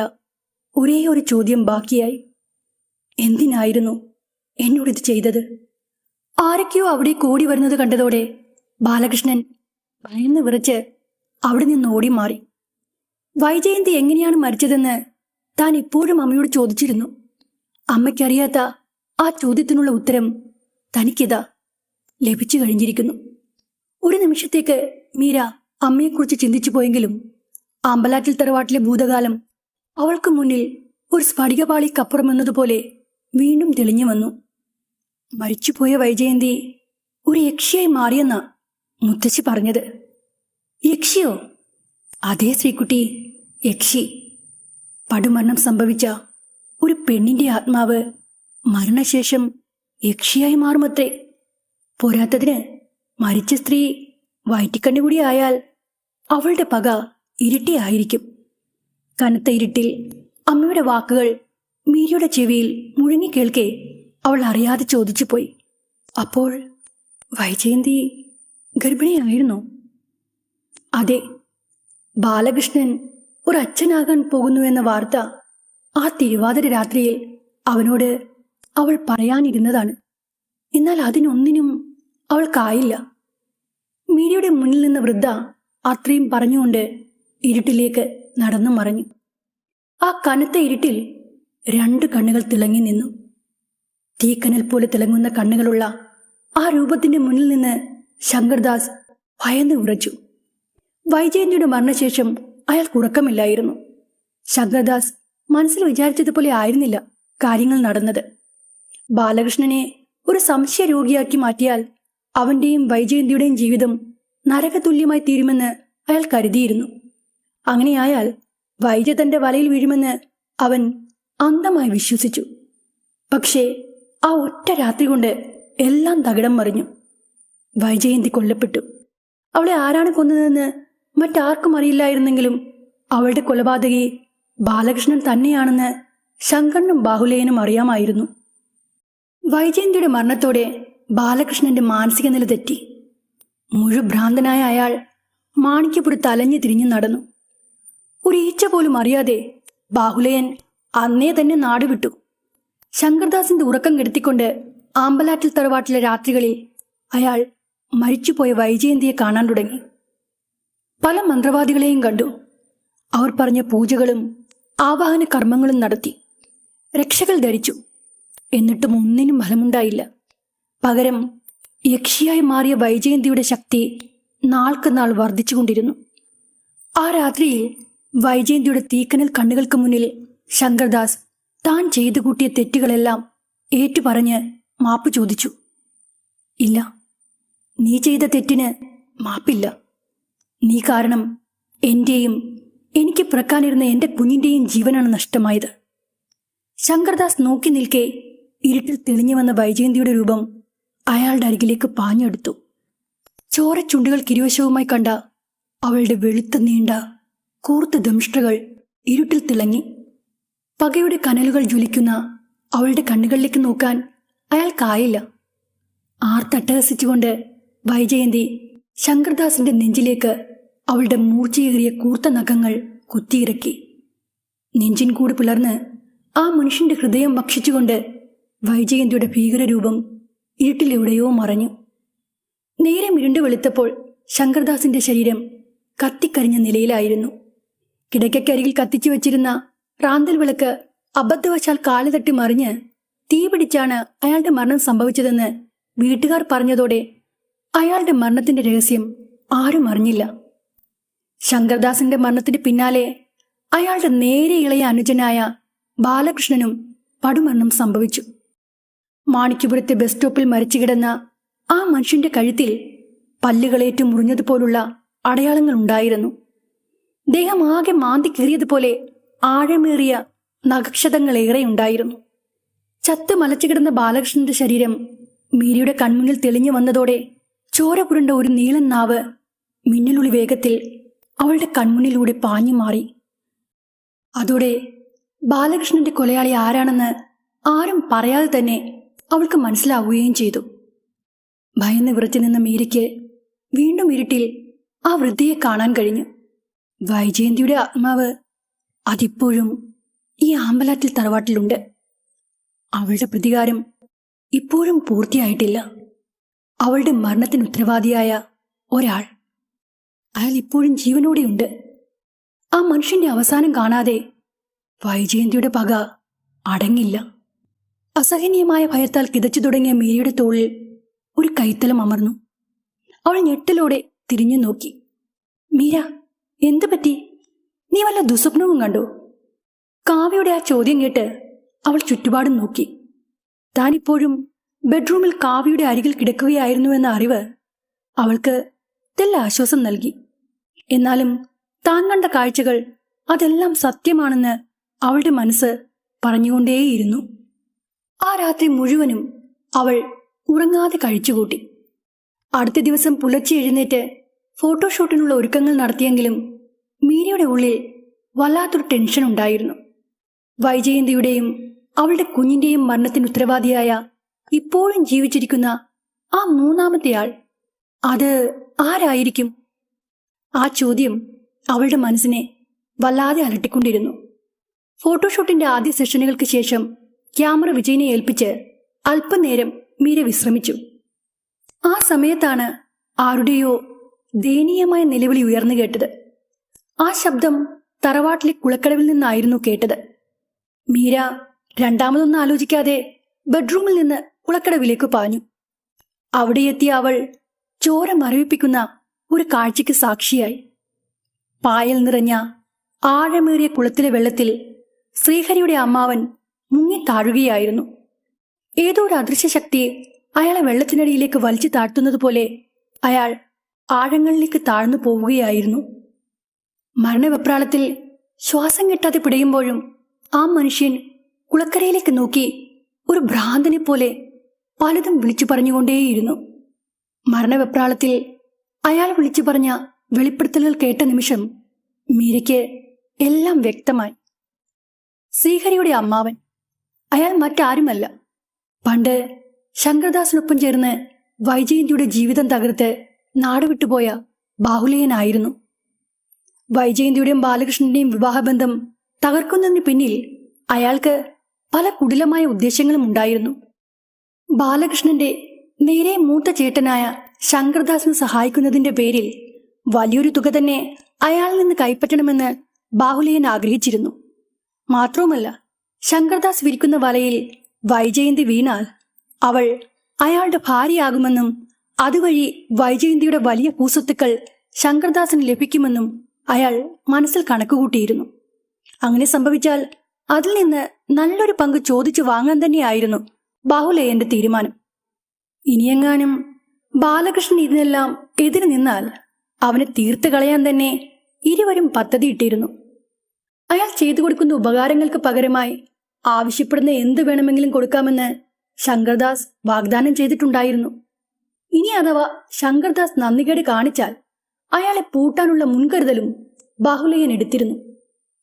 ഒരേ ഒരു ചോദ്യം ബാക്കിയായി. എന്തിനായിരുന്നു എന്നോടിത് ചെയ്തത്? ആരൊക്കെയോ അവിടെ കൂടി വരുന്നത് കണ്ടതോടെ ബാലകൃഷ്ണൻ ഭയന്ന് വിറച്ച് അവിടെ നിന്ന് ഓടി മാറി. വൈജയന്തി എങ്ങനെയാണ് മരിച്ചതെന്ന് താൻ ഇപ്പോഴും അമ്മയോട് ചോദിച്ചിരുന്നു. അമ്മയ്ക്കറിയാത്ത ആ ചോദ്യത്തിനുള്ള ഉത്തരം തനിക്കിതാ ലഭിച്ചു കഴിഞ്ഞിരിക്കുന്നു. ഒരു നിമിഷത്തേക്ക് മീര അമ്മയെക്കുറിച്ച് ചിന്തിച്ചു പോയെങ്കിലും ആമ്പലാറ്റിൽ തറവാട്ടിലെ ഭൂതകാലം അവൾക്ക് മുന്നിൽ ഒരു സ്ഫടികപാളിക്കപ്പുറം എന്നതുപോലെ വീണ്ടും തെളിഞ്ഞു വന്നു. മരിച്ചുപോയ വൈജയന്തി ഒരു യക്ഷിയായി മാറിയെന്നാ മുത്തശ്ശി പറഞ്ഞത്. യക്ഷിയോ? അതേ ശ്രീകുട്ടി, യക്ഷി. പടുമരണം സംഭവിച്ച ഒരു പെണ്ണിന്റെ ആത്മാവ് മരണശേഷം യക്ഷിയായി മാറുമത്രേ. പോരാത്തതിന് മരിച്ച സ്ത്രീ വയറ്റിക്കണ്ണുകൂടി ആയാൽ അവളുടെ പക ഇരട്ടിയായിരിക്കും. കനത്ത ഇരുട്ടിൽ അമ്മയുടെ വാക്കുകൾ മീരയുടെ ചെവിയിൽ മുഴങ്ങിക്കേൾക്കെ അവൾ അറിയാതെ ചോദിച്ചു പോയി, അപ്പോൾ വൈജയന്തി ഗർഭിണിയായിരുന്നു? അതെ. ബാലകൃഷ്ണൻ ഒരു അച്ഛനാകാൻ പോകുന്നുവെന്ന വാർത്ത ആ തിരുവാതിര രാത്രിയിൽ അവനോട് അവൾ പറയാനിരുന്നതാണ്. എന്നാൽ അതിനൊന്നിനും അവൾക്കായില്ല. മീരയുടെ മുന്നിൽ നിന്ന് വൃദ്ധ അത്രയും പറഞ്ഞുകൊണ്ട് ഇരുട്ടിലേക്ക് നടന്നു മറഞ്ഞു. ആ കനത്ത ഇരുട്ടിൽ 2 കണ്ണുകൾ തിളങ്ങി നിന്നു. തീക്കനൽ പോലെ തിളങ്ങുന്ന കണ്ണുകളുള്ള ആ രൂപത്തിന്റെ മുന്നിൽ നിന്ന് ശങ്കർദാസ് ഭയന്ന് ഉറച്ചു. വൈജയന്തിയുടെ മരണശേഷം അയാൾക്ക് ഉറക്കമില്ലായിരുന്നു. ശങ്കർദാസ് മനസ്സിൽ വിചാരിച്ചതുപോലെ ആയിരുന്നില്ല കാര്യങ്ങൾ നടന്നത്. ബാലകൃഷ്ണനെ ഒരു സംശയരോഗിയാക്കി മാറ്റിയാൽ അവന്റെയും വൈജയന്തിയുടെയും ജീവിതം നരകതുല്യമായി തീരുമെന്ന് അയാൾ കരുതിയിരുന്നു. അങ്ങനെയായാൽ വൈജ തന്റെ വലയിൽ വീഴുമെന്ന് അവൻ അന്ധമായി വിശ്വസിച്ചു. പക്ഷേ ആ ഒറ്റ രാത്രി കൊണ്ട് എല്ലാം തകിടം മറിഞ്ഞു. വൈജയന്തി കൊല്ലപ്പെട്ടു. അവളെ ആരാണ് കൊന്നതെന്ന് മറ്റാർക്കും അറിയില്ലായിരുന്നെങ്കിലും അവളുടെ കൊലപാതകി ബാലകൃഷ്ണൻ തന്നെയാണെന്ന് ശങ്കരനും ബാഹുലേയനും അറിയാമായിരുന്നു. വൈജയന്തിയുടെ മരണത്തോടെ ബാലകൃഷ്ണന്റെ മാനസിക നില തെറ്റി. മുഴുഭ്രാന്തനായ അയാൾ മാണിക്യപുരത്ത് അലഞ്ഞു തിരിഞ്ഞു നടന്നു. ഒരു ഈച്ച പോലും അറിയാതെ ബാഹുലേയൻ അന്നേ തന്നെ നാടുവിട്ടു. ശങ്കർദാസിന്റെ ഉറക്കം കെടുത്തിക്കൊണ്ട് ആമ്പലാറ്റിൽ തറവാട്ടിലെ രാത്രികളിൽ അയാൾ മരിച്ചുപോയ വൈജയന്തിയെ കാണാൻ തുടങ്ങി. പല മന്ത്രവാദികളെയും കണ്ടു. അവർ പറഞ്ഞ പൂജകളും ആവാഹന കർമ്മങ്ങളും നടത്തി. രക്ഷകൾ ധരിച്ചു. എന്നിട്ടും ഒന്നിനും ഫലമുണ്ടായില്ല. പകരം യക്ഷിയായി മാറിയ വൈജയന്തിയുടെ ശക്തി നാൾക്ക് നാൾ വർദ്ധിച്ചുകൊണ്ടിരുന്നു. ആ രാത്രിയിൽ വൈജയന്തിയുടെ തീക്കനൽ കണ്ണുകൾക്ക് മുന്നിൽ ശങ്കർദാസ് താൻ ചെയ്തു കൂട്ടിയ തെറ്റുകളെല്ലാം ഏറ്റുപറഞ്ഞ് മാപ്പ് ചോദിച്ചു. ഇല്ല, നീ ചെയ്ത തെറ്റിന് മാപ്പില്ല. നീ കാരണം എന്റെയും എനിക്ക് പിറക്കാനിരുന്ന എന്റെ കുഞ്ഞിന്റെയും ജീവനാണ് നഷ്ടമായത്. ശങ്കർദാസ് നോക്കി നിൽക്കെ ഇരുട്ടിൽ തെളിഞ്ഞു വന്ന വൈജയന്തിയുടെ രൂപം അയാളുടെ അരികിലേക്ക് പാഞ്ഞെടുത്തു. ചോരച്ചുണ്ടുകൾക്കിരുവശവുമായി കണ്ട അവളുടെ വെളുത്ത നീണ്ട കൂർത്ത ദംഷ്ട്രകൾ ഇരുട്ടിൽ തിളങ്ങി. പകയുടെ കനലുകൾ ജ്വലിക്കുന്ന അവളുടെ കണ്ണുകളിലേക്ക് നോക്കാൻ അയാൾക്കായില്ല. ആർത്തട്ടഹസിച്ചുകൊണ്ട് വൈജയന്തി ശങ്കർദാസിന്റെ നെഞ്ചിലേക്ക് അവളുടെ മൂർച്ചയേറിയ കൂർത്ത നഖങ്ങൾ കുത്തിയിറക്കി. നെഞ്ചിൻ കൂട് പിളർന്ന് ആ മനുഷ്യന്റെ ഹൃദയം ഭക്ഷിച്ചുകൊണ്ട് വൈജയന്തിയുടെ ഭീകരരൂപം ഇരുട്ടിലെവിടെയോ മറഞ്ഞു. നേരം ഇരുണ്ടു വെളുത്തപ്പോൾ ശങ്കർദാസിന്റെ ശരീരം കത്തിക്കരിഞ്ഞ നിലയിലായിരുന്നു. കിടക്കക്കരികിൽ കത്തിച്ചു വച്ചിരുന്ന റാന്തൽ വിളക്ക് അബദ്ധവശാൽ കാല് തട്ടി മറിഞ്ഞ് തീ പിടിച്ചാണ് അയാളുടെ മരണം സംഭവിച്ചതെന്ന് വീട്ടുകാർ പറഞ്ഞതോടെ അയാളുടെ മരണത്തിന്റെ രഹസ്യം ആരും അറിഞ്ഞില്ല. ശങ്കർദാസിന്റെ മരണത്തിന് പിന്നാലെ അയാളുടെ നേരെ ഇളയ അനുജനായ ബാലകൃഷ്ണനും പടുമരണം സംഭവിച്ചു. മാണിക്യപുരത്തെ ബസ് സ്റ്റോപ്പിൽ മരിച്ചു കിടന്ന ആ മനുഷ്യന്റെ കഴുത്തിൽ പല്ലുകളേറ്റു മുറിഞ്ഞതുപോലുള്ള അടയാളങ്ങൾ ഉണ്ടായിരുന്നു. ദേഹം ആകെ മാന്തി കീറിയതുപോലെ ആഴമേറിയ നഖക്ഷതങ്ങളേറെ ഉണ്ടായിരുന്നു. ചത്ത് മലച്ചുകിടന്ന ബാലകൃഷ്ണന്റെ ശരീരം മീരയുടെ കൺമുന്നിൽ തെളിഞ്ഞു വന്നതോടെ ചോര പുരണ്ട ഒരു നീളൻ നാവ് മിന്നലുളി വേഗത്തിൽ അവളുടെ കൺമുന്നിലൂടെ പാഞ്ഞു മാറി. അതോടെ ബാലകൃഷ്ണന്റെ കൊലയാളി ആരാണെന്ന് ആരും പറയാതെ തന്നെ അവൾക്ക് മനസ്സിലാവുകയും ചെയ്തു. ഭയന്ന് വിറച്ചു നിന്ന മീരയ്ക്ക് വീണ്ടും ഇരുട്ടിൽ ആ വൃദ്ധയെ കാണാൻ കഴിഞ്ഞു. വൈജയന്തിയുടെ ആത്മാവ് അതിപ്പോഴും ഈ ആമ്പലാറ്റിൽ തറവാട്ടിലുണ്ട്. അവളുടെ പ്രതികാരം ഇപ്പോഴും പൂർത്തിയായിട്ടില്ല. അവളുടെ മരണത്തിന് ഉത്തരവാദിയായ ഒരാൾ, അയാൾ ഇപ്പോഴും ജീവനോടെയുണ്ട്. ആ മനുഷ്യന്റെ അവസാനം കാണാതെ വൈജയന്തിയുടെ പക അടങ്ങില്ല. അസഹനീയമായ ഭയത്താൽ കിതച്ചു തുടങ്ങിയ മീരയുടെ തോളിൽ ഒരു കൈത്തലം അമർന്നു. അവൾ ഞെട്ടലോടെ തിരിഞ്ഞു നോക്കി. മീര, എന്തു പറ്റി? നീ വല്ല ദുസ്വപ്നവും കണ്ടോ? കാവ്യയുടെ ആ ചോദ്യം കേട്ട് അവൾ ചുറ്റുപാടും നോക്കി. താനിപ്പോഴും ബെഡ്റൂമിൽ കാവ്യയുടെ അരികിൽ കിടക്കുകയായിരുന്നുവെന്ന അറിവ് അവൾക്ക് തെല്ല ആശ്വാസം നൽകി. എന്നാലും താൻ കണ്ട കാഴ്ചകൾ അതെല്ലാം സത്യമാണെന്ന് അവളുടെ മനസ്സ് പറഞ്ഞുകൊണ്ടേയിരുന്നു. ആ രാത്രി മുഴുവനും അവൾ ഉറങ്ങാതെ കഴിച്ചുകൂട്ടി. അടുത്ത ദിവസം പുലർച്ചെ എഴുന്നേറ്റ് ഫോട്ടോഷൂട്ടിനുള്ള ഒരുക്കങ്ങൾ നടത്തിയെങ്കിലും മീരയുടെ ഉള്ളിൽ വല്ലാത്തൊരു ടെൻഷൻ ഉണ്ടായിരുന്നു. വൈജയന്തിയുടെയും അവളുടെ കുഞ്ഞിന്റെയും മരണത്തിന് ഉത്തരവാദിയായ ഇപ്പോഴും ജീവിച്ചിരിക്കുന്ന ആ മൂന്നാമത്തെ ആൾ, അത് ആരായിരിക്കും? ആ ചോദ്യം അവളുടെ മനസ്സിനെ വല്ലാതെ അലട്ടിക്കൊണ്ടിരുന്നു. ഫോട്ടോഷൂട്ടിന്റെ ആദ്യ സെഷനുകൾക്ക് ശേഷം ക്യാമറ വിജയനെ ഏൽപ്പിച്ച് അല്പനേരം മീര വിശ്രമിച്ചു. ആ സമയത്താണ് ആരുടെയോ ദയനീയമായ നിലവിളി ഉയർന്നു കേട്ടത്. ആ ശബ്ദം തറവാട്ടിലെ കുളക്കടവിൽ നിന്നായിരുന്നു കേട്ടത്. മീര രണ്ടാമതൊന്നും ആലോചിക്കാതെ ബെഡ്റൂമിൽ നിന്ന് കുളക്കടവിലേക്ക് പാഞ്ഞു. അവിടെ എത്തിയ അവൾ ചോര മരവിപ്പിക്കുന്ന ഒരു കാഴ്ചയ്ക്ക് സാക്ഷിയായി. പായൽ നിറഞ്ഞ ആഴമേറിയ കുളത്തിലെ വെള്ളത്തിൽ ശ്രീഹരിയുടെ അമ്മാവൻ മുങ്ങിത്താഴുകയായിരുന്നു. ഏതോ ഒരു അദൃശ്യശക്തി അയാളെ വെള്ളത്തിനടിയിലേക്ക് വലിച്ചു താഴ്ത്തുന്നത് പോലെ അയാൾ ആഴങ്ങളിലേക്ക് താഴ്ന്നു പോവുകയായിരുന്നു. മരണവെപ്രാളത്തിൽ ശ്വാസം കിട്ടാതെ പിടയുമ്പോഴും ആ മനുഷ്യൻ കുളക്കരയിലേക്ക് നോക്കി ഒരു ഭ്രാന്തനെ പോലെ പലതും വിളിച്ചു പറഞ്ഞുകൊണ്ടേയിരുന്നു. മരണവെപ്രാളത്തിൽ അയാൾ വിളിച്ചു പറഞ്ഞ വെളിപ്പെടുത്തലുകൾ കേട്ട നിമിഷം മീരയ്ക്ക് എല്ലാം വ്യക്തമായി. ശ്രീഹരിയുടെ അമ്മാവൻ, അയാൾ മറ്റാരുമല്ല, പണ്ട് ശങ്കർദാസിനൊപ്പം ചേർന്ന് വൈജയന്തിയുടെ ജീവിതം തകർത്ത് നാടുവിട്ടുപോയ ബാഹുലേയനായിരുന്നു. വൈജയന്തിയുടെയും ബാലകൃഷ്ണന്റെയും വിവാഹബന്ധം തകർക്കുന്നതിന് പിന്നിൽ അയാൾക്ക് പല കുടിലമായ ഉദ്ദേശങ്ങളും ഉണ്ടായിരുന്നു. ബാലകൃഷ്ണന്റെ നേരെ മൂത്ത ചേട്ടനായ ശങ്കർദാസിനെ സഹായിക്കുന്നതിന്റെ പേരിൽ വലിയൊരു തുക തന്നെ അയാളിൽ നിന്ന് കൈപ്പറ്റണമെന്ന് ബാഹുലേയൻ ആഗ്രഹിച്ചിരുന്നു. മാത്രവുമല്ല, ശങ്കർദാസ് വിരിക്കുന്ന വലയിൽ വൈജയന്തി വീണാൽ അവൾ അയാളുടെ ഭാര്യയാകുമെന്നും അതുവഴി വൈജയന്തിയുടെ വലിയ ഭൂസ്വത്തുക്കൾ ശങ്കർദാസിന് ലഭിക്കുമെന്നും അയാൾ മനസ്സിൽ കണക്കുകൂട്ടിയിരുന്നു. അങ്ങനെ സംഭവിച്ചാൽ അതിൽ നിന്ന് നല്ലൊരു പങ്ക് ചോദിച്ചു വാങ്ങാൻ തന്നെയായിരുന്നു ബാഹുലേയന്റെ തീരുമാനം. ഇനിയെങ്ങാനും ബാലകൃഷ്ണൻ ഇതിനെല്ലാം എതിര് നിന്നാൽ അവനെ തീർത്ത് കളയാൻ തന്നെ ഇരുവരും പദ്ധതിയിട്ടിരുന്നു. അയാൾ ചെയ്തു കൊടുക്കുന്ന ഉപകാരങ്ങൾക്ക് പകരമായി ആവശ്യപ്പെടുന്ന എന്ത് വേണമെങ്കിലും കൊടുക്കാമെന്ന് ശങ്കർദാസ് വാഗ്ദാനം ചെയ്തിട്ടുണ്ടായിരുന്നു. ഇനി അഥവാ ശങ്കർദാസ് നന്ദികേട് കാണിച്ചാൽ അയാളെ പൂട്ടാനുള്ള മുൻകരുതലും ബാഹുലേയൻ എടുത്തിരുന്നു.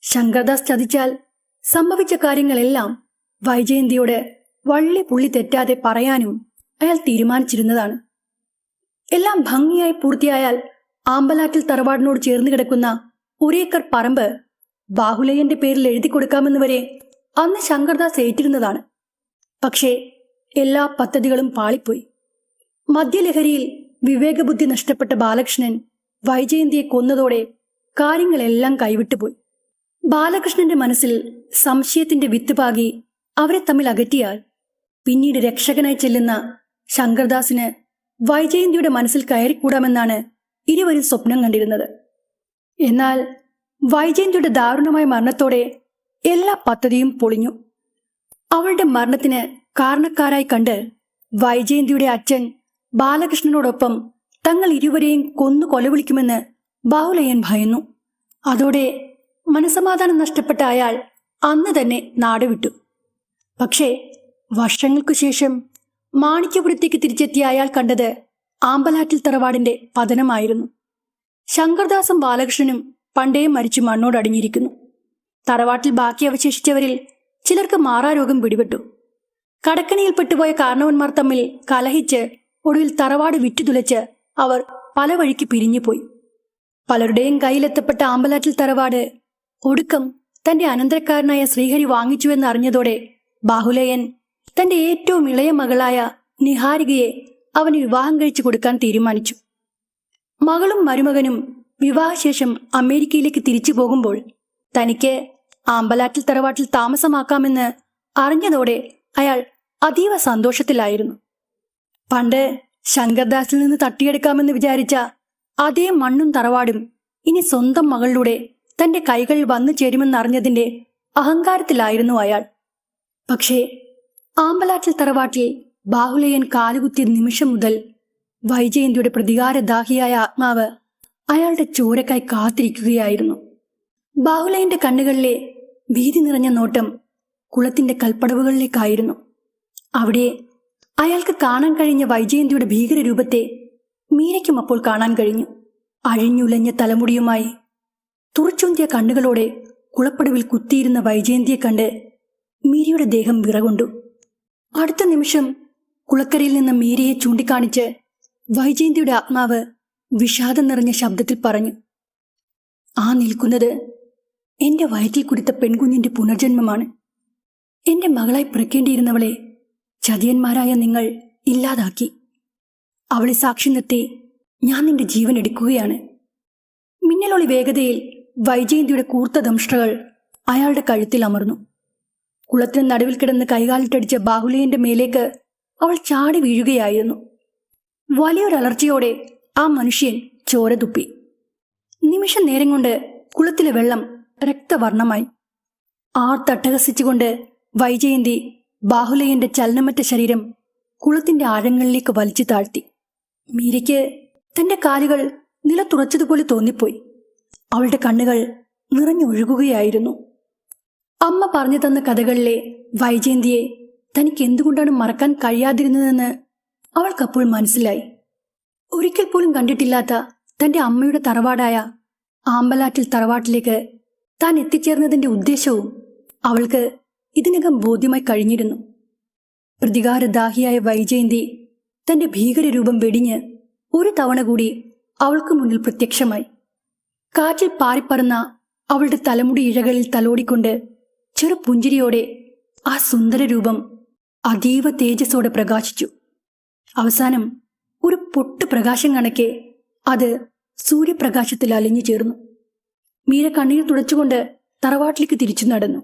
ശങ്കർദാസ് ചതിച്ചാൽ സംഭവിച്ച കാര്യങ്ങളെല്ലാം വൈജയന്തിയോട് വള്ളി പുള്ളി തെറ്റാതെ പറയാനും അയാൾ തീരുമാനിച്ചിരുന്നതാണ്. എല്ലാം ഭംഗിയായി പൂർത്തിയായാൽ ആമ്പലാറ്റിൽ തറവാടിനോട് ചേർന്ന് കിടക്കുന്ന ഒരേക്കർ പറമ്പ് ബാഹുലേയന്റെ പേരിൽ എഴുതി കൊടുക്കാമെന്ന് വരെ അന്ന് ശങ്കർദാസ് ഏറ്റിരുന്നതാണ്. പക്ഷേ എല്ലാ പദ്ധതികളും പാളിപ്പോയി. മദ്യലഹരിയിൽ വിവേകബുദ്ധി നഷ്ടപ്പെട്ട ബാലകൃഷ്ണൻ വൈജയന്തിയെ കൊന്നതോടെ കാര്യങ്ങളെല്ലാം കൈവിട്ടുപോയി. ബാലകൃഷ്ണന്റെ മനസ്സിൽ സംശയത്തിന്റെ വിത്ത് പാകി അവരെ തമ്മിൽ അകറ്റിയാൽ പിന്നീട് രക്ഷകനായി ചെല്ലുന്ന ശങ്കർദാസിന് വൈജയന്തിയുടെ മനസ്സിൽ കയറിക്കൂടാമെന്നാണ് ഇരുവരും സ്വപ്നം കണ്ടിരുന്നത്. എന്നാൽ വൈജയന്തിയുടെ ദാരുണമായ മരണത്തോടെ എല്ലാ പദ്ധതിയും പൊളിഞ്ഞു. അവളുടെ മരണത്തിന് കാരണക്കാരായി കണ്ട് വൈജയന്തിയുടെ അച്ഛൻ ബാലകൃഷ്ണനോടൊപ്പം തങ്ങൾ ഇരുവരെയും കൊന്നു കൊലവിളിക്കുമെന്ന് ബാഹുലേയൻ ഭയന്നു. അതോടെ മനസമാധാനം നഷ്ടപ്പെട്ട അയാൾ അന്ന് തന്നെ നാടുവിട്ടു. പക്ഷേ വർഷങ്ങൾക്കു ശേഷം മാണിക്യപുരത്തേക്ക് തിരിച്ചെത്തിയ അയാൾ കണ്ടത് ആമ്പലാറ്റിൽ തറവാടിന്റെ പതനമായിരുന്നു. ശങ്കർദാസും ബാലകൃഷ്ണനും പണ്ടേ മരിച്ചു മണ്ണോടടിഞ്ഞിരിക്കുന്നു. തറവാട്ടിൽ ബാക്കി അവശേഷിച്ചവരിൽ ചിലർക്ക് മാറാരോഗം പിടിപെട്ടു. കടക്കണിയിൽപ്പെട്ടുപോയ കാരണവന്മാർ തമ്മിൽ കലഹിച്ച് ഒടുവിൽ തറവാട് വിറ്റുതുലച്ച് അവർ പല വഴിക്ക് പിരിഞ്ഞുപോയി. പലരുടെയും കയ്യിലെത്തപ്പെട്ട ആമ്പലാറ്റിൽ തറവാട് ഒടുക്കം തന്റെ അനന്തരക്കാരനായ ശ്രീഹരി വാങ്ങിച്ചുവെന്ന് അറിഞ്ഞതോടെ ബാഹുലേയൻ തന്റെ ഏറ്റവും ഇളയ മകളായ നിഹാരികയെ അവന് വിവാഹം കഴിച്ചു കൊടുക്കാൻ തീരുമാനിച്ചു. മകളും മരുമകനും വിവാഹശേഷം അമേരിക്കയിലേക്ക് തിരിച്ചു പോകുമ്പോൾ തനിക്ക് ആമ്പലാറ്റിൽ തറവാട്ടിൽ താമസമാക്കാമെന്ന് അറിഞ്ഞതോടെ അയാൾ അതീവ സന്തോഷത്തിലായിരുന്നു. പണ്ട് ശങ്കർദാസിൽ നിന്ന് തട്ടിയെടുക്കാമെന്ന് വിചാരിച്ച അതേ മണ്ണും തറവാടും ഇനി സ്വന്തം മകളിലൂടെ തന്റെ കൈകളിൽ വന്നു ചേരുമെന്നറിഞ്ഞതിന്റെ അഹങ്കാരത്തിലായിരുന്നു അയാൾ. പക്ഷേ ആമ്പലാട്ടിൽ തറവാട്ടിൽ ബാഹുലേയൻ കാലുകുത്തിയ നിമിഷം മുതൽ വൈജയന്തിയുടെ പ്രതികാരദാഹിയായ ആത്മാവ് അയാളുടെ ചോരക്കായി കാത്തിരിക്കുകയായിരുന്നു. ബാഹുലേയന്റെ കണ്ണുകളിലെ ഭീതി നിറഞ്ഞ നോട്ടം കുളത്തിന്റെ കൽപ്പടവുകളിലേക്കായിരുന്നു. അവിടെ അയാൾക്ക് കാണാൻ കഴിഞ്ഞ വൈജയന്തിയുടെ ഭീകരരൂപത്തെ മീരയ്ക്കും അപ്പോൾ കാണാൻ കഴിഞ്ഞു. അഴിഞ്ഞുലഞ്ഞ തലമുടിയുമായി തുറച്ചുന്തിയ കണ്ണുകളോടെ കുളപ്പടവിൽ കുത്തിയിരുന്ന വൈജയന്തിയെ കണ്ട് മീരയുടെ ദേഹം വിറകൊണ്ടു. അടുത്ത നിമിഷം കുളക്കരയിൽ നിന്ന് മീരയെ ചൂണ്ടിക്കാണിച്ച് വൈജയന്തിയുടെ ആത്മാവ് വിഷാദം നിറഞ്ഞ ശബ്ദത്തിൽ പറഞ്ഞു, "ആ നിൽക്കുന്നത് എന്റെ വയറ്റിൽ കുടിത്ത പെൺകുഞ്ഞിന്റെ പുനർജന്മമാണ്. എന്റെ മകളായി പിറക്കേണ്ടിയിരുന്നവളെ ചതിയന്മാരായ നിങ്ങൾ ഇല്ലാതാക്കി. അവളെ സാക്ഷി നിർത്തി ഞാൻ നിന്റെ ജീവൻ എടുക്കുകയാണ്." മിന്നലൊളി വേഗതയിൽ വൈജയന്തിയുടെ കൂർത്ത ദംഷ്ട്രകൾ അയാളുടെ കഴുത്തിൽ അമർന്നു. കുളത്തിന് നടുവിൽ കിടന്ന് കൈകാലിട്ടടിച്ച ബാഹുലേയന്റെ മേലേക്ക് അവൾ ചാടി വീഴുകയായിരുന്നു. വലിയൊരലർച്ചയോടെ ആ മനുഷ്യൻ ചോര തുപ്പി. നിമിഷ നേരം കൊണ്ട് കുളത്തിലെ വെള്ളം രക്തവർണമായി. ആർത്തട്ടഹസിച്ചുകൊണ്ട് വൈജയന്തി ബാഹുലേയന്റെ ചലനമറ്റ ശരീരം കുളത്തിന്റെ ആഴങ്ങളിലേക്ക് വലിച്ചു താഴ്ത്തി. മീരയ്ക്ക് തന്റെ കാലുകൾ നിലത്തുറച്ചതുപോലെ തോന്നിപ്പോയി. അവളുടെ കണ്ണുകൾ നിറഞ്ഞൊഴുകുകയായിരുന്നു. അമ്മ പറഞ്ഞു തന്ന കഥകളിലെ വൈജയന്തിയെ തനിക്ക് എന്തുകൊണ്ടാണ് മറക്കാൻ കഴിയാതിരുന്നതെന്ന് അവൾക്കപ്പോൾ മനസ്സിലായി. ഒരിക്കൽ പോലും കണ്ടിട്ടില്ലാത്ത തന്റെ അമ്മയുടെ തറവാടായ ആമ്പലാറ്റിൽ തറവാട്ടിലേക്ക് താൻ എത്തിച്ചേർന്നതിന്റെ ഉദ്ദേശവും അവൾക്ക് ഇതിനകം ബോധ്യമായി കഴിഞ്ഞിരുന്നു. പ്രതികാരദാഹിയായ വൈജയന്തി തന്റെ ഭീകരരൂപം വെടിഞ്ഞ് ഒരു തവണ കൂടി അവൾക്ക് മുന്നിൽ പ്രത്യക്ഷമായി. കാറ്റിൽ പാറിപ്പറന്ന അവളുടെ തലമുടി ഇഴകളിൽ തലോടിക്കൊണ്ട് ചെറു പുഞ്ചിരിയോടെ ആ സുന്ദര രൂപം അതീവ തേജസ്സോടെ പ്രകാശിച്ചു. അവസാനം ഒരു പൊട്ടു പ്രകാശം കണക്കെ അത് സൂര്യപ്രകാശത്തിൽ അലിഞ്ഞു ചേർന്നു. മീര കണ്ണീർ തുടച്ചുകൊണ്ട് തറവാട്ടിലേക്ക് തിരിച്ചു നടന്നു.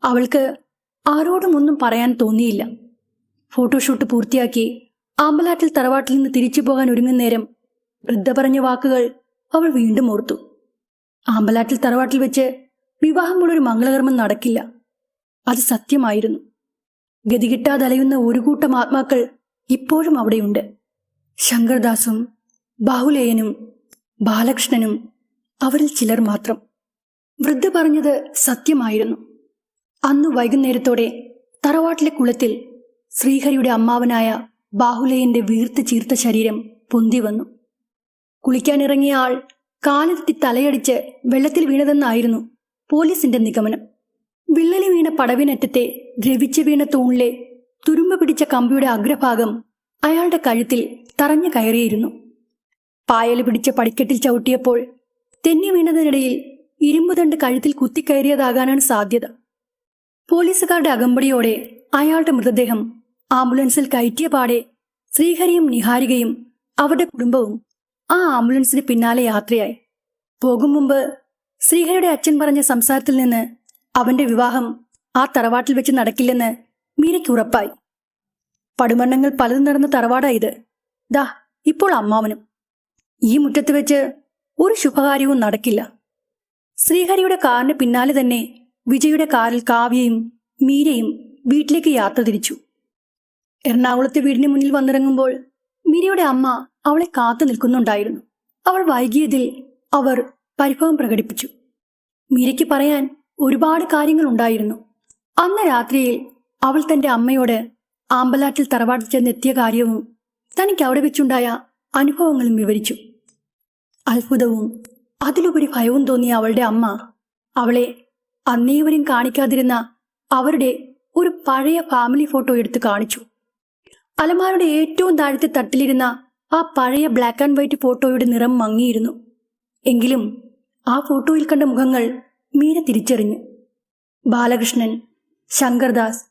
അവൾക്ക് ആരോടും ഒന്നും പറയാൻ തോന്നിയില്ല. ഫോട്ടോഷൂട്ട് പൂർത്തിയാക്കി ആമ്പലാട്ടിൽ തറവാട്ടിൽ നിന്ന് തിരിച്ചു പോകാൻ ഒരുങ്ങുന്ന നേരം വൃദ്ധ പറഞ്ഞ വാക്കുകൾ അവൾ വീണ്ടും ഓർത്തു. ആമ്പലാട്ടിൽ തറവാട്ടിൽ വെച്ച് വിവാഹമുള്ളൊരു മംഗളകർമ്മം നടക്കില്ല. അത് സത്യമായിരുന്നു. ഗതികിട്ടാതലയുന്ന ഒരു കൂട്ടം ആത്മാക്കൾ ഇപ്പോഴും അവിടെയുണ്ട്. ശങ്കർദാസും ബാഹുലേയനും ബാലകൃഷ്ണനും അവരിൽ ചിലർ മാത്രം. വൃദ്ധ പറഞ്ഞത് സത്യമായിരുന്നു. അന്നു വൈകുന്നേരത്തോടെ തറവാട്ടിലെ കുളത്തിൽ ശ്രീഹരിയുടെ അമ്മാവനായ ബാഹുലേയന്റെ വീർത്ത് ചീർത്ത ശരീരം പൊന്തി വന്നു. കുളിക്കാനിറങ്ങിയ ആൾ കാലെത്തി തലയടിച്ച് വെള്ളത്തിൽ വീണതെന്നായിരുന്നു പോലീസിന്റെ നിഗമനം. വിള്ളലി വീണ പടവിനറ്റത്തെ ദ്രവിച്ചു വീണ തൂണിലെ തുരുമ്പ് പിടിച്ച കമ്പിയുടെ അഗ്രഭാഗം അയാളുടെ കഴുത്തിൽ തറഞ്ഞു കയറിയിരുന്നു. പായല് പിടിച്ച പടിക്കെട്ടിൽ ചവിട്ടിയപ്പോൾ തെന്നി വീണതിനിടയിൽ ഇരുമ്പുതണ്ട് കഴുത്തിൽ കുത്തിക്കയറിയതാകാനാണ് സാധ്യത. പോലീസുകാരുടെ അകമ്പടിയോടെ അയാളുടെ മൃതദേഹം ആംബുലൻസിൽ കയറ്റിയ പാടെ ശ്രീഹരിയും നിഹാരികയും അവരുടെ കുടുംബവും ആ ആംബുലൻസിന് പിന്നാലെ യാത്രയായി. പോകും മുമ്പ് ശ്രീഹരിയുടെ അച്ഛൻ പറഞ്ഞ സംസാരത്തിൽ നിന്ന് അവന്റെ വിവാഹം ആ തറവാട്ടിൽ വെച്ച് നടക്കില്ലെന്ന് മീരയ്ക്ക് ഉറപ്പായി. പടുമണ്ണങ്ങൾ പലതും നടന്ന തറവാടായത്. ദാ ഇപ്പോൾ അമ്മാവനും. ഈ മുറ്റത്ത് വെച്ച് ഒരു ശുഭകാര്യവും നടക്കില്ല. ശ്രീഹരിയുടെ കാറിന് പിന്നാലെ തന്നെ വിജയുടെ കാറിൽ കാവ്യയും മീരയും വീട്ടിലേക്ക് യാത്ര തിരിച്ചു. എറണാകുളത്തെ വീടിന് മുന്നിൽ വന്നിറങ്ങുമ്പോൾ മീരയുടെ അമ്മ അവളെ കാത്തു നിൽക്കുന്നുണ്ടായിരുന്നു. അവൾ വൈകിയതിൽ അവർ പരിഭവം പ്രകടിപ്പിച്ചു. മീരയ്ക്ക് പറയാൻ ഒരുപാട് കാര്യങ്ങൾ ഉണ്ടായിരുന്നു. അന്ന് രാത്രിയിൽ അവൾ തന്റെ അമ്മയോട് ആമ്പലാറ്റിൽ തറവാട്ടിൽ ചെന്നെത്തിയ കാര്യവും തനിക്ക് അവിടെ വെച്ചുണ്ടായ അനുഭവങ്ങളും വിവരിച്ചു. അത്ഭുതവും അതിലുപരി ഭയവും തോന്നിയ അവളുടെ അമ്മ അവളെ അന്നേവരും കാണിക്കാതിരുന്ന അവരുടെ ഒരു പഴയ ഫാമിലി ഫോട്ടോ എടുത്ത് കാണിച്ചു. അലമാരയുടെ ഏറ്റവും താഴത്തെ തട്ടിലിരുന്ന ആ പഴയ ബ്ലാക്ക് ആൻഡ് വൈറ്റ് ഫോട്ടോയുടെ നിറം മങ്ങിയിരുന്നു. എങ്കിലും ആ ഫോട്ടോയിൽ കണ്ട മുഖങ്ങൾ മീര തിരിച്ചറിഞ്ഞു. ബാലകൃഷ്ണൻ, ശങ്കർദാസ്,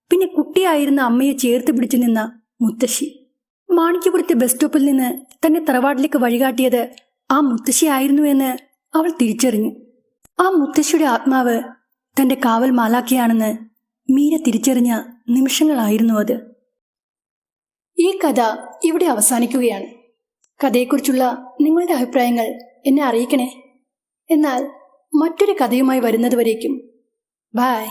പിന്നെ കുട്ടിയായിരുന്ന അമ്മയെ ചേർത്ത് പിടിച്ചു നിന്ന മുത്തശ്ശി. മാണിക്യപുരത്തെ ബസ് സ്റ്റോപ്പിൽ നിന്ന് തന്നെ തറവാട്ടിലേക്ക് വഴികാട്ടിയത് ആ മുത്തശ്ശിയായിരുന്നു എന്ന് അവൾ തിരിച്ചറിഞ്ഞു. ആ മുത്തശ്ശിയുടെ ആത്മാവ് തന്റെ കാവൽ മാലാഖയാണെന്ന് മീര തിരിച്ചറിഞ്ഞ നിമിഷങ്ങളായിരുന്നു അത്. ഈ കഥ ഇവിടെ അവസാനിക്കുകയാണ്. കഥയെക്കുറിച്ചുള്ള നിങ്ങളുടെ അഭിപ്രായങ്ങൾ എന്നെ അറിയിക്കണേ. എന്നാൽ മറ്റൊരു കഥയുമായി വരുന്നതുവരേക്കും ബൈ.